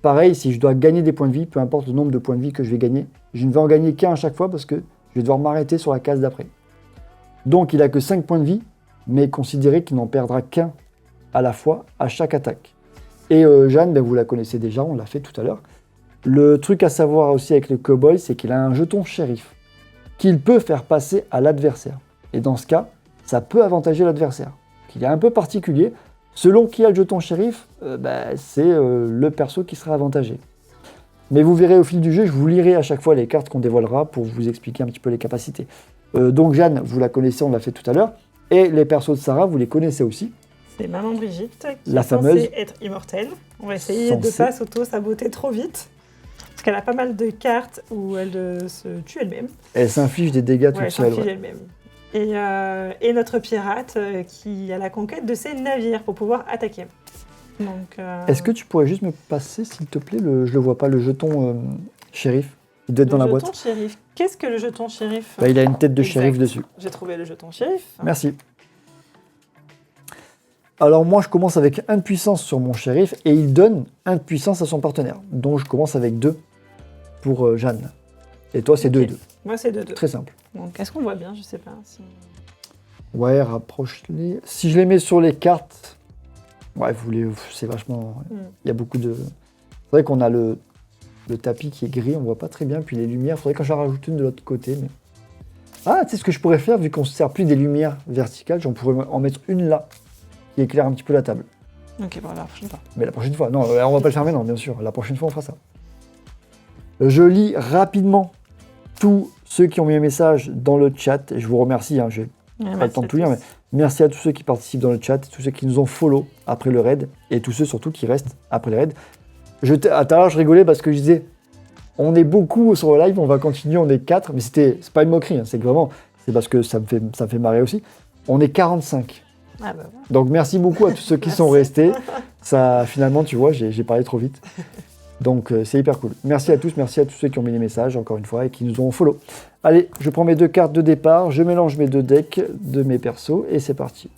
Pareil, si je dois gagner des points de vie, peu importe le nombre de points de vie que je vais gagner, je ne vais en gagner qu'un à chaque fois parce que je vais devoir m'arrêter sur la case d'après. Donc il a que 5 points de vie, mais considérez qu'il n'en perdra qu'un à la fois à chaque attaque. Et Jeanne, ben, vous la connaissez déjà, on l'a fait tout à l'heure. Le truc à savoir aussi avec le cowboy, c'est qu'il a un jeton shérif qu'il peut faire passer à l'adversaire. Et dans ce cas, ça peut avantager l'adversaire. Il est un peu particulier. Selon qui a le jeton shérif, c'est le perso qui sera avantagé. Mais vous verrez au fil du jeu, je vous lirai à chaque fois les cartes qu'on dévoilera pour vous expliquer un petit peu les capacités. Donc Jeanne, vous la connaissez, on l'a fait tout à l'heure. Et les persos de Sarah, vous les connaissez aussi. C'est Maman Brigitte, qui la est fameuse censée être immortelle. On va essayer de ne pas s'auto-saboter trop vite. Parce qu'elle a pas mal de cartes où elle se tue elle-même. Elle s'inflige des dégâts toute seule. Elle s'inflige elle-même. Et notre pirate qui a la conquête de ses navires pour pouvoir attaquer. Donc, Est-ce que tu pourrais juste me passer, s'il te plaît, je le vois pas, le jeton shérif? Il doit être dans la boîte. Le jeton shérif. Qu'est-ce que le jeton shérif? Il a une tête de shérif dessus. J'ai trouvé le jeton shérif. Merci. Alors moi, je commence avec 1 de puissance sur mon shérif et il donne 1 de puissance à son partenaire. Donc je commence avec 2 pour Jeanne. Et toi, c'est 2 et 2. Moi, c'est 2-2. Très simple. Donc, est-ce qu'on voit bien? Je sais pas. Ouais, rapproche-les. Si je les mets sur les cartes, ouais, c'est vachement... Il y a beaucoup de... C'est vrai qu'on a le tapis qui est gris, on voit pas très bien. Puis les lumières, il faudrait que j'en rajoute une de l'autre côté. Mais... Ah, tu sais ce que je pourrais faire, vu qu'on ne se sert plus des lumières verticales, j'en pourrais en mettre une là, qui éclaire un petit peu la table. Ok, bon, la prochaine fois. Mais la prochaine fois, non, on va pas le faire maintenant, bien sûr. La prochaine fois, on fera ça. Je lis rapidement tous ceux qui ont mis un message dans le chat. Et je vous remercie, je n'ai pas le temps de tout lire, mais merci à tous ceux qui participent dans le chat, tous ceux qui nous ont follow après le raid, et tous ceux surtout qui restent après le raid. Tout à l'heure, je rigolais parce que je disais, on est beaucoup sur le live, on va continuer, on est 4, mais c'est pas une moquerie, c'est que vraiment, c'est parce que ça me fait marrer aussi. On est 45. Ah bah ouais. Donc merci beaucoup à tous ceux qui sont restés. Ça, finalement, tu vois, j'ai parlé trop vite. Donc c'est hyper cool. Merci à tous ceux qui ont mis des messages, encore une fois, et qui nous ont follow. Allez, je prends mes 2 cartes de départ, je mélange mes 2 decks de mes persos, et c'est parti.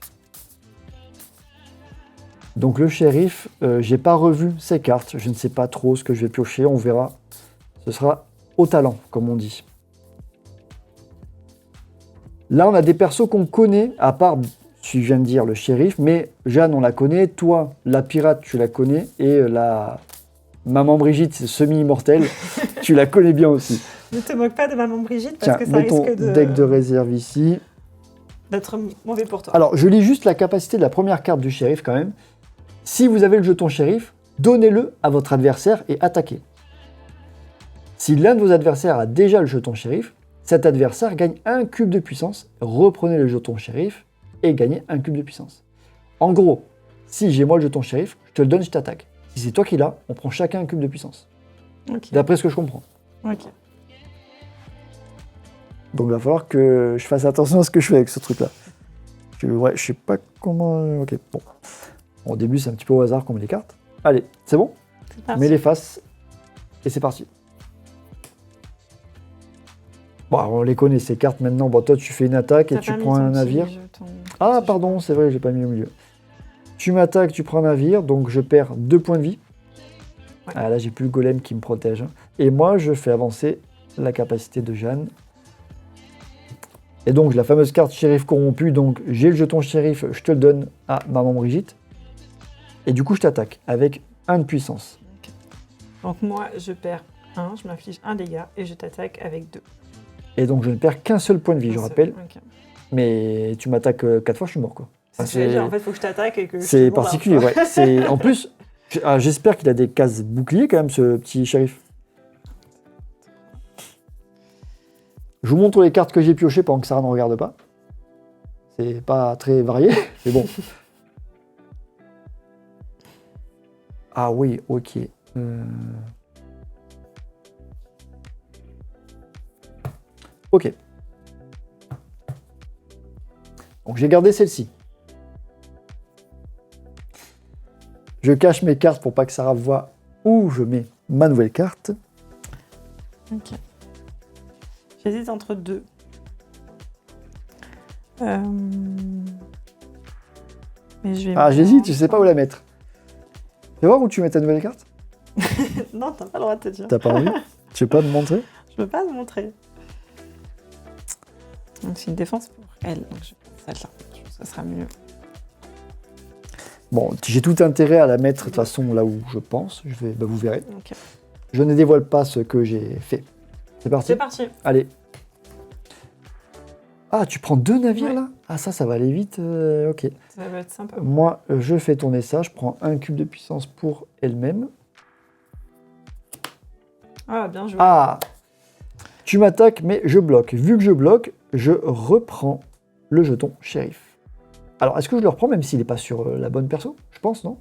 Donc le shérif, j'ai pas revu ses cartes, je ne sais pas trop ce que je vais piocher, on verra. Ce sera au talent, comme on dit. Là, on a des persos qu'on connaît, à part, je viens de dire, le shérif, mais Jeanne, on la connaît, toi, la pirate, tu la connais, et la Maman Brigitte, semi-immortelle, tu la connais bien aussi. Ne te moque pas de Maman Brigitte, parce Tiens, que ça risque ton deck de réserve ici. D'être mauvais pour toi. Alors, je lis juste la capacité de la première carte du shérif quand même. Si vous avez le jeton shérif, donnez-le à votre adversaire et attaquez. Si l'un de vos adversaires a déjà le jeton shérif, cet adversaire gagne 1 cube de puissance, reprenez le jeton shérif et gagnez 1 cube de puissance. En gros, si j'ai moi le jeton shérif, je te le donne, je t'attaque. Si c'est toi qui l'as, on prend chacun 1 cube de puissance. Okay. D'après ce que je comprends. Ok. Donc il va falloir que je fasse attention à ce que je fais avec ce truc-là. Ouais, je sais pas comment... Ok, bon. Au début, c'est un petit peu au hasard qu'on met les cartes. Allez, c'est bon? Mets les faces et c'est parti. Bon, on les connaît ces cartes maintenant. Bon, toi, tu fais une attaque et tu prends un navire. Ah, pardon, c'est vrai, j'ai pas mis au milieu. Tu m'attaques, tu prends un navire, donc je perds 2 points de vie. Ouais. Ah, là, j'ai plus le golem qui me protège. Et moi, je fais avancer la capacité de Jeanne. Et donc, la fameuse carte shérif corrompu. Donc, j'ai le jeton shérif, je te le donne à Maman Brigitte. Et du coup, je t'attaque avec 1 de puissance. Okay. Donc, moi, je perds 1, je m'inflige 1 dégât et je t'attaque avec 2. Et donc, je ne perds qu'un seul point de vie, je rappelle. Okay. Mais tu m'attaques 4 fois, je suis mort, quoi. En fait, il faut que je t'attaque et que c'est particulier, ouais. En plus, j'espère qu'il a des cases boucliers, quand même, ce petit shérif. Je vous montre les cartes que j'ai piochées pendant que Sarah ne regarde pas. C'est pas très varié, mais bon. Ah oui, ok. Ok. Donc j'ai gardé celle-ci. Je cache mes cartes pour pas que Sarah voie où je mets ma nouvelle carte. Ok. J'hésite entre deux. Mais je vais j'hésite, je sais pas où la mettre. Tu vas voir où tu mets ta nouvelle carte? Non, t'as pas le droit de te dire. T'as pas envie? Tu veux pas me montrer? Je peux pas te montrer. Donc c'est une défense pour elle. Donc je pense celle-là. Je pense que ça sera mieux. Bon, j'ai tout intérêt à la mettre de toute façon là où je pense. Vous verrez. Okay. Je ne dévoile pas ce que j'ai fait. C'est parti? C'est parti. Allez. Ah, tu prends 2 navires là? Ah, ça va aller vite. Ok. Ça va être sympa. Moi, je fais tourner ça. Je prends un cube de puissance pour elle-même. Ah, bien joué. Ah! Tu m'attaques, mais je bloque. Vu que je bloque, je reprends le jeton shérif. Alors, est-ce que je le reprends même s'il n'est pas sur la bonne perso? Je pense, non?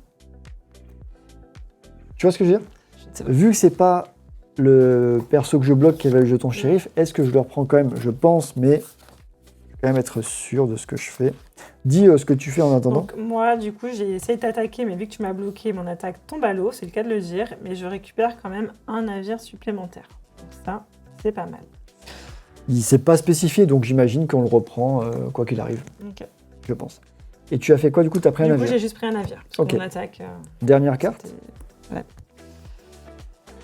Tu vois ce que je veux dire? Je ne sais pas. Vu que c'est pas le perso que je bloque qui avait le jeton shérif, est-ce que je le reprends quand même? Je pense, mais je vais quand même être sûr de ce que je fais. Dis ce que tu fais en attendant. Donc moi, du coup, j'ai essayé de t'attaquer, mais vu que tu m'as bloqué, mon attaque tombe à l'eau, c'est le cas de le dire, mais je récupère quand même un navire supplémentaire. Donc ça, c'est pas mal. Il s'est pas spécifié, donc j'imagine qu'on le reprend quoi qu'il arrive. Ok. Je pense. Et tu as fait quoi du coup? Tu as pris un Du coup, navire? j'ai juste pris un navire. Parce que mon attaque... Dernière carte? Ouais.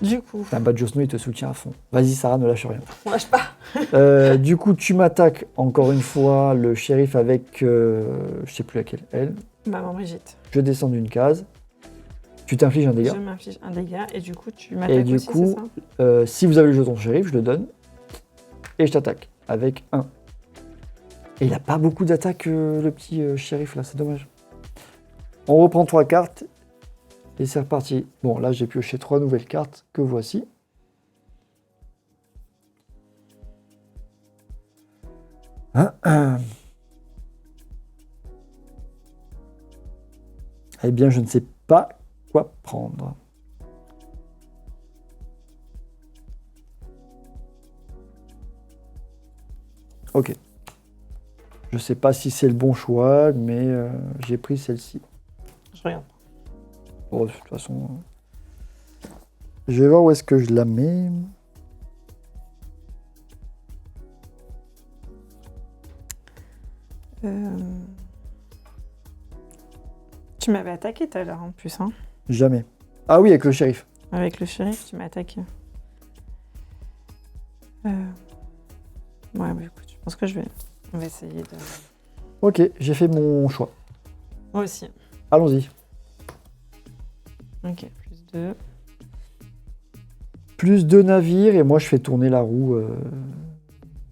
Du coup... Joe Snow, il te soutient à fond. Vas-y Sarah, ne lâche rien. On lâche pas. Du coup, tu m'attaques encore une fois le shérif avec... je sais plus laquelle. Elle. Maman Brigitte. Je descends d'une case. Tu t'infliges un dégât. Je m'inflige un dégât et du coup, tu m'attaques aussi, coup, c'est ça? si vous avez le jeton shérif, je le donne. Et je t'attaque avec 1. Et il n'a pas beaucoup d'attaques, le petit shérif là, c'est dommage. On reprend 3 cartes. Et c'est reparti. Bon, là, j'ai pioché 3 nouvelles cartes que voici. Eh bien, je ne sais pas quoi prendre. Ok. Je ne sais pas si c'est le bon choix, mais j'ai pris celle-ci. Je regarde. Bon, de toute façon, je vais voir où est-ce que je la mets. Tu m'avais attaqué tout à l'heure en plus, hein? Jamais. Ah oui, avec le shérif. Avec le shérif, tu m'as attaqué. Ouais, bah écoute, je pense que on va essayer de... Ok, j'ai fait mon choix. Moi aussi. Allons-y. Ok, plus 2. Plus 2 navires, et moi je fais tourner la roue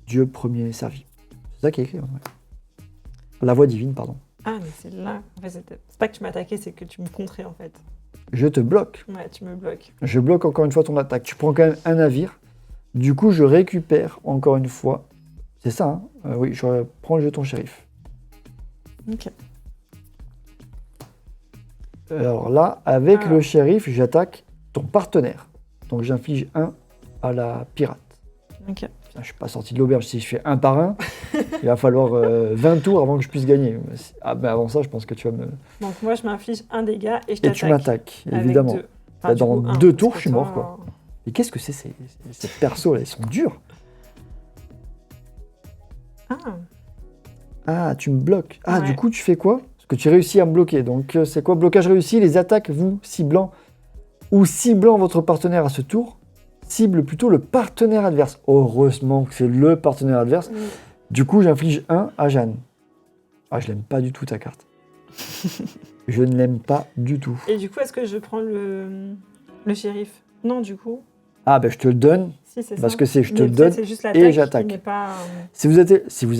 Dieu premier servi. C'est ça qui est écrit. Ouais. La voix divine, pardon. Ah, mais c'est là. En fait, c'est pas que tu m'attaquais, c'est que tu me contrais en fait. Je te bloque. Ouais, tu me bloques. Je bloque encore une fois ton attaque. Tu prends quand même un navire. Du coup, je récupère encore une fois. C'est ça, hein? Oui, je prends le jeton shérif. Ok. Alors là, avec le shérif, j'attaque ton partenaire. Donc j'inflige 1 à la pirate. Ok. Putain, je suis pas sorti de l'auberge. Si je fais un par un, il va falloir 20 tours avant que je puisse gagner. Ah, mais avant ça, je pense que tu vas me... Donc moi, je m'inflige un dégât et je t'attaque. Et tu m'attaques, évidemment. Enfin, dans coup, 2 tours, je suis toi... mort, quoi. Mais qu'est-ce que c'est ces persos là? Ils sont durs. Ah, tu me bloques. Ah, ouais. Du coup, tu fais quoi? Parce que tu réussis à me bloquer. Donc, c'est quoi? Blocage réussi. Les attaques, vous, ciblant ou ciblant votre partenaire à ce tour, cible plutôt le partenaire adverse. Heureusement que c'est le partenaire adverse. Du coup, j'inflige 1 à Jeanne. Ah, je l'aime pas du tout ta carte. Je ne l'aime pas du tout. Et du coup, est-ce que je prends le shérif? Non, du coup. Ah, ben je te le donne. Si, c'est parce ça. que je te le donne et j'attaque. Pas... Si vous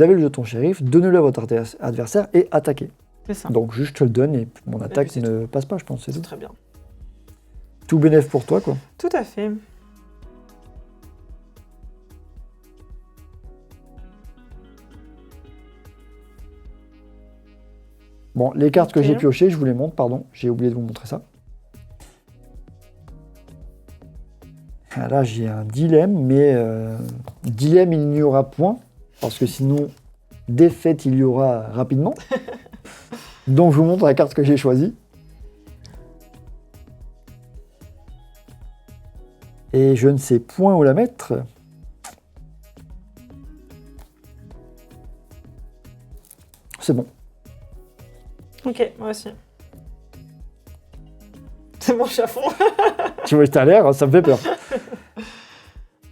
avez le jeton shérif, donnez-le à votre adversaire et attaquez. C'est ça. Donc juste je te le donne et mon attaque ne passe pas, je pense. C'est très bien. Tout bénéf pour toi, quoi. Tout à fait. Bon, les cartes que j'ai piochées, je vous les montre, pardon. J'ai oublié de vous montrer ça. Ah, là, j'ai un dilemme, mais dilemme, il n'y aura point. Parce que sinon, défaite, il y aura rapidement. Donc, je vous montre la carte que j'ai choisie. Et je ne sais point où la mettre. C'est bon. Ok, moi aussi. C'est bon, je suis à fond. Tu vois, t'as l'air, ça me fait peur.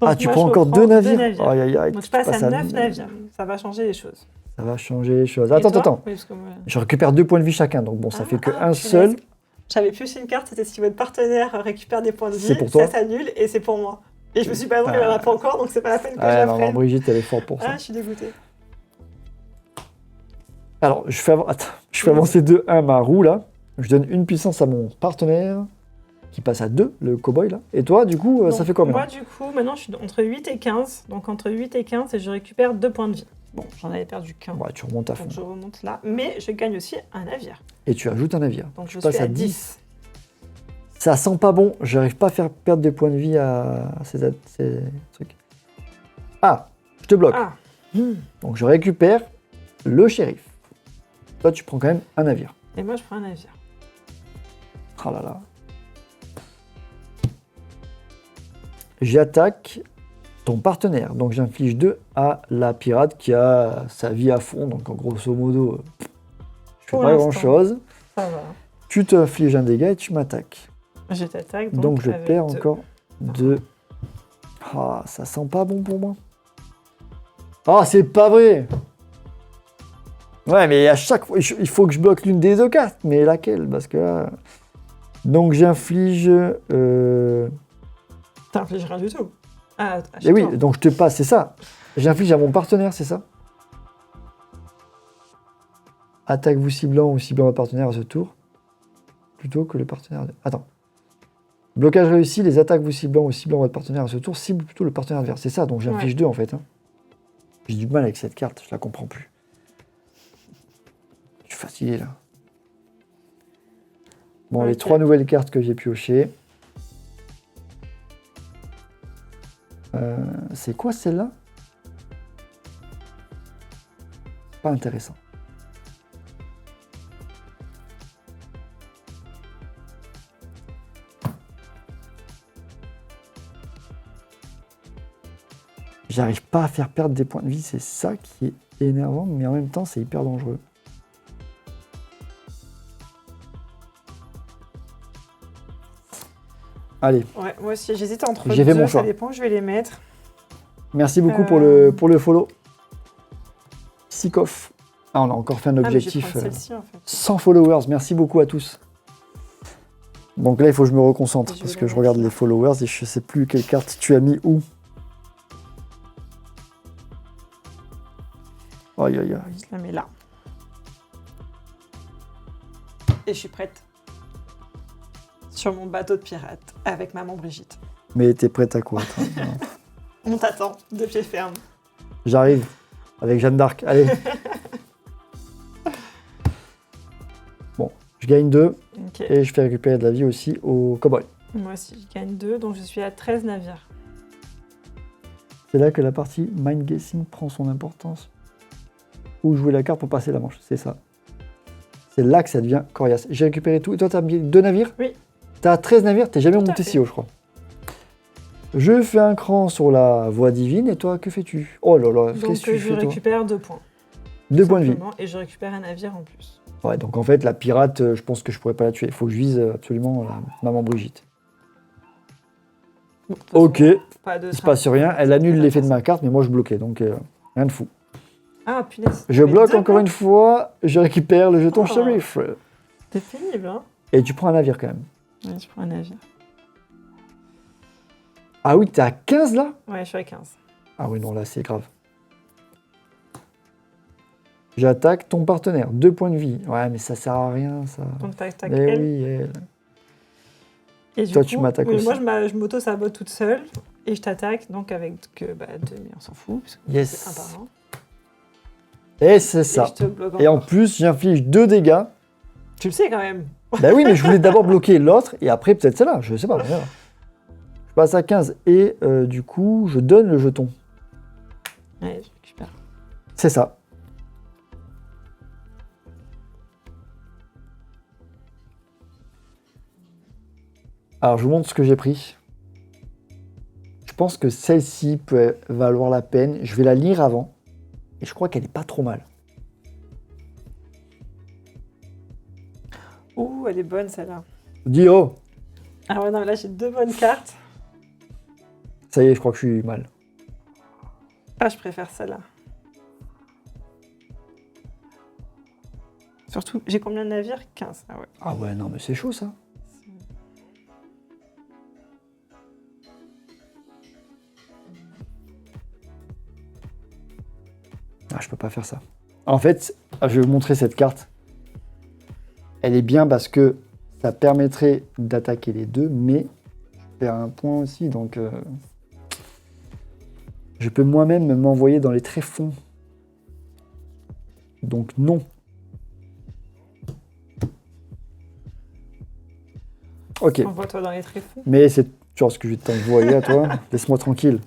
Donc, tu moi, prends je encore reprends 2 navires. Aïe, aïe, aïe. Donc je passe à 9 navires. Ça va changer les choses. Ça va changer les choses. Et Attends, toi attends. Oui, parce que moi... Je récupère 2 points de vie chacun, donc bon, ça fait qu'un seul. J'avais plus une carte, c'était si votre partenaire récupère des points de vie, C'est pour toi. ça s'annule et c'est pour moi. Et je me suis dit, bah non, il en a pas encore, donc c'est pas la peine que je la maman prenne. Brigitte, elle est forte pour ça. Ah, je suis dégoûtée. Alors, je fais avancer de 1 ma roue, là. Je donne une puissance à mon partenaire, qui passe à 2, le cow-boy, là. Et toi, du coup, donc, ça fait combien? Moi, du coup, maintenant, je suis entre 8 et 15. Donc, entre 8 et 15, et je récupère 2 points de vie. Bon, j'en avais perdu qu'un. Ouais, tu remontes à fond. Donc, je remonte là. Mais je gagne aussi un navire. Et tu ajoutes un navire. Donc, tu je passes suis à à 10. Ça sent pas bon. J'arrive pas à faire perdre des points de vie à ces trucs. Ah, je te bloque. Ah. Donc, je récupère le shérif. Toi, tu prends quand même un navire. Et moi, je prends un navire. Oh là là. J'attaque ton partenaire. Donc, j'inflige 2 à la pirate qui a sa vie à fond. Donc, en grosso modo, je fais pas grand-chose. Ça va. Tu t'infliges un dégât et tu m'attaques. Je t'attaque. Donc, je perds encore 2. Ah, ça sent pas bon pour moi. Ah, c'est pas vrai. Ouais, mais à chaque fois, il faut que je bloque l'une des 2 cartes. Mais laquelle? Parce que... Donc, j'inflige... T'infliges rien du tout. Ah, et oui, donc je te passe, c'est ça. J'inflige à mon partenaire, c'est ça. Attaque vous ciblant ou ciblant votre partenaire à ce tour. Plutôt que le partenaire... Attends. Blocage réussi, les attaques vous ciblant ou ciblant votre partenaire à ce tour ciblent plutôt le partenaire adverse. C'est ça, donc j'inflige 2 en fait. Hein. J'ai du mal avec cette carte, je la comprends plus. Je suis fatigué là. Bon, les 3 nouvelles cartes que j'ai piochées. C'est quoi celle-là? Pas intéressant. J'arrive pas à faire perdre des points de vie, c'est ça qui est énervant, mais en même temps c'est hyper dangereux. Allez. Ouais, moi aussi, j'hésite entre J'ai fait mon choix. Ça dépend où je vais les mettre. Merci beaucoup pour le follow. Sikoff. Ah, on a encore fait un objectif. Celle-ci, en fait. 100 followers, merci beaucoup à tous. Donc là, il faut que je me reconcentre parce que je regarde les followers et je sais plus quelle carte tu as mis où. Aïe, aïe, aïe. Je la mets là. Et je suis prête. Sur mon bateau de pirate, avec maman Brigitte. Mais t'es prête à quoi? On t'attend, de pied ferme. J'arrive, avec Jeanne d'Arc, allez. Bon, je gagne 2, et je fais récupérer de la vie aussi au cowboy. Moi aussi, je gagne 2, donc je suis à 13 navires. C'est là que la partie mind guessing prend son importance. Ou jouer la carte pour passer la manche, c'est ça. C'est là que ça devient coriace. J'ai récupéré tout. Et toi, t'as mis 2 navires? Oui. T'as 13 navires, t'es jamais monté si haut, je crois. Je fais un cran sur la voie divine, et toi, que fais-tu? Oh là là, qu'est-ce que tu fais, je récupère 2 points. 2 points de vie. Et je récupère un navire en plus. Ouais, donc en fait, la pirate, je pense que je pourrais pas la tuer. Il faut que je vise absolument maman Brigitte. Bon, ok, il se passe rien. Elle annule l'effet de ma carte, mais moi, je bloquais, donc rien de fou. Ah, punaise. Je bloque encore une fois, je récupère le jeton shérif. C'est pénible, hein? Et tu prends un navire quand même. Ouais, je prends un navire. Ah oui, t'es à 15 là? Ouais, je suis à 15. Ah oui, non, là, c'est grave. J'attaque ton partenaire. 2 points de vie. Ouais, mais ça sert à rien, ça. Donc, t'attaques elle. Oui, elle. Et du toi, coup, tu m'attaques aussi. Moi, je m'auto-sabote toute seule. Et je t'attaque, donc avec 2, mais on s'en fout. Parce que yes. c'est un par un. Et c'est ça. je te bloque Et en encore. plus, j'inflige 2 dégâts. Tu le sais quand même. Bah oui, mais je voulais d'abord bloquer l'autre et après peut-être celle-là, je sais pas. On verra. Je passe à 15 et du coup, je donne le jeton. Ouais, je récupère. C'est ça. Alors, je vous montre ce que j'ai pris. Je pense que celle-ci peut valoir la peine. Je vais la lire avant. Et je crois qu'elle est pas trop mal. Ouh, elle est bonne celle-là. Dis oh, Ah ouais, non, là j'ai 2 bonnes cartes. ça y est, je crois que je suis mal. Ah, je préfère celle-là. Surtout, j'ai combien de navires? 15. Ah ouais. Ah ouais, non, mais c'est chaud ça. Ah, je peux pas faire ça. En fait, je vais vous montrer cette carte. Elle est bien parce que ça permettrait d'attaquer les deux, mais je perds un point aussi, donc je peux moi-même m'envoyer dans les tréfonds. Donc non. Ok, Envoie-toi dans les tréfonds. mais c'est genre ce que je vais t'envoyer à toi. Laisse-moi tranquille.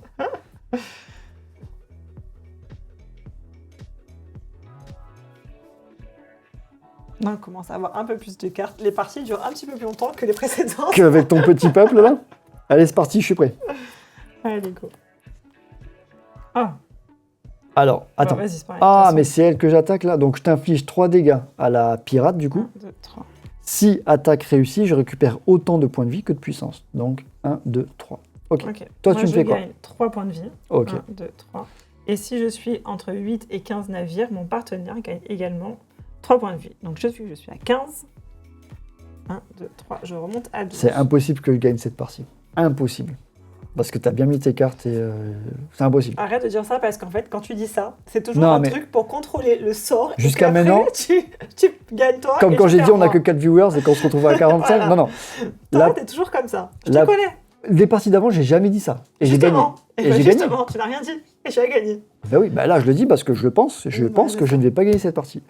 Non, on commence à avoir un peu plus de cartes. Les parties durent un petit peu plus longtemps que les précédentes. Avec ton petit peuple là. Allez, c'est parti, je suis prêt. Allez, go. Ah, Alors, attends. Vas-y, c'est pareil. Ah, De mais toute c'est elle que j'attaque là. Donc je t'inflige 3 dégâts à la pirate du coup. façon, 1, 2, 3. Si attaque réussie, je récupère autant de points de vie que de puissance. Donc 1, 2, 3. Ok. Ok. Toi, Moi, tu me fais quoi? Je gagne 3 points de vie. Ok. 1, 2, 3. Et si je suis entre 8 et 15 navires, mon partenaire gagne également 3 points de vie. Donc je suis à 15. 1, 2, 3. Je remonte à 12. C'est impossible que je gagne cette partie. Impossible. Parce que t'as bien mis tes cartes et c'est impossible. Arrête de dire ça parce qu'en fait, quand tu dis ça, c'est toujours Non, un mais- truc pour contrôler le sort. Jusqu'à et qu'après, maintenant- tu gagnes toi. Comme et quand je j'ai dit perds on a moi. que 4 viewers et qu'on se retrouve à 45. Voilà. Non, non. Toi, Là, t'es toujours comme ça. Je la- te connais. les parties d'avant, j'ai jamais dit ça. Et j'ai gagné. Justement. Et bah, j'ai gagné. justement, tu n'as rien dit. Et tu as gagné. Bah oui, bah là je le dis parce que je le pense. Je Ouais, pense c'est que je ça. ne vais pas gagner cette partie.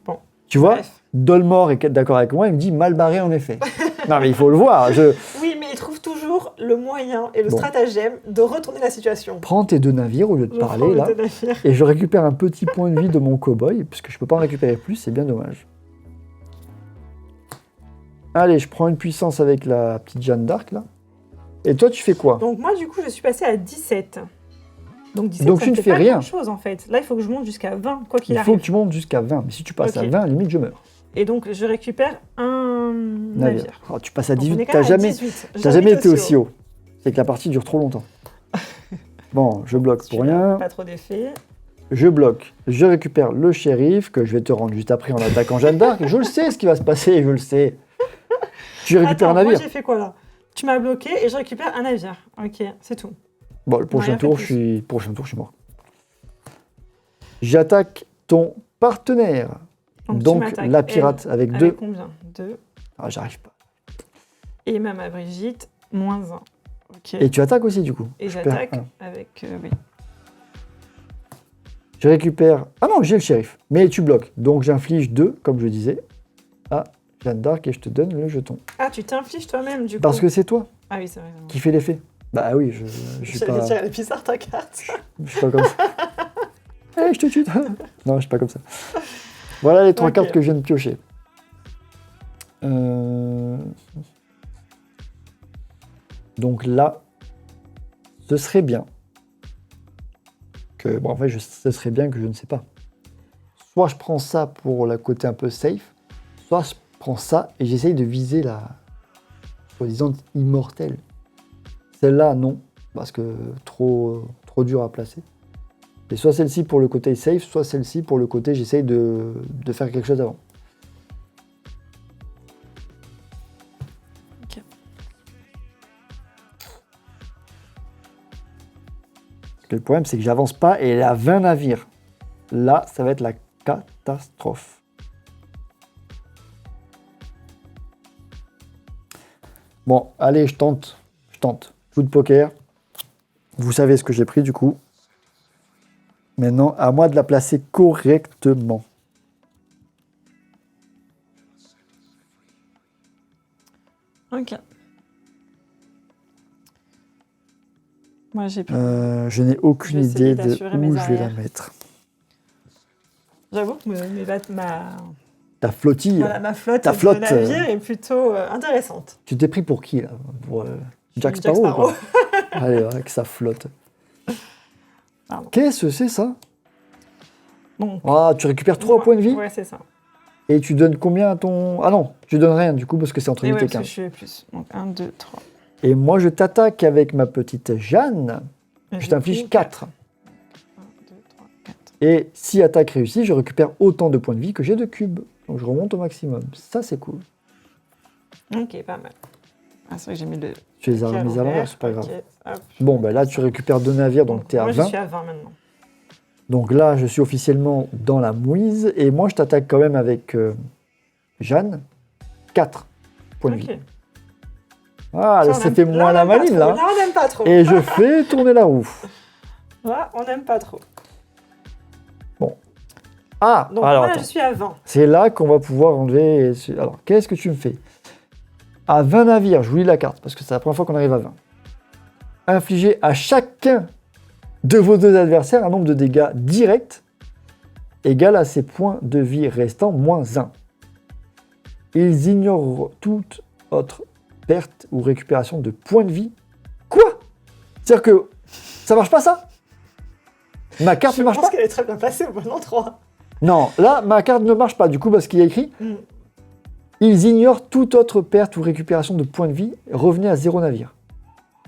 Bon. Tu vois, Bref. Dolmore est d'accord avec moi, il me dit mal barré en effet. Non mais il faut le voir. Oui, mais il trouve toujours le moyen et le Bon. stratagème de retourner la situation. Prends tes 2 navires au lieu de Je parler prends là. le navire. Et je récupère un petit point de vie de mon cow-boy, puisque je peux pas en récupérer plus, c'est bien dommage. Allez, je prends une puissance avec la petite Jeanne d'Arc là. Et toi, tu fais quoi? Donc moi, du coup, je suis passée à 17. Donc 17, Donc ça tu ne ne fait fais pas rien. grand-chose en fait. Là, il faut que je monte jusqu'à 20, quoi qu'il Il faut arrive. que tu montes jusqu'à 20, mais si tu passes à Ok. 20, limite je meurs. Et donc, je récupère un navire. Oh, tu passes à Donc, on 18, est quand t'as même à jamais, 18. t'as jamais été aussi haut. C'est que la partie dure trop longtemps. Bon, je bloque pour Celui-là, rien. Pas trop d'effet. Je bloque. Je récupère le shérif, que je vais te rendre juste après en attaquant Jeanne d'Arc. Je le sais ce qui va se passer, je le sais. Tu récupères Attends, un moi navire. j'ai fait quoi là? Tu m'as bloqué et je récupère un navire. Ok, c'est tout. Bon, le prochain rien fait tour, plus. je suis mort. J'attaque ton partenaire. Donc, tu Donc m'attaques, la pirate elle, avec avec 2. combien? 2. Ah, j'arrive pas. Et même à Brigitte, -1. Ok. Et tu attaques aussi du coup. Et Je perds j'attaque un. avec. Oui. Je récupère. Ah non, j'ai le shérif. Mais tu bloques. Donc j'inflige 2, comme je disais, à Jeanne d'Arc et je te donne le jeton. Ah, tu t'infliges toi-même du coup. Parce que c'est toi Ah oui, c'est vrai. qui fais l'effet. Bah oui, je suis J'allais pas. dire, elle est bizarre ta carte. Je suis pas comme ça. Eh, je te tue. Non, je suis pas comme ça. Voilà les 3 Ok. cartes que je viens de piocher. Donc là, ce serait bien que... Bon, en fait, ce serait bien que je ne sais pas. Soit je prends ça pour la côté un peu safe, soit je prends ça et j'essaye de viser la soi-disant immortelle. Celle-là, non, parce que trop dur à placer. Et soit celle-ci pour le côté safe, soit celle-ci pour le côté j'essaye de faire quelque chose avant. Ok. Parce que le problème, c'est que j'avance pas et elle a 20 navires. Là, ça va être la catastrophe. Bon, allez, je tente. Coup de poker. Vous savez ce que j'ai pris du coup. Maintenant, à moi de la placer correctement. Ok. Moi, j'ai je n'ai aucune idée de où je vais la mettre. J'avoue que ta flottille, voilà, ma flotte ta flotte, de navire est plutôt intéressante. Tu t'es pris pour qui là? Pour Jack Sparrow, ou quoi? Allez, avec sa flotte. Qu'est-ce que c'est ça? Donc, tu récupères 3 points de vie? Ouais, c'est ça. Et tu donnes combien à ton... Ah non, tu donnes rien du coup parce que c'est entre 8 et 15. Je suis plus. Donc 1, 2, 3. Et moi je t'attaque avec ma petite Jeanne. Je t'inflige 4. 1, 2, 3, 4. Et si attaque réussie, je récupère autant de points de vie que j'ai de cubes. Donc je remonte au maximum. Ça c'est cool. Ok, pas mal. Ah, c'est vrai que j'ai mis le... Tu les as mis à l'envers, c'est pas grave. Hop. Bon, ben là tu récupères 2 navires, donc tu es à 20. Moi je suis à 20 maintenant. Donc là, je suis officiellement dans la mouise. Et moi, je t'attaque quand même avec Jeanne. 4 points de vie. Ah, là, ça fait moins la maline, là. Là, on n'aime pas trop. Et je fais tourner la roue. Là, on n'aime pas trop. Bon. Ah, donc alors, moi, je suis à 20. C'est là qu'on va pouvoir enlever... Alors, qu'est-ce que tu me fais? À 20 navires, je vous lis la carte, parce que c'est la première fois qu'on arrive à 20. Infligez à chacun de vos 2 adversaires un nombre de dégâts directs égal à ses points de vie restants moins 1. Ils ignorent toute autre perte ou récupération de points de vie. Quoi? C'est-à-dire que ça marche pas, ça? Ma carte ne marche pas? Je pense qu'elle est très bien placée au bon endroit. Non, là, ma carte ne marche pas, du coup, parce qu'il y a écrit ils ignorent toute autre perte ou récupération de points de vie, revenez à 0 navire.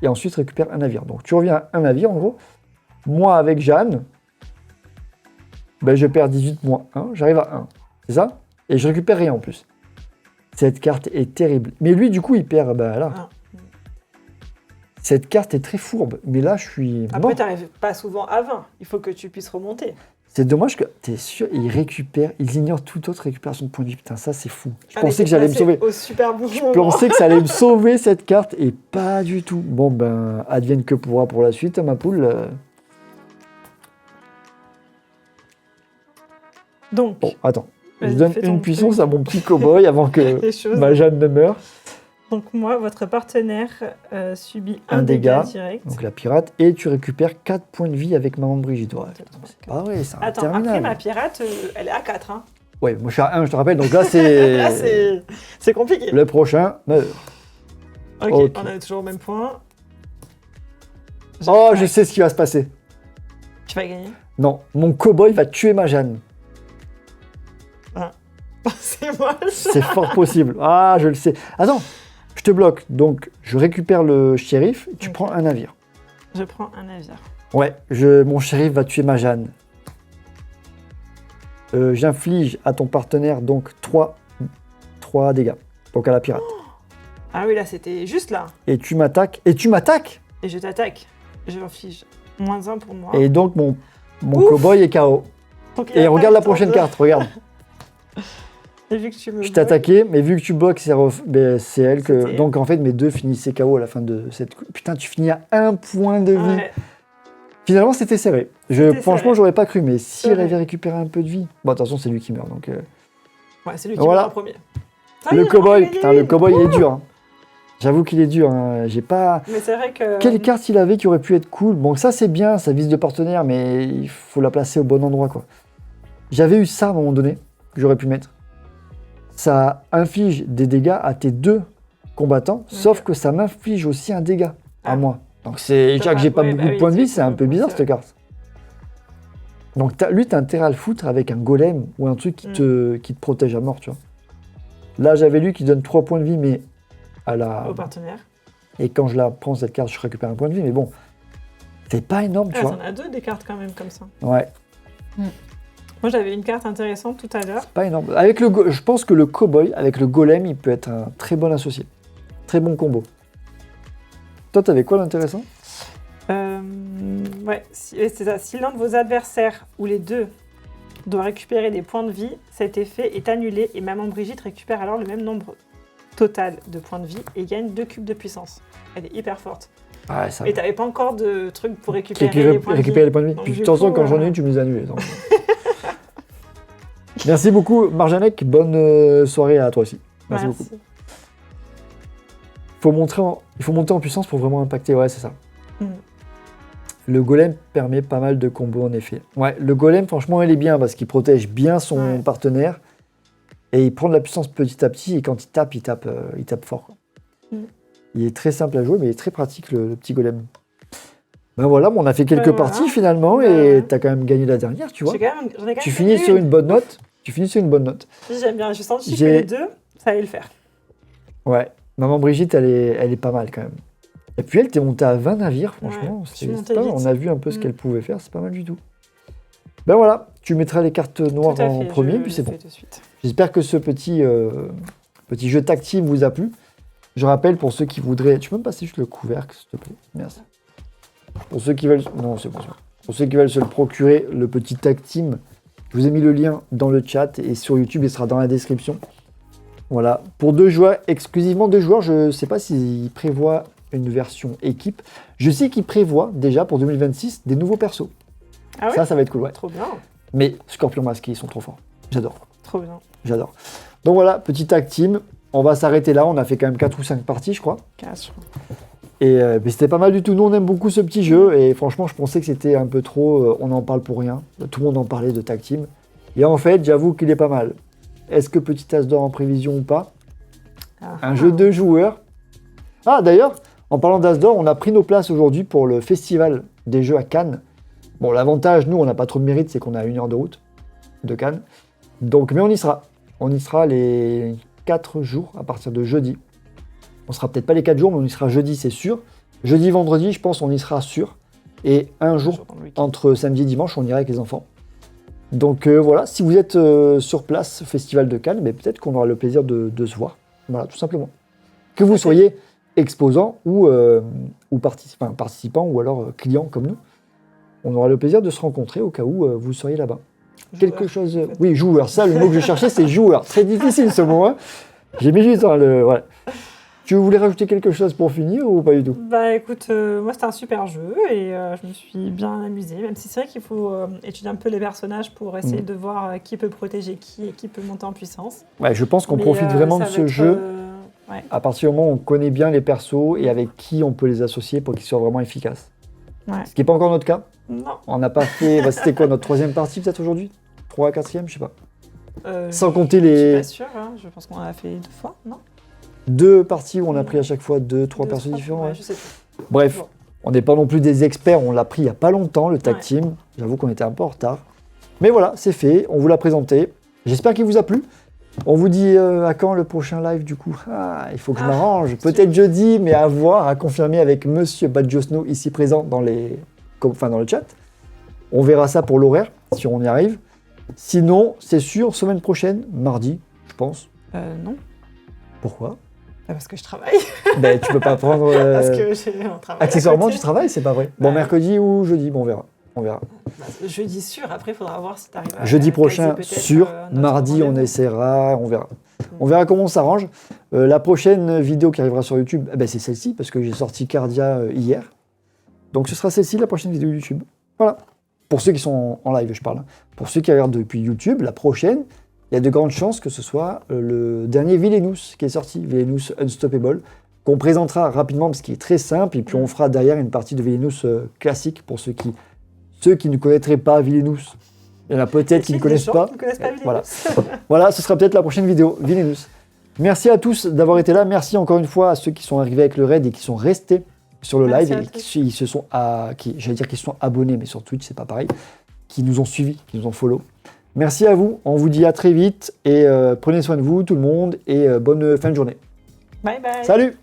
Et ensuite récupère un navire. Donc tu reviens à un navire, en gros. Moi, avec Jeanne, ben, je perds 18 moins 1, j'arrive à 1. C'est ça? Et je récupère rien en plus. Cette carte est terrible. Mais lui, du coup, il perd, ben là. Cette carte est très fourbe. Mais là, je suis mort. Après, t'arrives pas souvent à 20. Il faut que tu puisses remonter. C'est dommage que... T'es sûr? Ils ignorent toute autre récupération de points de vie. Putain, ça, c'est fou. Je pensais que j'allais me sauver. Je pensais que ça allait me sauver, cette carte. Et pas du tout. Bon, ben, advienne que pourra pour la suite, ma poule. Donc... Bon, attends. Je donne une puissance à mon petit cow-boy avant que ma Jeanne ne meure. Donc moi, votre partenaire subit un dégât direct. Donc la pirate. Et tu récupères 4 points de vie avec maman Brigitte. Ouais, c'est pas vrai, c'est interminable. Après ma pirate, elle est à 4. Hein. Ouais, moi je suis à 1, je te rappelle. Donc là, c'est... là, c'est compliqué. Le prochain meurt. Ok, on a toujours le même point. Je sais ce qui va se passer. Tu vas gagner? Non, mon cow-boy va tuer ma Jeanne. C'est moche. C'est fort possible. Ah, je le sais. Attends, je te bloque. Donc, je récupère le shérif. Tu prends un navire. Je prends un navire. Ouais, mon shérif va tuer ma Jeanne. J'inflige à ton partenaire donc 3 dégâts. Donc à la pirate. Ah oui, là, c'était juste là. Et tu m'attaques. Et tu m'attaques? Et je t'attaque. Je inflige moins 1 pour moi. Et donc, mon cow-boy est KO. Donc, et regarde la prochaine carte, regarde. Et vu que tu me je t'ai attaqué, mais vu que tu bloques, c'est elle que... Donc en fait, mes 2 finissaient KO à la fin de cette... Putain, tu finis à 1 point de vie. Ouais. Finalement, c'était serré. Franchement, j'aurais pas cru, mais si elle avait récupéré un peu de vie... Bon, attention, c'est lui qui meurt, donc... Ouais, c'est lui qui meurt en premier. Le cow-boy, putain, le cow-boy, il est dur. Hein. J'avoue qu'il est dur. Hein. J'ai pas... Mais c'est vrai que... Quelle carte il avait qui aurait pu être cool? Bon, ça, c'est bien, ça vise de partenaire, mais il faut la placer au bon endroit, quoi. J'avais eu ça à un moment donné, que j'aurais pu mettre. Ça inflige des dégâts à tes 2 combattants, sauf que ça m'inflige aussi un dégât à moi. Donc c'est déjà que j'ai pas beaucoup de points de vie, c'est un peu bizarre cette carte. Donc lui, t'as intérêt à le foutre avec un golem ou un truc qui te protège à mort, tu vois. Là, j'avais lui qui donne 3 points de vie, mais au partenaire. Et quand je la prends cette carte, je récupère un point de vie, mais bon, c'est pas énorme, tu vois. T'en as 2 des cartes quand même comme ça. Ouais. Moi, j'avais une carte intéressante tout à l'heure. Pas énorme. Je pense que le cow-boy, avec le golem, il peut être un très bon associé. Très bon combo. Toi, t'avais quoi d'intéressant? Ouais, c'est ça. Si l'un de vos adversaires, ou les 2, doit récupérer des points de vie, cet effet est annulé et maman Brigitte récupère alors le même nombre total de points de vie et gagne 2 cubes de puissance. Elle est hyper forte. Ouais, ça... Et t'avais pas encore de trucs pour récupérer les points de vie. Les points de vie. Puis de toute façon, quand j'en ai une, tu me les annules. Merci beaucoup, Marjanek. Bonne soirée à toi aussi. Merci beaucoup. Il faut monter en puissance pour vraiment impacter. Ouais, c'est ça. Le golem permet pas mal de combos en effet. Ouais, le golem, franchement, il est bien parce qu'il protège bien son partenaire et il prend de la puissance petit à petit. Et quand il tape fort. Il est très simple à jouer, mais il est très pratique le petit golem. Ben voilà, on a fait quelques parties finalement et t'as quand même gagné la dernière, tu vois. Tu finis sur une bonne note. J'aime bien. J'ai senti que les deux, ça allait le faire. Ouais. Maman Brigitte, elle est pas mal quand même. Et puis elle t'est montée à 20 navires, franchement. On a vu un peu ce qu'elle pouvait faire, c'est pas mal du tout. Ben voilà, tu mettras les cartes noires en premier, puis c'est bon. J'espère que ce petit jeu tag team vous a plu. Je rappelle pour ceux qui voudraient... Tu peux me passer juste le couvercle, s'il te plaît? Merci. Pour ceux qui veulent... Non, c'est bon. Pour ceux qui veulent se le procurer, le petit tag team, je vous ai mis le lien dans le chat et sur YouTube, il sera dans la description. Voilà. Pour 2 joueurs, exclusivement 2 joueurs, je ne sais pas s'ils prévoient une version équipe. Je sais qu'ils prévoient déjà pour 2026 des nouveaux persos. Ah oui? Ça va être cool, ouais. Trop bien. Mais Scorpion masqué, ils sont trop forts. J'adore. Trop bien. J'adore. Donc voilà, petit tag team. On va s'arrêter là. On a fait quand même 4 ou 5 parties, je crois. 4, je crois. Et mais c'était pas mal du tout. Nous, on aime beaucoup ce petit jeu. Et franchement, je pensais que c'était un peu trop... on en parle pour rien. Tout le monde en parlait de tag team. Et en fait, j'avoue qu'il est pas mal. Est-ce que Petit As d'Or en prévision ou pas? Un jeu de joueurs. Ah, d'ailleurs, en parlant d'As d'Or, on a pris nos places aujourd'hui pour le festival des jeux à Cannes. Bon, l'avantage, nous, on n'a pas trop de mérite, c'est qu'on a 1 heure de route de Cannes. Donc, mais on y sera. On y sera les 4 jours à partir de jeudi. On sera peut-être pas les 4 jours, mais on y sera jeudi, c'est sûr. Jeudi, vendredi, je pense on y sera sûr. Et un jour, entre samedi et dimanche, on ira avec les enfants. Donc voilà, si vous êtes sur place, Festival de Cannes, mais peut-être qu'on aura le plaisir de se voir. Voilà, tout simplement. Que vous soyez exposant ou participant ou alors client comme nous, on aura le plaisir de se rencontrer au cas où vous seriez là-bas. Quelque chose... En fait. Oui, joueur. Ça, le mot que je cherchais, c'est joueur. Très difficile ce mot. Hein. J'ai mis juste voilà. Tu voulais rajouter quelque chose pour finir ou pas du tout? Bah écoute, moi c'était un super jeu et je me suis bien amusée, même si c'est vrai qu'il faut étudier un peu les personnages pour essayer de voir qui peut protéger qui et qui peut monter en puissance. Ouais, je pense qu'on profite vraiment de ce jeu à partir du moment où on connaît bien les persos et avec qui on peut les associer pour qu'ils soient vraiment efficaces. Ouais. Ce qui n'est pas encore notre cas. Non. On n'a pas fait... c'était quoi, notre 3e partie peut-être aujourd'hui? 3, 4e, je sais pas. Sans compter les... Je suis pas sûre, hein. Je pense qu'on a fait 2 fois, non? 2 parties où on a pris à chaque fois 2-3 persos différents. Ouais, je sais plus. Bref, bon. On n'est pas non plus des experts, on l'a pris il n'y a pas longtemps, le tag team. J'avoue qu'on était un peu en retard. Mais voilà, c'est fait, on vous l'a présenté. J'espère qu'il vous a plu. On vous dit à quand le prochain live du coup? Il faut que je m'arrange. Peut-être jeudi, mais à voir, à confirmer avec Monsieur Badjosno ici présent dans le chat. On verra ça pour l'horaire, si on y arrive. Sinon, c'est sûr, semaine prochaine, mardi, je pense. Non. Pourquoi? Parce que je travaille. Ben, tu peux pas prendre... Parce que j'ai un travail. Accessoirement, tu travailles, c'est pas vrai. Bon, mercredi ou jeudi, bon, on verra. On verra. Jeudi sûr, après il faudra voir si tu arrives à... Jeudi prochain sûr, mardi on essaiera, on verra. On verra comment on s'arrange. La prochaine vidéo qui arrivera sur YouTube, c'est celle-ci, parce que j'ai sorti Cardia hier. Donc ce sera celle-ci, la prochaine vidéo YouTube. Voilà. Pour ceux qui sont en live, je parle. Pour ceux qui regardent depuis YouTube, la prochaine, il y a de grandes chances que ce soit le dernier Villainous qui est sorti, Villainous Unstoppable, qu'on présentera rapidement parce qu'il est très simple, et puis on fera derrière une partie de Villainous classique pour ceux qui ne connaîtraient pas Villainous. Il y en a peut-être qui ne connaissent pas. Voilà, ce sera peut-être la prochaine vidéo, Villainous. Merci à tous d'avoir été là. Merci encore une fois à ceux qui sont arrivés avec le raid et qui sont restés sur le live et qui se sont abonnés, mais sur Twitch, c'est pas pareil, qui nous ont suivis, qui nous ont follow. Merci à vous. On vous dit à très vite et prenez soin de vous, tout le monde, et bonne fin de journée. Bye bye. Salut!